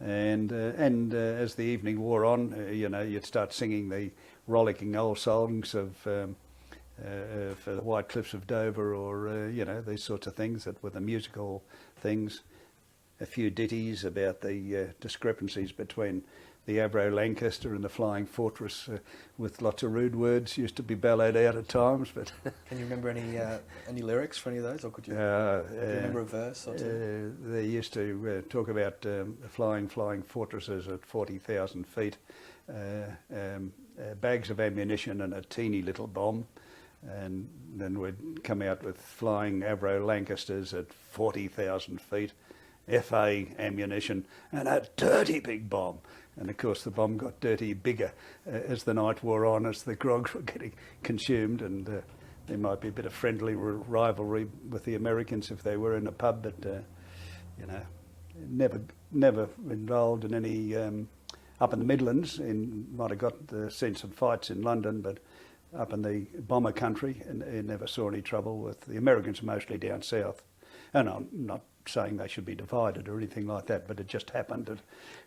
And as the evening wore on, you know, you'd start singing the rollicking old songs of for the White Cliffs of Dover, or you know, these sorts of things that were the musical things. A few ditties about the discrepancies between the Avro Lancaster and the Flying Fortress, with lots of rude words, used to be bellowed out at times. But can you remember any lyrics for any of those, or could you, do you remember a verse or two? They used to talk about flying fortresses at 40,000 feet, bags of ammunition and a teeny little bomb. And then we'd come out with flying Avro Lancasters at 40,000 feet, FA ammunition, and a dirty big bomb. And of course the bomb got dirty bigger as the night wore on, as the grogs were getting consumed, and there might be a bit of friendly rivalry with the Americans if they were in a pub, but you know, never involved in any up in the Midlands. Might have got the sense of fights in London, but up in the bomber country, and never saw any trouble with the Americans, mostly down south. And I'm not saying they should be divided or anything like that, but it just happened that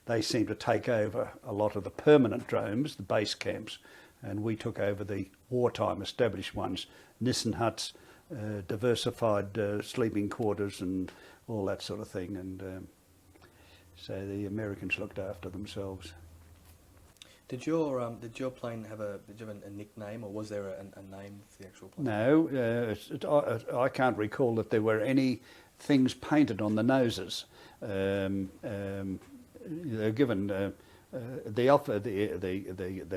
they seemed to take over a lot of the permanent dromes, the base camps, and we took over the wartime established ones, Nissen huts, diversified sleeping quarters and all that sort of thing. And so the Americans looked after themselves. Did your plane have a nickname, or was there a name for the actual plane? No, I can't recall that there were any things painted on the noses. They're given the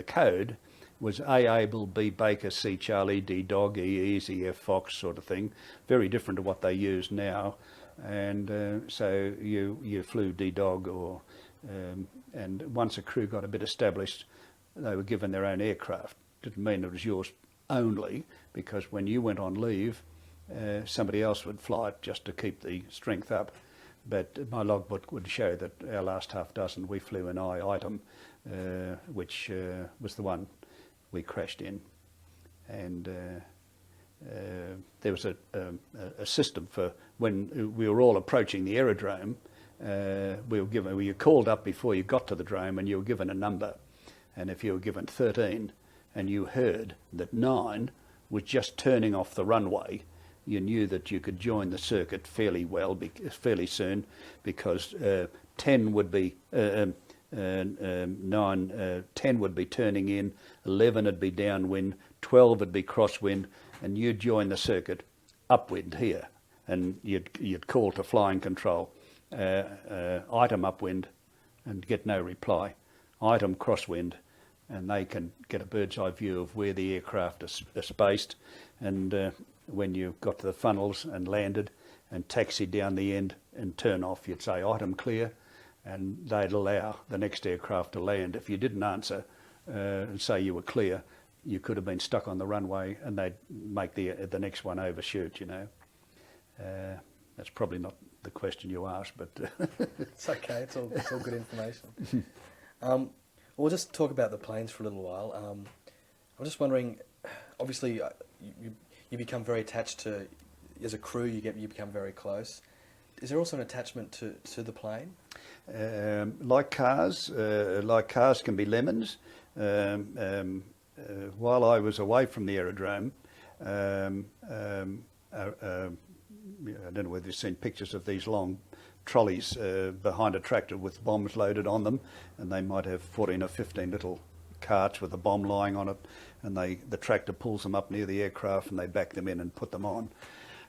code was A Able, B Baker, C Charlie, D Dog, E Easy, F Fox, sort of thing. Very different to what they use now. And so you flew D Dog, or and once a crew got a bit established, they were given their own aircraft. Didn't mean it was yours only, because when you went on leave, somebody else would fly it just to keep the strength up. But my logbook would show that our last half dozen, we flew an I item, which was the one we crashed in. And there was a system for when we were all approaching the aerodrome. We were called up before you got to the drome, and you were given a number. And if you were given 13 and you heard that 9 was just turning off the runway, you knew that you could join the circuit fairly soon, because 10 would be 10 would be turning in, 11 would be downwind, 12 would be crosswind, and you'd join the circuit upwind here, and you'd call to flying control, item upwind, and get no reply, item crosswind, and they can get a bird's eye view of where the aircraft is spaced. And when you got to the funnels and landed and taxied down the end and turn off, you'd say item clear, and they'd allow the next aircraft to land. If you didn't answer and say you were clear, you could have been stuck on the runway, and they'd make the next one overshoot, you know. That's probably not the question you asked, but It's okay. It's all good information. We'll just talk about the planes for a little while. I'm just wondering. Obviously, you become very attached to, as a crew. You become very close. Is there also an attachment to the plane? like cars can be lemons. While I was away from the aerodrome, I don't know whether you've seen pictures of these long trolleys behind a tractor with bombs loaded on them, and they might have 14 or 15 little carts with a bomb lying on it, and the tractor pulls them up near the aircraft and they back them in and put them on.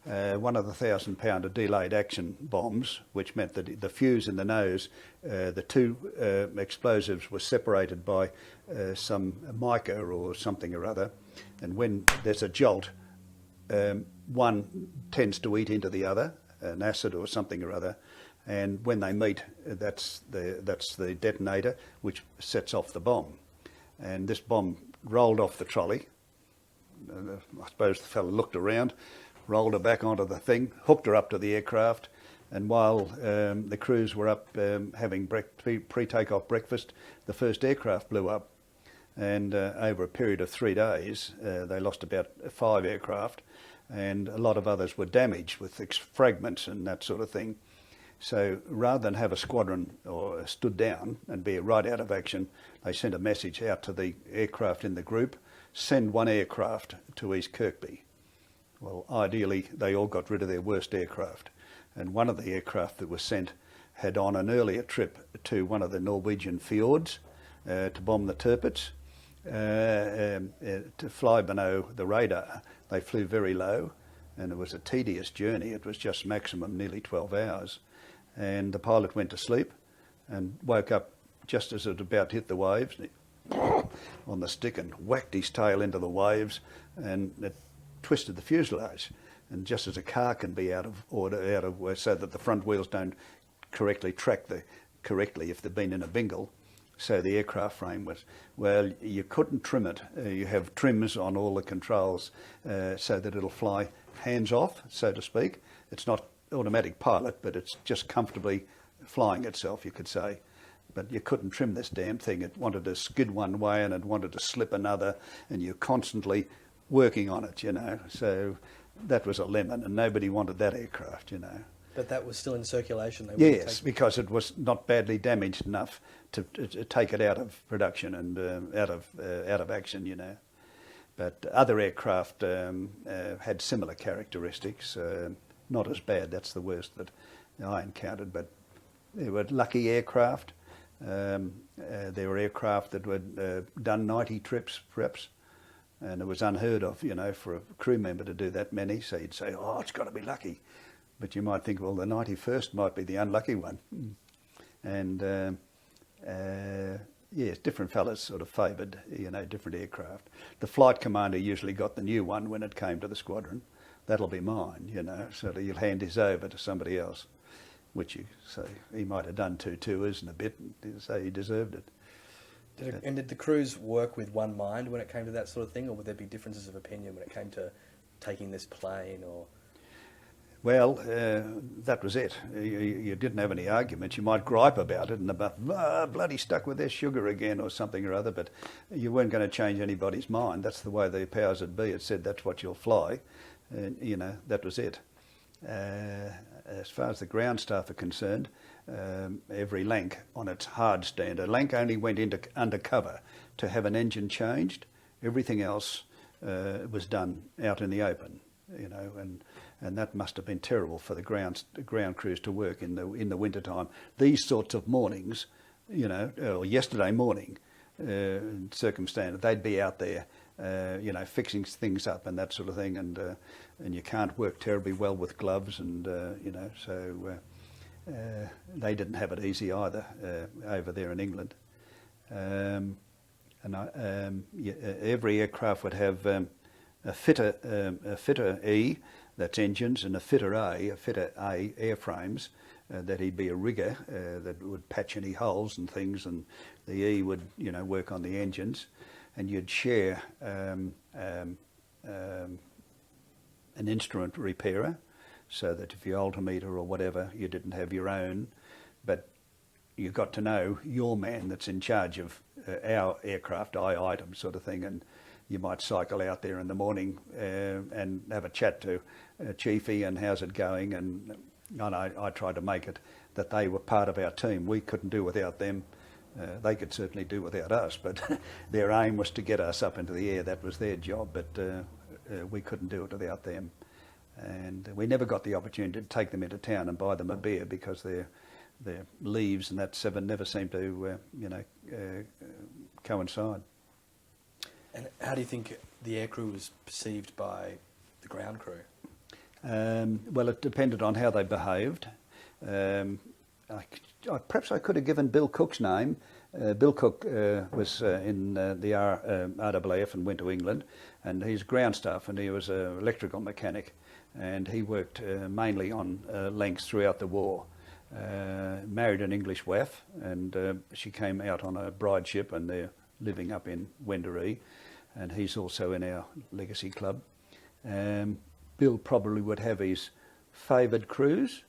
One of the 1,000-pounder delayed action bombs, which meant that the fuse in the nose, the two explosives were separated by some mica or something or other, and when there's a jolt, one tends to eat into the other, an acid or something or other, and when they meet, that's the detonator which sets off the bomb. And this bomb rolled off the trolley. I suppose the fellow looked around, rolled her back onto the thing, hooked her up to the aircraft, and while the crews were up having pre-takeoff breakfast, the first aircraft blew up. And over a period of 3 days, they lost about 5 aircraft, and a lot of others were damaged with fragments and that sort of thing. So rather than have a squadron or stood down and be right out of action, they sent a message out to the aircraft in the group, send one aircraft to East Kirkby. Well, ideally, they all got rid of their worst aircraft. And one of the aircraft that was sent had on an earlier trip to one of the Norwegian fjords to bomb the Tirpitz. To fly below the radar, they flew very low, and it was a tedious journey. It was just maximum nearly 12 hours. And the pilot went to sleep and woke up just as it was about to hit the waves on the stick and whacked his tail into the waves, and it twisted the fuselage. And just as a car can be out of order, so that the front wheels don't correctly track correctly if they've been in a bingle, so the aircraft frame was, well, you couldn't trim it. You have trims on all the controls so that it'll fly hands off, so to speak. It's not automatic pilot, but it's just comfortably flying itself, you could say. But you couldn't trim this damn thing. It wanted to skid one way and it wanted to slip another, and you're constantly working on it, you know. So that was a lemon, and nobody wanted that aircraft, you know. But that was still in circulation. Yes, because it was not badly damaged enough to take it out of production and out of action, you know. But other aircraft had similar characteristics. Not as bad. That's the worst that I encountered. But they were lucky aircraft. There were aircraft that were done 90 trips, perhaps, and it was unheard of, you know, for a crew member to do that many. So you'd say, oh, it's got to be lucky. But you might think, well, the 91st might be the unlucky one. And yes, different fellas sort of favoured, you know, different aircraft. The flight commander usually got the new one when it came to the squadron. That'll be mine, you know, so you'll hand his over to somebody else, which you say he might have done 2 tours and a bit, and say he deserved it. Did the crews work with one mind when it came to that sort of thing, or would there be differences of opinion when it came to taking this plane? Or well, that was it. You didn't have any arguments. You might gripe about it and about, bloody stuck with their sugar again or something or other, but you weren't going to change anybody's mind. That's the way the powers that be had said that's what you'll fly. And, you know, that was it. As far as the ground staff are concerned, every lank on its hard stand, a lank only went into undercover to have an engine changed. Everything else was done out in the open, you know, and that must have been terrible for the ground crews to work in the winter time. These sorts of mornings, you know, or yesterday morning, circumstance, they'd be out there, you know, fixing things up and that sort of thing, and you can't work terribly well with gloves, and you know, so they didn't have it easy either over there in England. Every aircraft would have a fitter E, that's engines, and a fitter A airframes. That he'd be a rigger that would patch any holes and things, and the E would, you know, work on the engines, and you'd share an instrument repairer. so that if you altimeter or whatever, you didn't have your own, but you got to know your man that's in charge of our aircraft, item sort of thing, and you might cycle out there in the morning and have a chat to Chiefy and how's it going, and I tried to make it that they were part of our team. We couldn't do without them. They could certainly do without us, but their aim was to get us up into the air. That was their job, but we couldn't do it without them. And we never got the opportunity to take them into town and buy them a beer because their leaves and that seven never seemed to coincide. And how do you think the aircrew was perceived by the ground crew? Well, it depended on how they behaved. Perhaps I could have given Bill Cook's name. Bill Cook was in the RWF and went to England, and he's ground staff, and he was an electrical mechanic, and he worked mainly on lengths throughout the war. Married an English wife, and she came out on a bride ship, and they're living up in Wendouree, and he's also in our legacy club. Bill probably would have his favoured crews,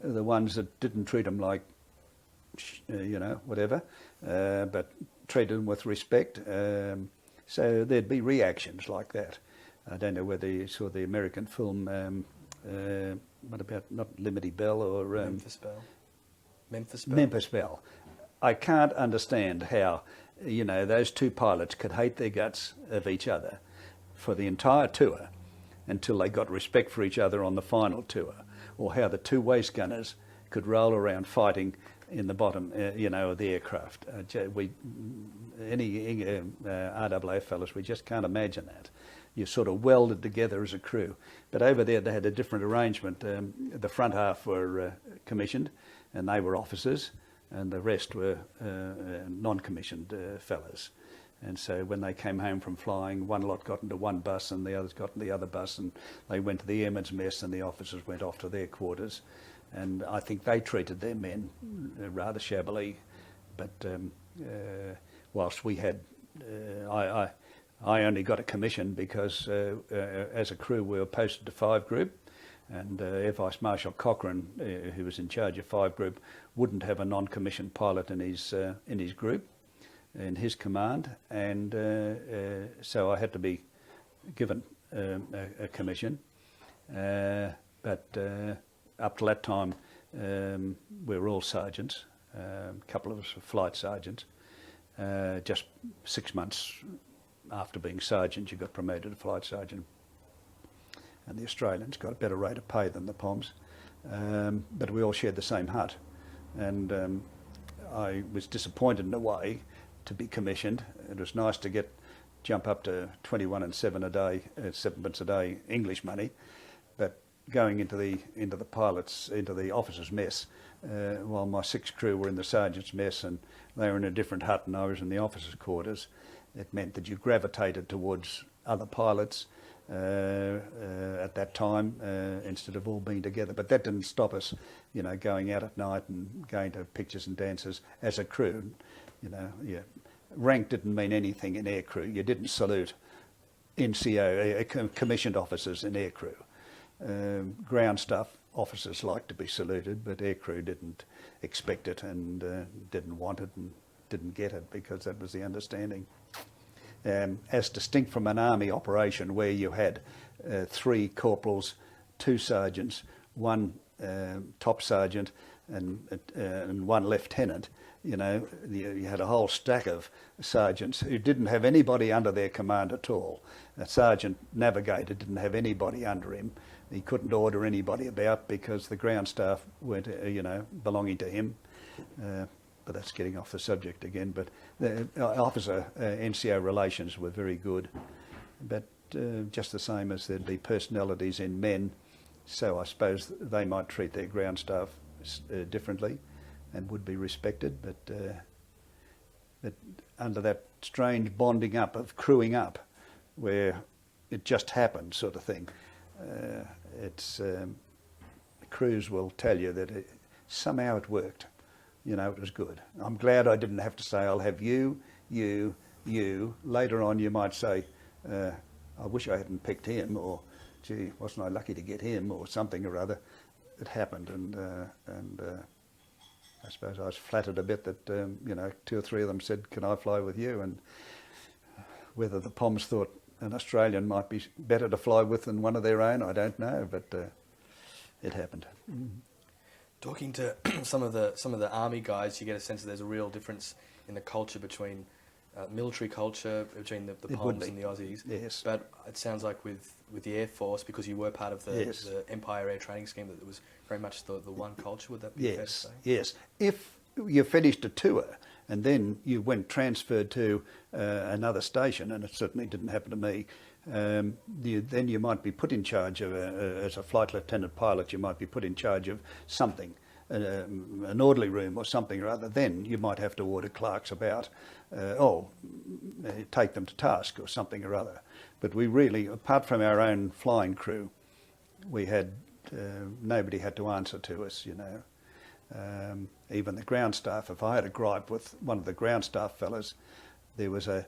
the ones that didn't treat him like, whatever, but treated them with respect. So there'd be reactions like that. I don't know whether you saw the American film, what about, not Liberty Bell or... Memphis Belle. Memphis Belle. I can't understand how, those two pilots could hate their guts of each other for the entire tour until they got respect for each other on the final tour, or how the two waist gunners could roll around fighting in the bottom, of the aircraft. Any RWA fellas, we just can't imagine that. You sort of welded together as a crew. But over there they had a different arrangement. The front half were commissioned, and they were officers, and the rest were non-commissioned fellas. And so when they came home from flying, one lot got into one bus and the others got in the other bus, and they went to the airmen's mess, and the officers went off to their quarters. And I think they treated their men rather shabbily. But whilst we had, I only got a commission because as a crew we were posted to 5 Group, and Air Vice Marshal Cochrane, who was in charge of 5 Group, wouldn't have a non-commissioned pilot in his group, in his command, and so I had to be given a commission. But up to that time, we were all sergeants. A couple of us were flight sergeants. Just 6 months after being sergeant, you got promoted to flight sergeant. And the Australians got a better rate of pay than the Poms. But we all shared the same hut. And I was disappointed in a way to be commissioned. It was nice to jump up to 21 and 7 a day, 7pence a day English money. But going into the officers' mess, while my 6 crew were in the sergeant's mess and they were in a different hut and I was in the officers' quarters, it meant that you gravitated towards other pilots at that time instead of all being together. But that didn't stop us, going out at night and going to pictures and dances as a crew. Rank didn't mean anything in aircrew. You didn't salute NCO, commissioned officers in aircrew. Ground staff officers liked to be saluted, but aircrew didn't expect it and didn't want it and didn't get it because that was the understanding. As distinct from an army operation where you had 3 corporals, 2 sergeants, 1 top sergeant and 1 lieutenant, you had a whole stack of sergeants who didn't have anybody under their command at all. A sergeant navigator didn't have anybody under him. He couldn't order anybody about because the ground staff weren't, belonging to him. But that's getting off the subject again. But the officer NCO relations were very good. But just the same as there'd be personalities in men, so I suppose they might treat their ground staff differently and would be respected. But under that strange bonding up of crewing up, where it just happened sort of thing, crews will tell you that somehow it worked. It was good. I'm glad I didn't have to say, I'll have you. Later on you might say, I wish I hadn't picked him, or, gee, wasn't I lucky to get him or something or other. It happened, and I suppose I was flattered a bit that, 2 or 3 of them said, can I fly with you? And whether the Poms thought an Australian might be better to fly with than one of their own, I don't know, but it happened. Talking to some of the army guys, you get a sense that there's a real difference in the culture between military culture between the Poms and the Aussies. Yes. But it sounds like with the Air Force, because you were part of the Empire Air Training Scheme, that it was very much the one culture. Would that be fair to say? Yes. If you finished a tour and then you went transferred to another station, and it certainly didn't happen to me, then you might be put in charge of, as a flight lieutenant pilot, you might be put in charge of something, an orderly room or something or other. Then you might have to order clerks about, take them to task or something or other. But we really, apart from our own flying crew, we had, nobody had to answer to us, even the ground staff. If I had a gripe with one of the ground staff fellas, there was a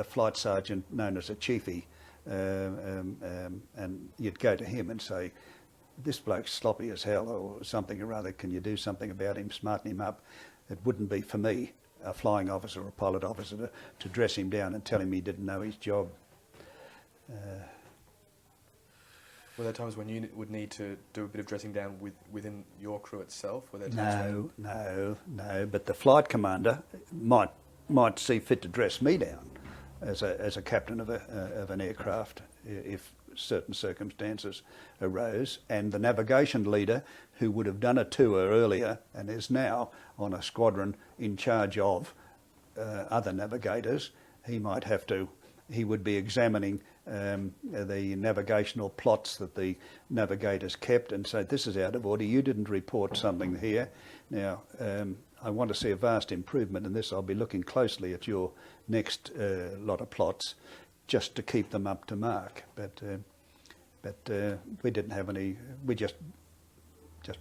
flight sergeant known as a chiefie, and you'd go to him and say, this bloke's sloppy as hell or something or other, can you do something about him, smarten him up? It wouldn't be for me, a flying officer or a pilot officer, to dress him down and tell him he didn't know his job. Were there times when you would need to do a bit of dressing down within your crew itself? Were there times No, but the flight commander might see fit to dress me down as a captain of an aircraft if certain circumstances arose, and the navigation leader, who would have done a tour earlier and is now on a squadron in charge of other navigators, he would be examining the navigational plots that the navigators kept and say, this is out of order, you didn't report something here. Now, I want to see a vast improvement in this. I'll be looking closely at your next lot of plots just to keep them up to mark. But we didn't have any, we just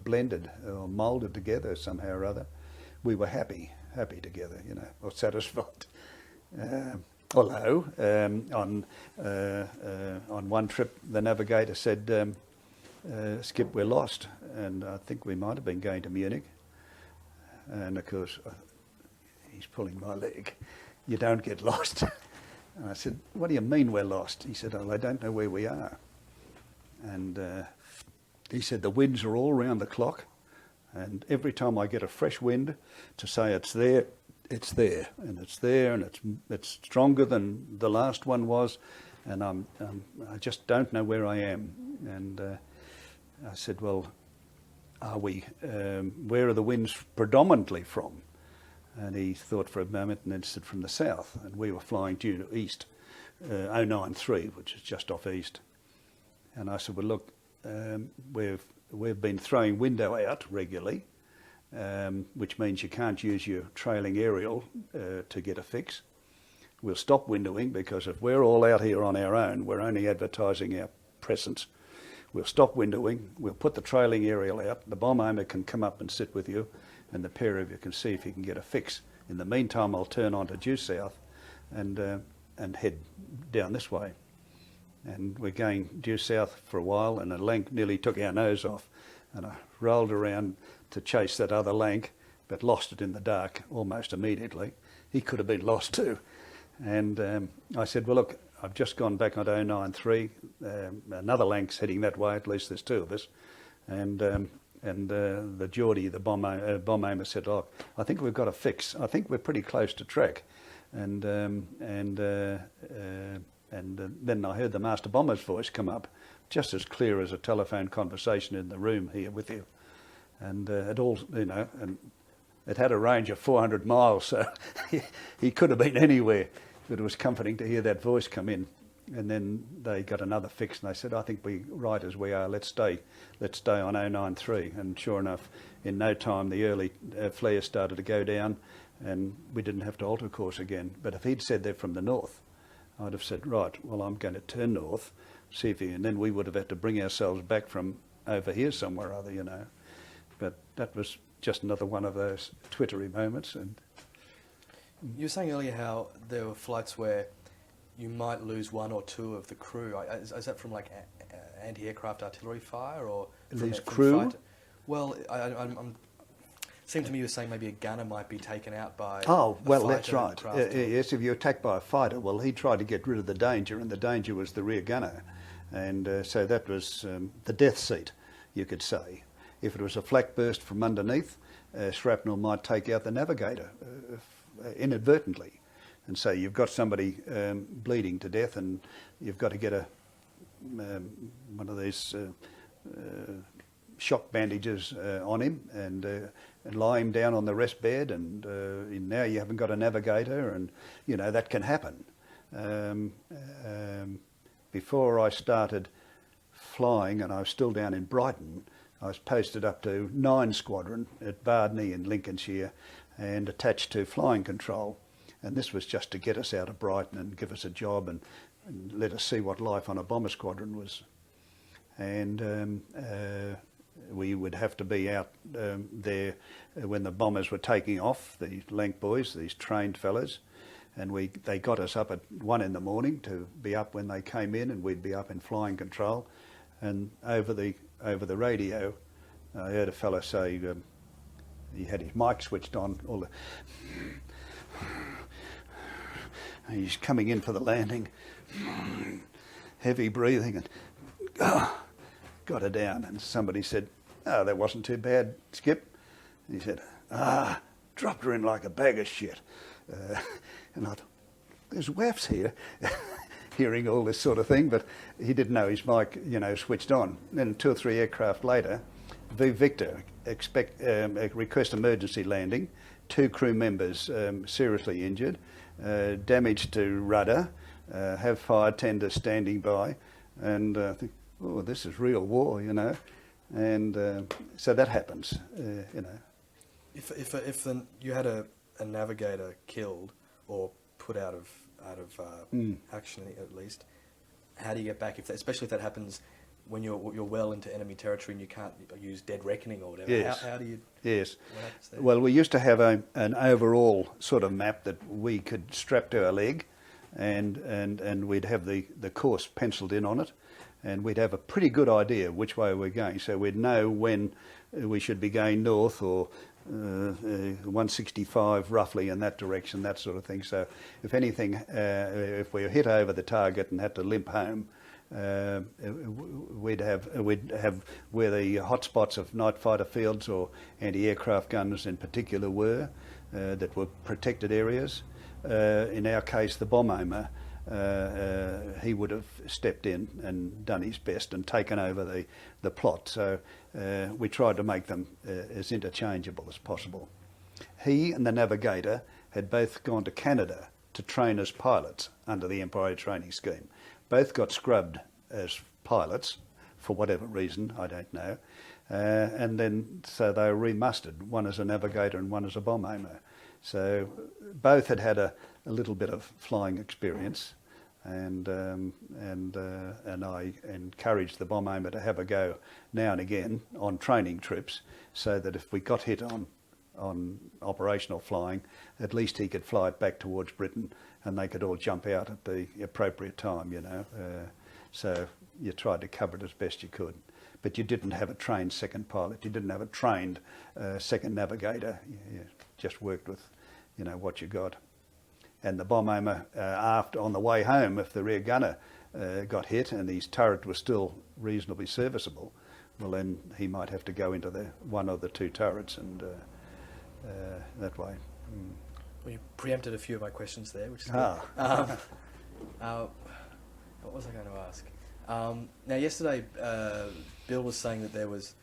blended or moulded together somehow or other. We were happy together, or satisfied. Although on one trip the navigator said, Skip, we're lost, and I think we might have been going to Munich. And of course, he's pulling my leg. You don't get lost. And I said, what do you mean we're lost? He said, I don't know where we are. And he said, the winds are all round the clock, and every time I get a fresh wind to say it's there, it's there, and it's there, and it's stronger than the last one was, and I just don't know where I am. And I said, well, where are the winds predominantly from? And he thought for a moment and then said, from the south. And we were flying due east, 093, which is just off east. And I said, well, look, we've been throwing window out regularly, which means you can't use your trailing aerial to get a fix. We'll stop windowing, because if we're all out here on our own, we're only advertising our presence. We'll stop windowing, we'll put the trailing aerial out, the bomb owner can come up and sit with you, and the pair of you can see if you can get a fix. In the meantime, I'll turn on to due south and head down this way. And we're going due south for a while, and a lank nearly took our nose off, and I rolled around to chase that other lank, but lost it in the dark almost immediately. He could have been lost too. And I said, well, look, I've just gone back onto 093, another lank's heading that way, at least there's 2 of us, and the Geordie, the bomb aimer, said, oh, I think we've got a fix. I think we're pretty close to track. And then I heard the master bomber's voice come up, just as clear as a telephone conversation in the room here with you. And it all, and it had a range of 400 miles, so he could have been anywhere. But it was comforting to hear that voice come in. And then they got another fix, and they said, I think we're right as we are, let's stay on 093. And sure enough, in no time the early flares started to go down, and we didn't have to alter course again. But if he'd said they're from the north, I'd have said, right, well, I'm going to turn north, see if and then we would have had to bring ourselves back from over here somewhere or other, But that was just another one of those twittery moments. And you were saying earlier how there were flights where you might lose one or two of the crew. Is that from like anti-aircraft artillery fire or Lose from crew? fighter? Well, I'm seemed to me you were saying maybe a gunner might be taken out by. Oh, a well, fighter that's right. craft or- Yes, if you're attacked by a fighter, well, he tried to get rid of the danger, and the danger was the rear gunner. And so that was the death seat, you could say. If it was a flak burst from underneath, shrapnel might take out the navigator inadvertently. And so you've got somebody bleeding to death, and you've got to get one of these shock bandages on him and lie him down on the rest bed, and now you haven't got a navigator, and you know that can happen. Before I started flying, and I was still down in Brighton, I was posted up to 9 Squadron at Bardney in Lincolnshire and attached to flying control. And this was just to get us out of Brighton and give us a job and let us see what life on a bomber squadron was. And we would have to be out there when the bombers were taking off, the Lank boys, these trained fellas. And they got us up at 1 in the morning to be up when they came in, and we'd be up in flying control. And over the radio, I heard a fella say he had his mic switched on. He's coming in for the landing, heavy breathing, and got her down. And somebody said, "Oh, that wasn't too bad, Skip." And he said, "Dropped her in like a bag of shit." And I thought, there's WWIIs here, hearing all this sort of thing, but he didn't know his mic, switched on. Then 2 or 3 aircraft later, V Victor request emergency landing, 2 crew members seriously injured, damage to rudder, have fire tender standing by, and I think, oh, this is real war, and so that happens, If you had a navigator killed or put out of action at least, how do you get back? Especially if that happens when you're well into enemy territory and you can't use dead reckoning or whatever. Yes. How do you? Yes. What happens there? Well, we used to have an overall sort of map that we could strap to our leg, and we'd have the course penciled in on it, and we'd have a pretty good idea which way we're going. So we'd know when we should be going north or 165 roughly in that direction, that sort of thing. So if anything, if we were hit over the target and had to limp home, we'd have where the hotspots of night fighter fields or anti-aircraft guns in particular were, that were protected areas. In our case, the bomb aimer, he would have stepped in and done his best and taken over the plot. So we tried to make them as interchangeable as possible. He and the navigator had both gone to Canada to train as pilots under the Empire training scheme. Both got scrubbed as pilots for whatever reason, I don't know. And then so they were remustered, one as a navigator and one as a bomb aimer. So both had a little bit of flying experience. And I encouraged the bomb aimer to have a go now and again on training trips, so that if we got hit on operational flying, at least he could fly it back towards Britain, and they could all jump out at the appropriate time, So you tried to cover it as best you could, but you didn't have a trained second pilot. You didn't have a trained second navigator. You just worked with, what you got. And the bomb aimer, after on the way home, if the rear gunner got hit and his turret was still reasonably serviceable, well then he might have to go into the one of the 2 turrets, and that way. Well, you preempted a few of my questions there, which is Ah. good. What was I going to ask? Now, yesterday, Bill was saying that there was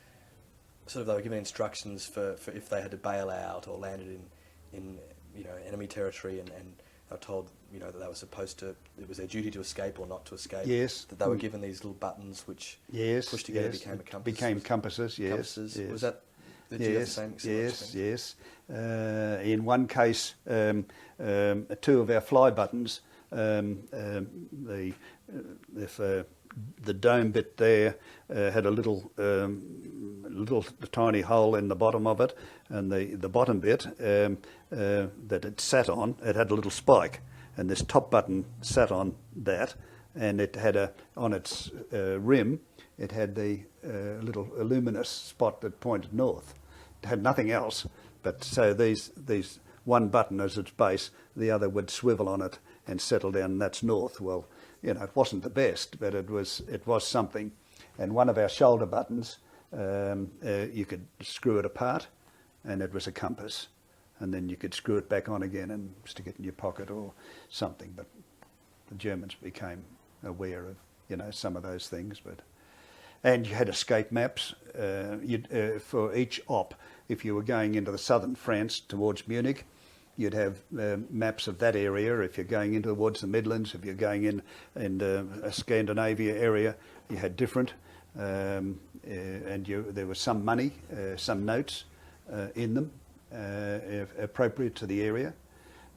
they were given instructions for if they had to bail out or landed in enemy territory, and they were told that they were supposed to, it was their duty to escape or not to escape. Yes. That they were given these little buttons which pushed together became a compass. Became compasses. Yes. Compasses. Yes. Was that? Did you have the same experience? Yes. In one case, 2 of our fly buttons, the dome bit there had a little tiny hole in the bottom of it, and the bottom bit that it sat on, it had a little spike, and this top button sat on that, and it had on its rim, it had the little luminous spot that pointed north. It had nothing else, but so these one button as its base, the other would swivel on it and settle down, and that's north. Well, it wasn't the best, but it was something. And one of our shoulder buttons, you could screw it apart, and it was a compass. And then you could screw it back on again and stick it in your pocket or something. But the Germans became aware of, some of those things. And you had escape maps for each op. If you were going into the southern France towards Munich, you'd have maps of that area. If you're going in towards the Midlands, if you're going in a Scandinavia area, you had different. And there was some money, some notes in them, appropriate to the area.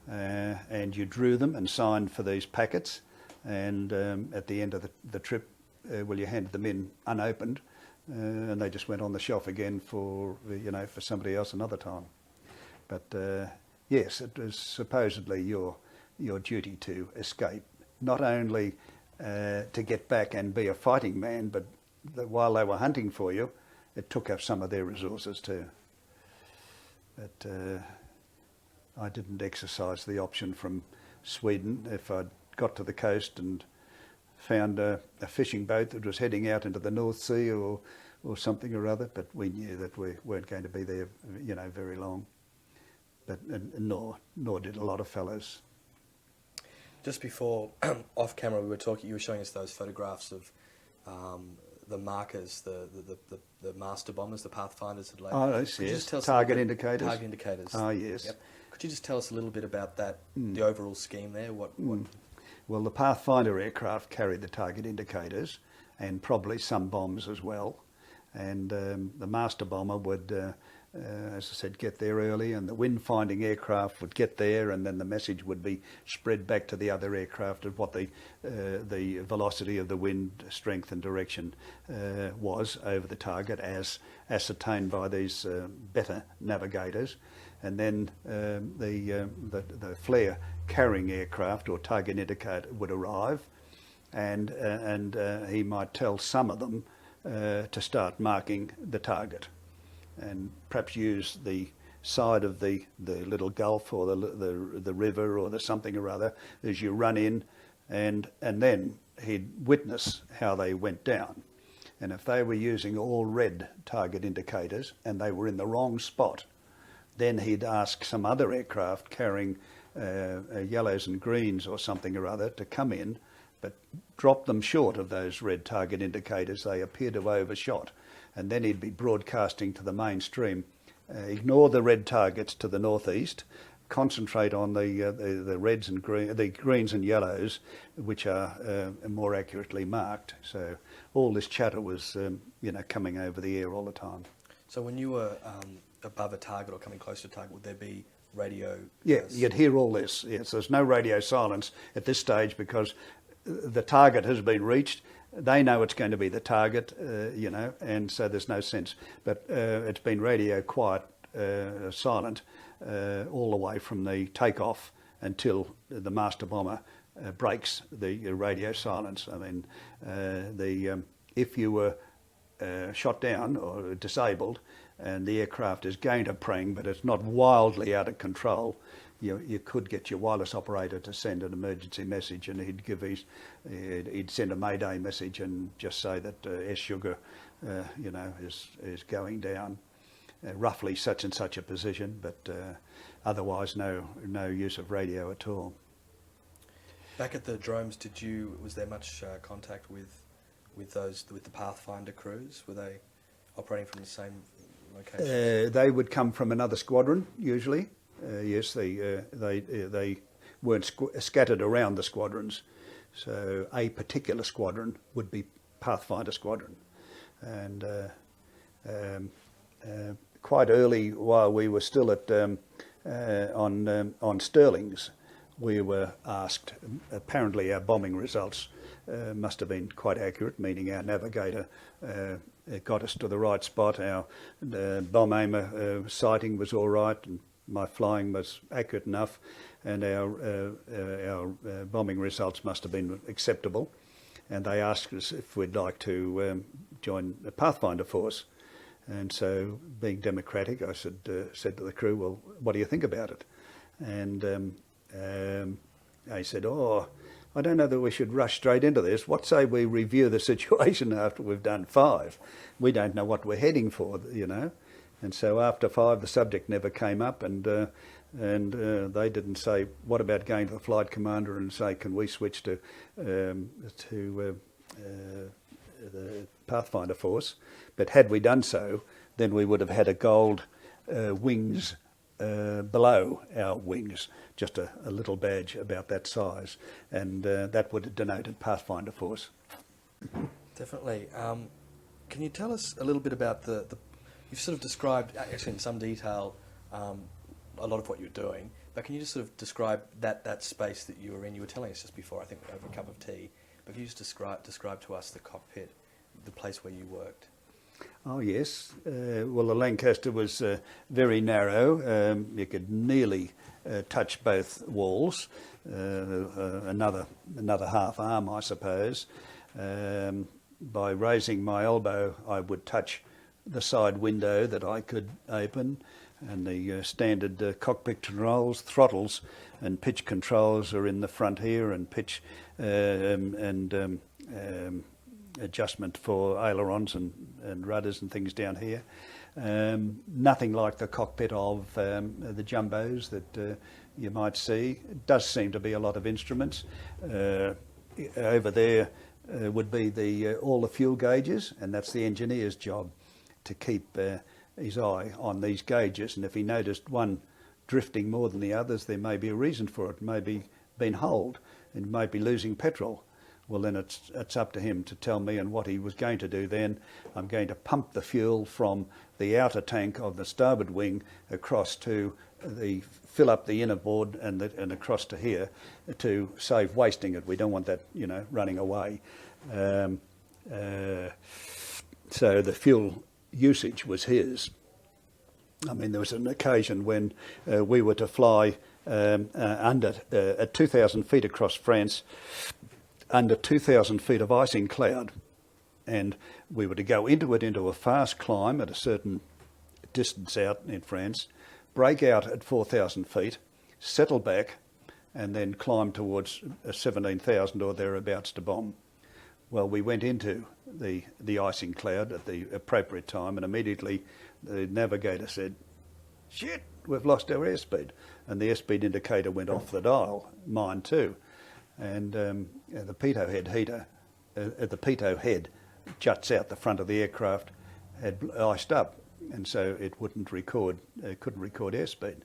And you drew them and signed for these packets. And at the end of the trip, you handed them in unopened, and they just went on the shelf again for somebody else another time. But yes, it was supposedly your duty to escape, not only to get back and be a fighting man, but that while they were hunting for you, it took up some of their resources too. But I didn't exercise the option from Sweden. If I'd got to the coast and found a fishing boat that was heading out into the North Sea or something or other, but we knew that we weren't going to be there, very long. But nor did a lot of fellows. Just before off camera, we were talking. You were showing us those photographs of the markers, the master bombers, the Pathfinders had laid. Oh, yes. Target indicators. Target indicators. Oh, yes. Yep. Could you just tell us a little bit about that, the overall scheme there? What? Well, the Pathfinder aircraft carried the target indicators and probably some bombs as well. And the master bomber would, as I said, get there early, and the wind-finding aircraft would get there, and then the message would be spread back to the other aircraft of what the velocity of the wind, strength and direction was over the target as ascertained by these better navigators. And then the flare carrying aircraft or target indicator would arrive, and he might tell some of them to start marking the target, and perhaps use the side of the little gulf or the river or the something or other as you run in, and then he'd witness how they went down. And if they were using all red target indicators and they were in the wrong spot, then he'd ask some other aircraft carrying yellows and greens or something or other to come in, but drop them short of those red target indicators they appear to have overshot. And then he'd be broadcasting to the mainstream, ignore the red targets to the northeast, concentrate on the reds and the greens and yellows, which are more accurately marked. So all this chatter was coming over the air all the time. So when you were above a target or coming close to a target, would there be radio? Yeah, you'd hear all this. Yes, there's no radio silence at this stage because the target has been reached. They know it's going to be the target, and so there's no sense. But it's been radio quiet, silent, all the way from the takeoff until the master bomber breaks the radio silence. I mean, if you were shot down or disabled, and the aircraft is going to pring, but it's not wildly out of control, you could get your wireless operator to send an emergency message, and he'd send a Mayday message and just say that S sugar, is going down, roughly such and such a position, but otherwise no use of radio at all. Back at the dromes, was there much contact with the Pathfinder crews? Were they operating from the same location? They would come from another squadron usually. Yes, they weren't scattered around the squadrons. So a particular squadron would be Pathfinder Squadron, and quite early, while we were still at on Stirlings, we were asked. Apparently, our bombing results must have been quite accurate, meaning our navigator got us to the right spot. Our bomb aimer sighting was all right, and my flying was accurate enough, and our bombing results must have been acceptable. And they asked us if we'd like to join the Pathfinder force. And so, being democratic, I said to the crew, well, what do you think about it? And they said, oh, I don't know that we should rush straight into this. What say we review the situation after we've done 5? We don't know what we're heading for, you know. And so after 5, the subject never came up, and they didn't say, what about going to the flight commander and say, can we switch to the Pathfinder force? But had we done so, then we would have had a gold wings below our wings, just a little badge about that size, and that would have denoted Pathfinder force. Definitely. Can you tell us a little bit about the you've sort of described, actually in some detail, a lot of what you're doing, but can you just sort of describe that space that you were in? You were telling us just before, I think, over a cup of tea, but can you just describe to us the cockpit, the place where you worked? Oh yes, well the Lancaster was very narrow. You could nearly touch both walls, another half arm I suppose. By raising my elbow I would touch the side window that I could open, and the standard cockpit controls, throttles and pitch controls are in the front here, and pitch and adjustment for ailerons and rudders and things down here. Nothing like the cockpit of the jumbos that you might see. It does seem to be a lot of instruments. Over there would be all the fuel gauges, and that's the engineer's job to keep his eye on these gauges, and if he noticed one drifting more than the others, there may be a reason for it. It may be been holed, and might be losing petrol. Well, then it's up to him to tell me, and what he was going to do then, I'm going to pump the fuel from the outer tank of the starboard wing across to fill up the inner board and across to here to save wasting it. We don't want that, you know, running away. So the fuel usage was his. I mean, there was an occasion when we were to fly at 2,000 feet across France, under 2,000 feet of icing cloud, and we were to go into a fast climb at a certain distance out in France, break out at 4,000 feet, settle back, and then climb towards 17,000 or thereabouts to bomb. Well, we went into the icing cloud at the appropriate time, and immediately the navigator said, shit, we've lost our airspeed. And the airspeed indicator went off the dial, mine too. And the pitot head heater, the pitot head juts out the front of the aircraft, had iced up, and so it couldn't record airspeed.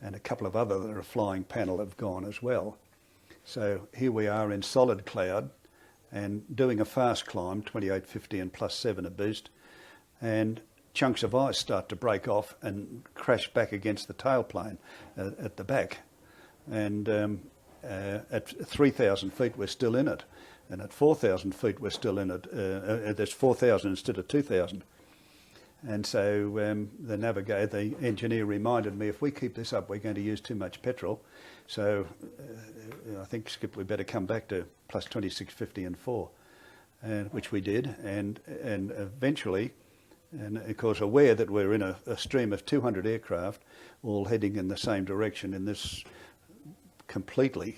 And a couple of other that are flying panel have gone as well. So here we are in solid cloud, and doing a fast climb, 2850 and +7 a boost, and chunks of ice start to break off and crash back against the tailplane at the back. And at 3,000 feet we're still in it, and at 4,000 feet we're still in it. There's 4,000 instead of 2,000. And so the engineer reminded me, if we keep this up, we're going to use too much petrol. So I think, Skip, we better come back to plus 2650 and 4, which we did. And eventually, and of course aware that we're in a stream of 200 aircraft, all heading in the same direction in this completely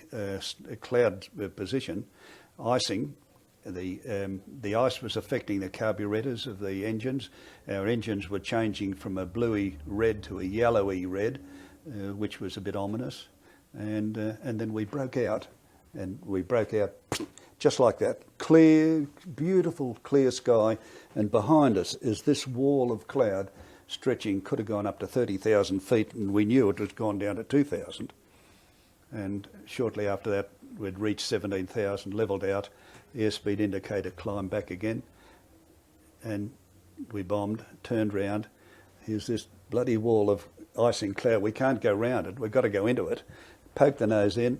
cloud position, icing. The ice was affecting the carburetors of the engines. Our engines were changing from a bluey red to a yellowy red, which was a bit ominous. And then we broke out, just like that. Clear, beautiful, clear sky, and behind us is this wall of cloud stretching, could have gone up to 30,000 feet, and we knew it was gone down to 2,000. And shortly after that, we'd reached 17,000, levelled out, airspeed indicator climbed back again, and we bombed, turned round. Here's this bloody wall of icing cloud. We can't go round it, we've got to go into it. Poke the nose in,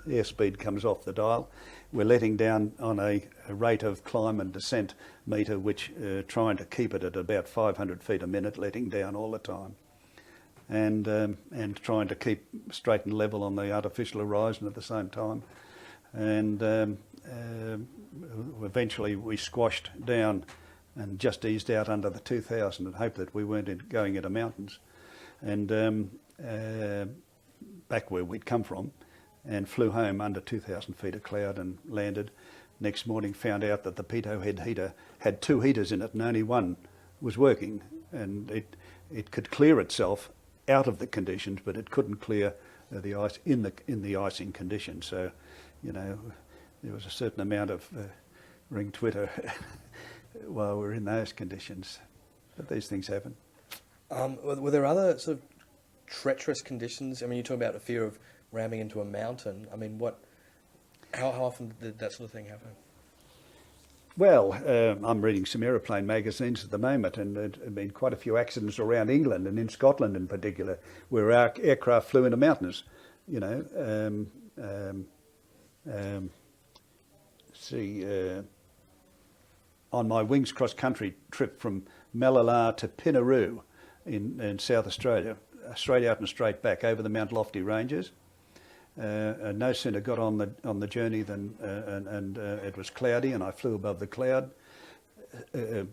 airspeed comes off the dial. We're letting down on a rate of climb and descent meter, which trying to keep it at about 500 feet a minute, letting down all the time. and trying to keep straight and level on the artificial horizon at the same time. And eventually we squashed down and just eased out under the 2000 and hoped that we weren't going into mountains. And back where we'd come from, and flew home under 2,000 feet of cloud and landed. Next morning found out that the pitot head heater had 2 heaters in it and only one was working, and it could clear itself out of the conditions, but it couldn't clear the ice in the icing conditions. So, you know, there was a certain amount of ring twitter while we were in those conditions. But these things happen. Were there other sort of treacherous conditions? I mean, you talk about the fear of ramming into a mountain. I mean, how often did that sort of thing happen? Well, I'm reading some aeroplane magazines at the moment, and there have been quite a few accidents around England and in Scotland in particular, where our aircraft flew into mountains. You know, on my wings cross-country trip from Malala to Pinaroo in South Australia, straight out and straight back over the Mount Lofty ranges. No sooner got on the journey than it was cloudy, and I flew above the cloud,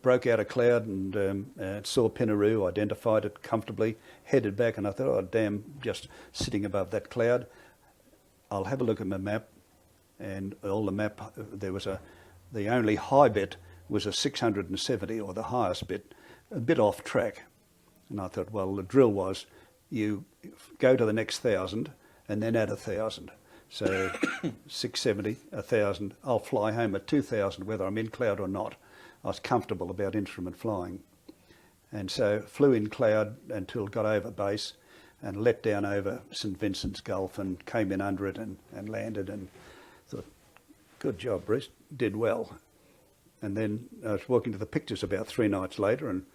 broke out a cloud and saw Pinaroo, identified it comfortably, headed back, and I thought, oh damn, just sitting above that cloud, I'll have a look at my map. And all the map, the only high bit was a 670, or the highest bit, a bit off track. And I thought, well, the drill was you go to the next 1,000 and then add 1,000. So 670, 1,000, I'll fly home at 2,000 whether I'm in cloud or not. I was comfortable about instrument flying. And so flew in cloud until got over base and let down over St Vincent's Gulf and came in under it and landed, and thought, good job, Bruce, did well. And then I was walking to the pictures about 3 nights later, and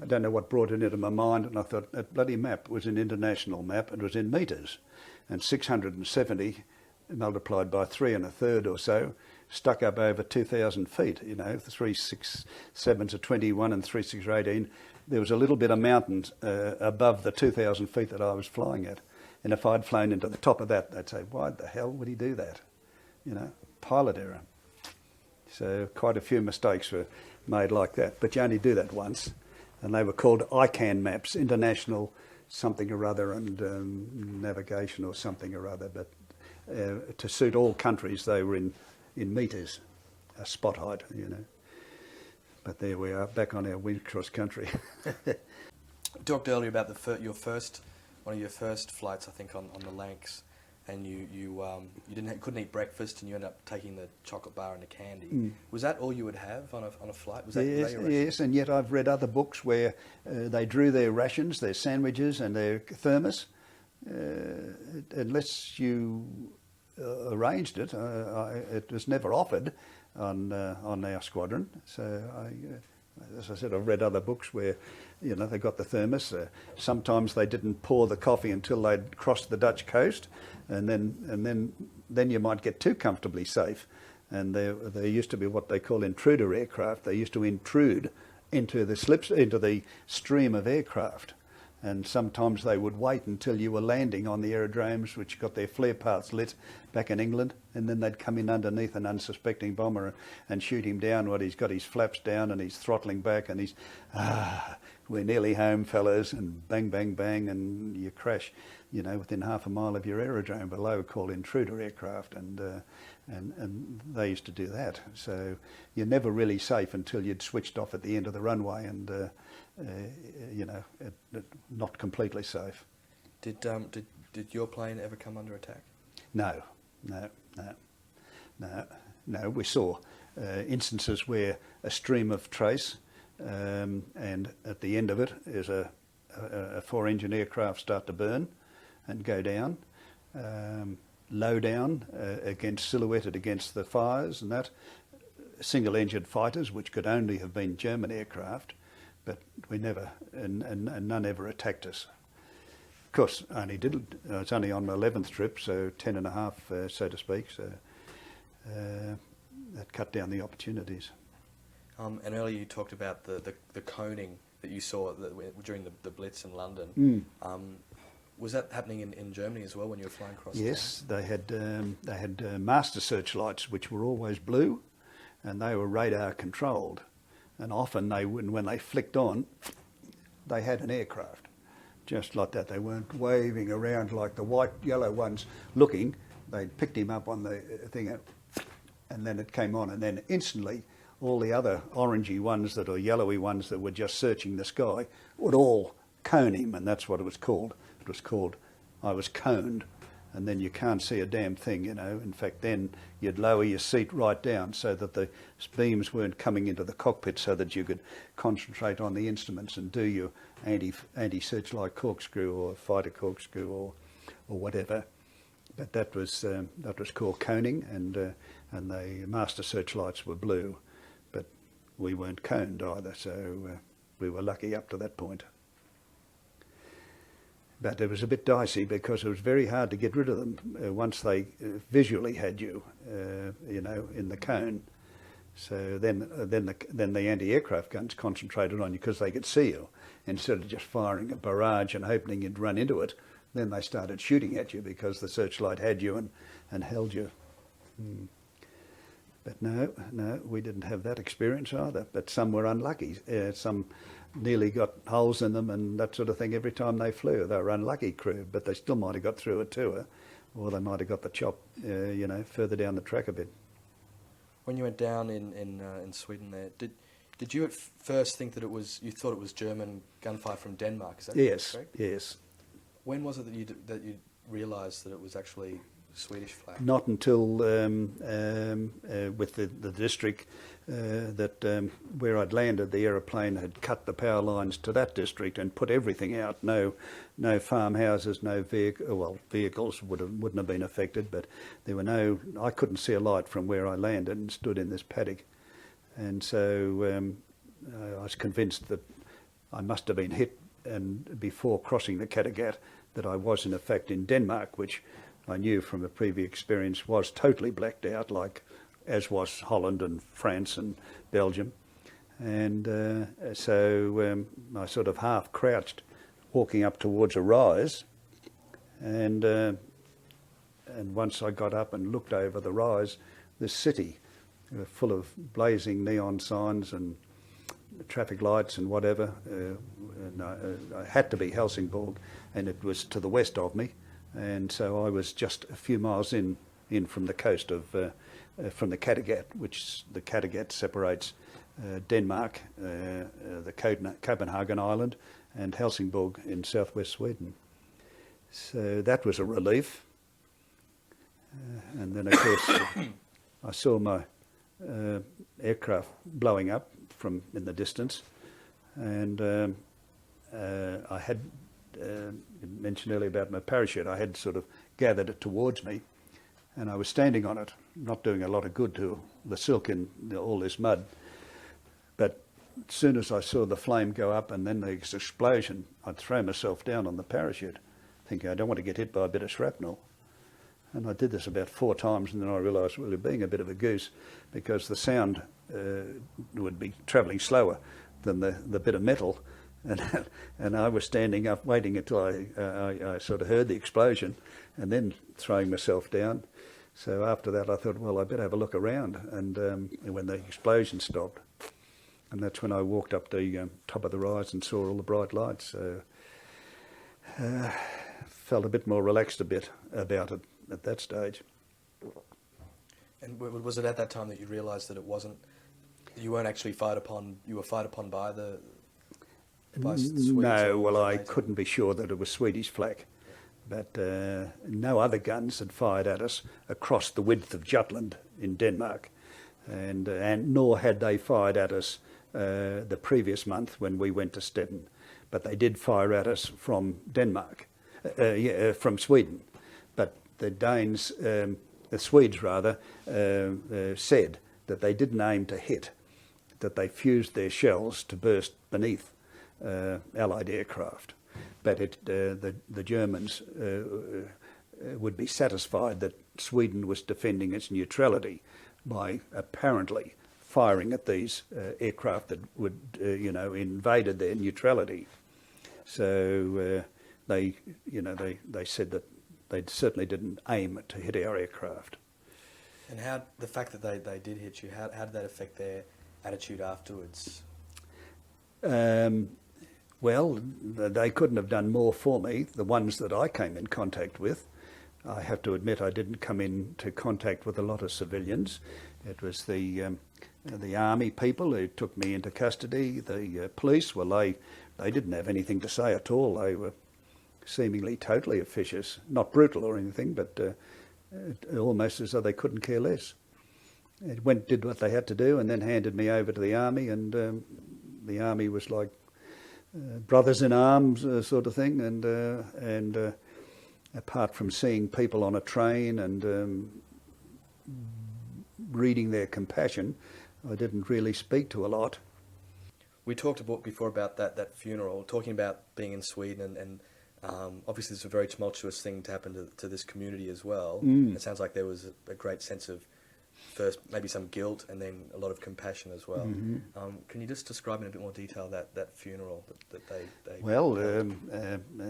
I don't know what brought it into my mind, and I thought that bloody map was an international map, it was in metres, and 670 multiplied by 3 1/3 or so stuck up over 2,000 feet, you know, 3 6 7s are 21 and 3 6 are 18. There was a little bit of mountain above the 2,000 feet that I was flying at. And if I'd flown into the top of that, they'd say, why the hell would he do that? You know, pilot error. So quite a few mistakes were made like that. But you only do that once. And they were called ICANN maps, International something or other, and navigation or something or other. But to suit all countries, they were in metres, a spot height, you know. But there we are, back on our wing cross country. Talked earlier about one of your first flights, I think, on the Lancs, and you couldn't eat breakfast, and you ended up taking the chocolate bar and the candy. Mm. Was that all you would have on a flight? Was that yes, and yet I've read other books where they drew their rations, their sandwiches, and their thermos. Unless you arranged it, it was never offered on our squadron. So as I said, I've read other books where, you know, they got the thermos. Sometimes they didn't pour the coffee until they'd crossed the Dutch coast, and then you might get too comfortably safe. And there used to be what they call intruder aircraft. They used to intrude into the stream of aircraft. And sometimes they would wait until you were landing on the aerodromes, which got their flare paths lit back in England, and then they'd come in underneath an unsuspecting bomber and shoot him down while he's got his flaps down and he's throttling back and he's, we're nearly home, fellas, and bang, bang, bang, and you crash, you know, within half a mile of your aerodrome below, called intruder aircraft, and they used to do that. So you're never really safe until you'd switched off at the end of the runway and, you know, not completely safe. Did your plane ever come under attack? No. We saw instances where a stream of trace, and at the end of it is a 4-engine aircraft start to burn and go down, low down, silhouetted against the fires, and that single-engine fighters, which could only have been German aircraft. But we never, and none ever attacked us. Of course, it's only on my 11th trip, so 10 and a half, so to speak, so that cut down the opportunities. And earlier you talked about the coning that you saw during the Blitz in London. Was that happening in Germany as well when you were flying across? Yes, they had master searchlights which were always blue, and they were radar controlled, and often when they flicked on, they had an aircraft, just like that. They weren't waving around like the white yellow ones looking. They picked him up on the thing, and then it came on, and then instantly all the other orangey ones or yellowy ones that were just searching the sky would all cone him, and that's what it was called. It was called, I was coned, and then you can't see a damn thing, you know. In fact, then you'd lower your seat right down so that the beams weren't coming into the cockpit, so that you could concentrate on the instruments and do your anti-searchlight corkscrew or fighter corkscrew or whatever. But that was called coning, and the master searchlights were blue, but we weren't coned either, so we were lucky up to that point. But it was a bit dicey because it was very hard to get rid of them once they visually had you, you know, in the cone. So then the anti-aircraft guns concentrated on you because they could see you. Instead of just firing a barrage and hoping you'd run into it, then they started shooting at you because the searchlight had you and held you. But no, we didn't have that experience either. But some were unlucky. Some nearly got holes in them and that sort of thing every time they flew. They were unlucky crew, but they still might have got through a tour, or they might have got the chop, you know, further down the track a bit. When you went down in Sweden there, did you at first think that you thought it was German gunfire from Denmark? Is that correct? Yes. When was it that you realised that it was actually Swedish flag? Not until with the district where I'd landed, the aeroplane had cut the power lines to that district and put everything out. No farmhouses, no vehicles wouldn't have been affected, but there were I couldn't see a light from where I landed and stood in this paddock, and so I was convinced that I must have been hit, and before crossing the Kattegat, that I was in effect in Denmark, which I knew from a previous experience was totally blacked out, as was Holland and France and Belgium. And so I sort of half crouched, walking up towards a rise, and once I got up and looked over the rise, this city full of blazing neon signs and traffic lights and whatever. I had to be Helsingborg, and it was to the west of me. And so I was just a few miles in from the coast from the Kattegat, which the Kattegat separates Denmark, the Copenhagen Island, and Helsingborg in southwest Sweden. So that was a relief. And then, of course, I saw my aircraft blowing up from in the distance, and I had mentioned earlier about my parachute. I had sort of gathered it towards me, and I was standing on it, not doing a lot of good to the silk in all this mud. But as soon as I saw the flame go up and then the explosion, I'd throw myself down on the parachute, thinking I don't want to get hit by a bit of shrapnel. And I did this about 4 times, and then I realised, well, being a bit of a goose, because the sound would be travelling slower than the bit of metal. And I was standing up waiting until I sort of heard the explosion and then throwing myself down. So after that I thought, well, I better have a look around. And when the explosion stopped, and that's when I walked up the top of the rise and saw all the bright lights. So felt a bit more relaxed about it at that stage. And was it at that time that you realised that you weren't actually fired upon, you were fired upon by the... No, well, I couldn't be sure that it was Swedish flak, but no other guns had fired at us across the width of Jutland in Denmark, and nor had they fired at us the previous month when we went to Stettin, but they did fire at us from Denmark, from Sweden. But the Danes, the Swedes rather, said that they didn't aim to hit, that they fused their shells to burst beneath Allied aircraft, but the Germans would be satisfied that Sweden was defending its neutrality by apparently firing at these aircraft that would, invaded their neutrality. So they said that they certainly didn't aim to hit our aircraft. And how the fact that they did hit you, how did that affect their attitude afterwards? Well, they couldn't have done more for me, the ones that I came in contact with. I have to admit I didn't come into contact with a lot of civilians. It was the army people who took me into custody. The police, well, they didn't have anything to say at all. They were seemingly totally officious, not brutal or anything, but almost as though they couldn't care less. It did what they had to do, and then handed me over to the army, and the army was like brothers in arms sort of thing, and apart from seeing people on a train and reading their compassion, I didn't really speak to a lot. We talked before about that funeral, talking about being in Sweden, and obviously it's a very tumultuous thing to happen to this community as well. It sounds like there was a great sense of, first maybe some guilt and then a lot of compassion as well. Can you just describe in a bit more detail that funeral that they Well,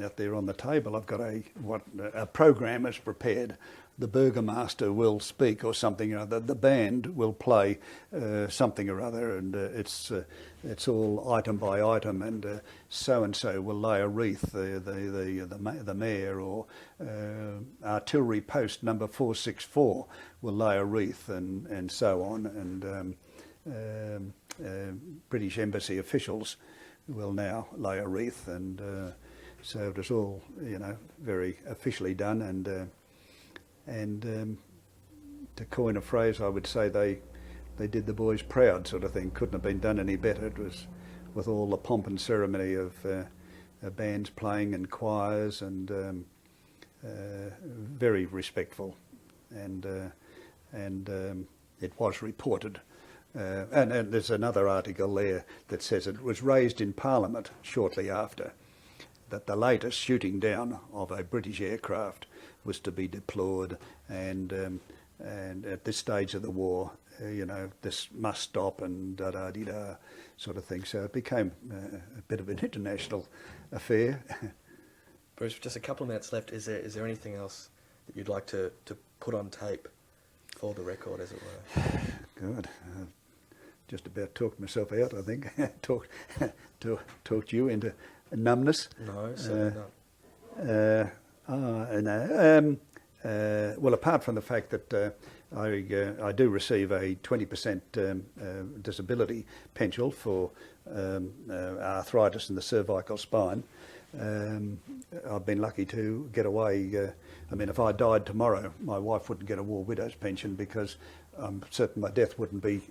out there on the table I've got a program is prepared. The burgomaster will speak or something or other. The band will play something or other, and it's all item by item. And so will lay a wreath. The mayor or artillery post number 464 will lay a wreath, and so on. And British embassy officials will now lay a wreath, and so it was all very officially done. And to coin a phrase, I would say they did the boys proud, sort of thing. Couldn't have been done any better. It was with all the pomp and ceremony of bands playing and choirs, and very respectful. And it was reported. And there's another article there that says it was raised in Parliament shortly after that the latest shooting down of a British aircraft was to be deplored, and at this stage of the war, this must stop, and da-da-dee-da sort of thing. So it became a bit of an international affair. Bruce, just a couple of minutes left. Is there anything else that you'd like to put on tape for the record, as it were? God, just about talked myself out, I think. talked you into numbness. No, certainly not. Well, apart from the fact that I do receive a 20% disability pension for arthritis in the cervical spine, I've been lucky to get away. I mean, if I died tomorrow, my wife wouldn't get a war widow's pension, because I'm certain my death wouldn't be,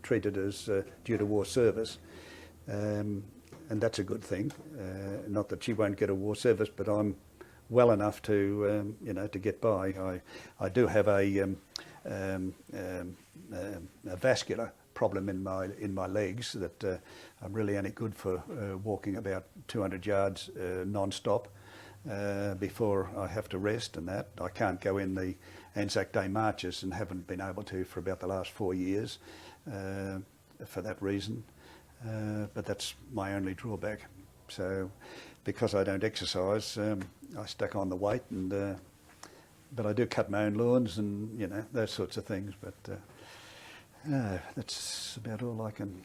treated as due to war service. And that's a good thing. Not that she won't get a war service, but I'm well enough to, to get by. I do have a vascular problem in my legs that I'm really only good for walking about 200 yards non-stop before I have to rest, and that. I can't go in the Anzac Day marches, and haven't been able to for about the last 4 years for that reason. But that's my only drawback. So, because I don't exercise, I stuck on the weight, and but I do cut my own lawns and those sorts of things. But that's about all I can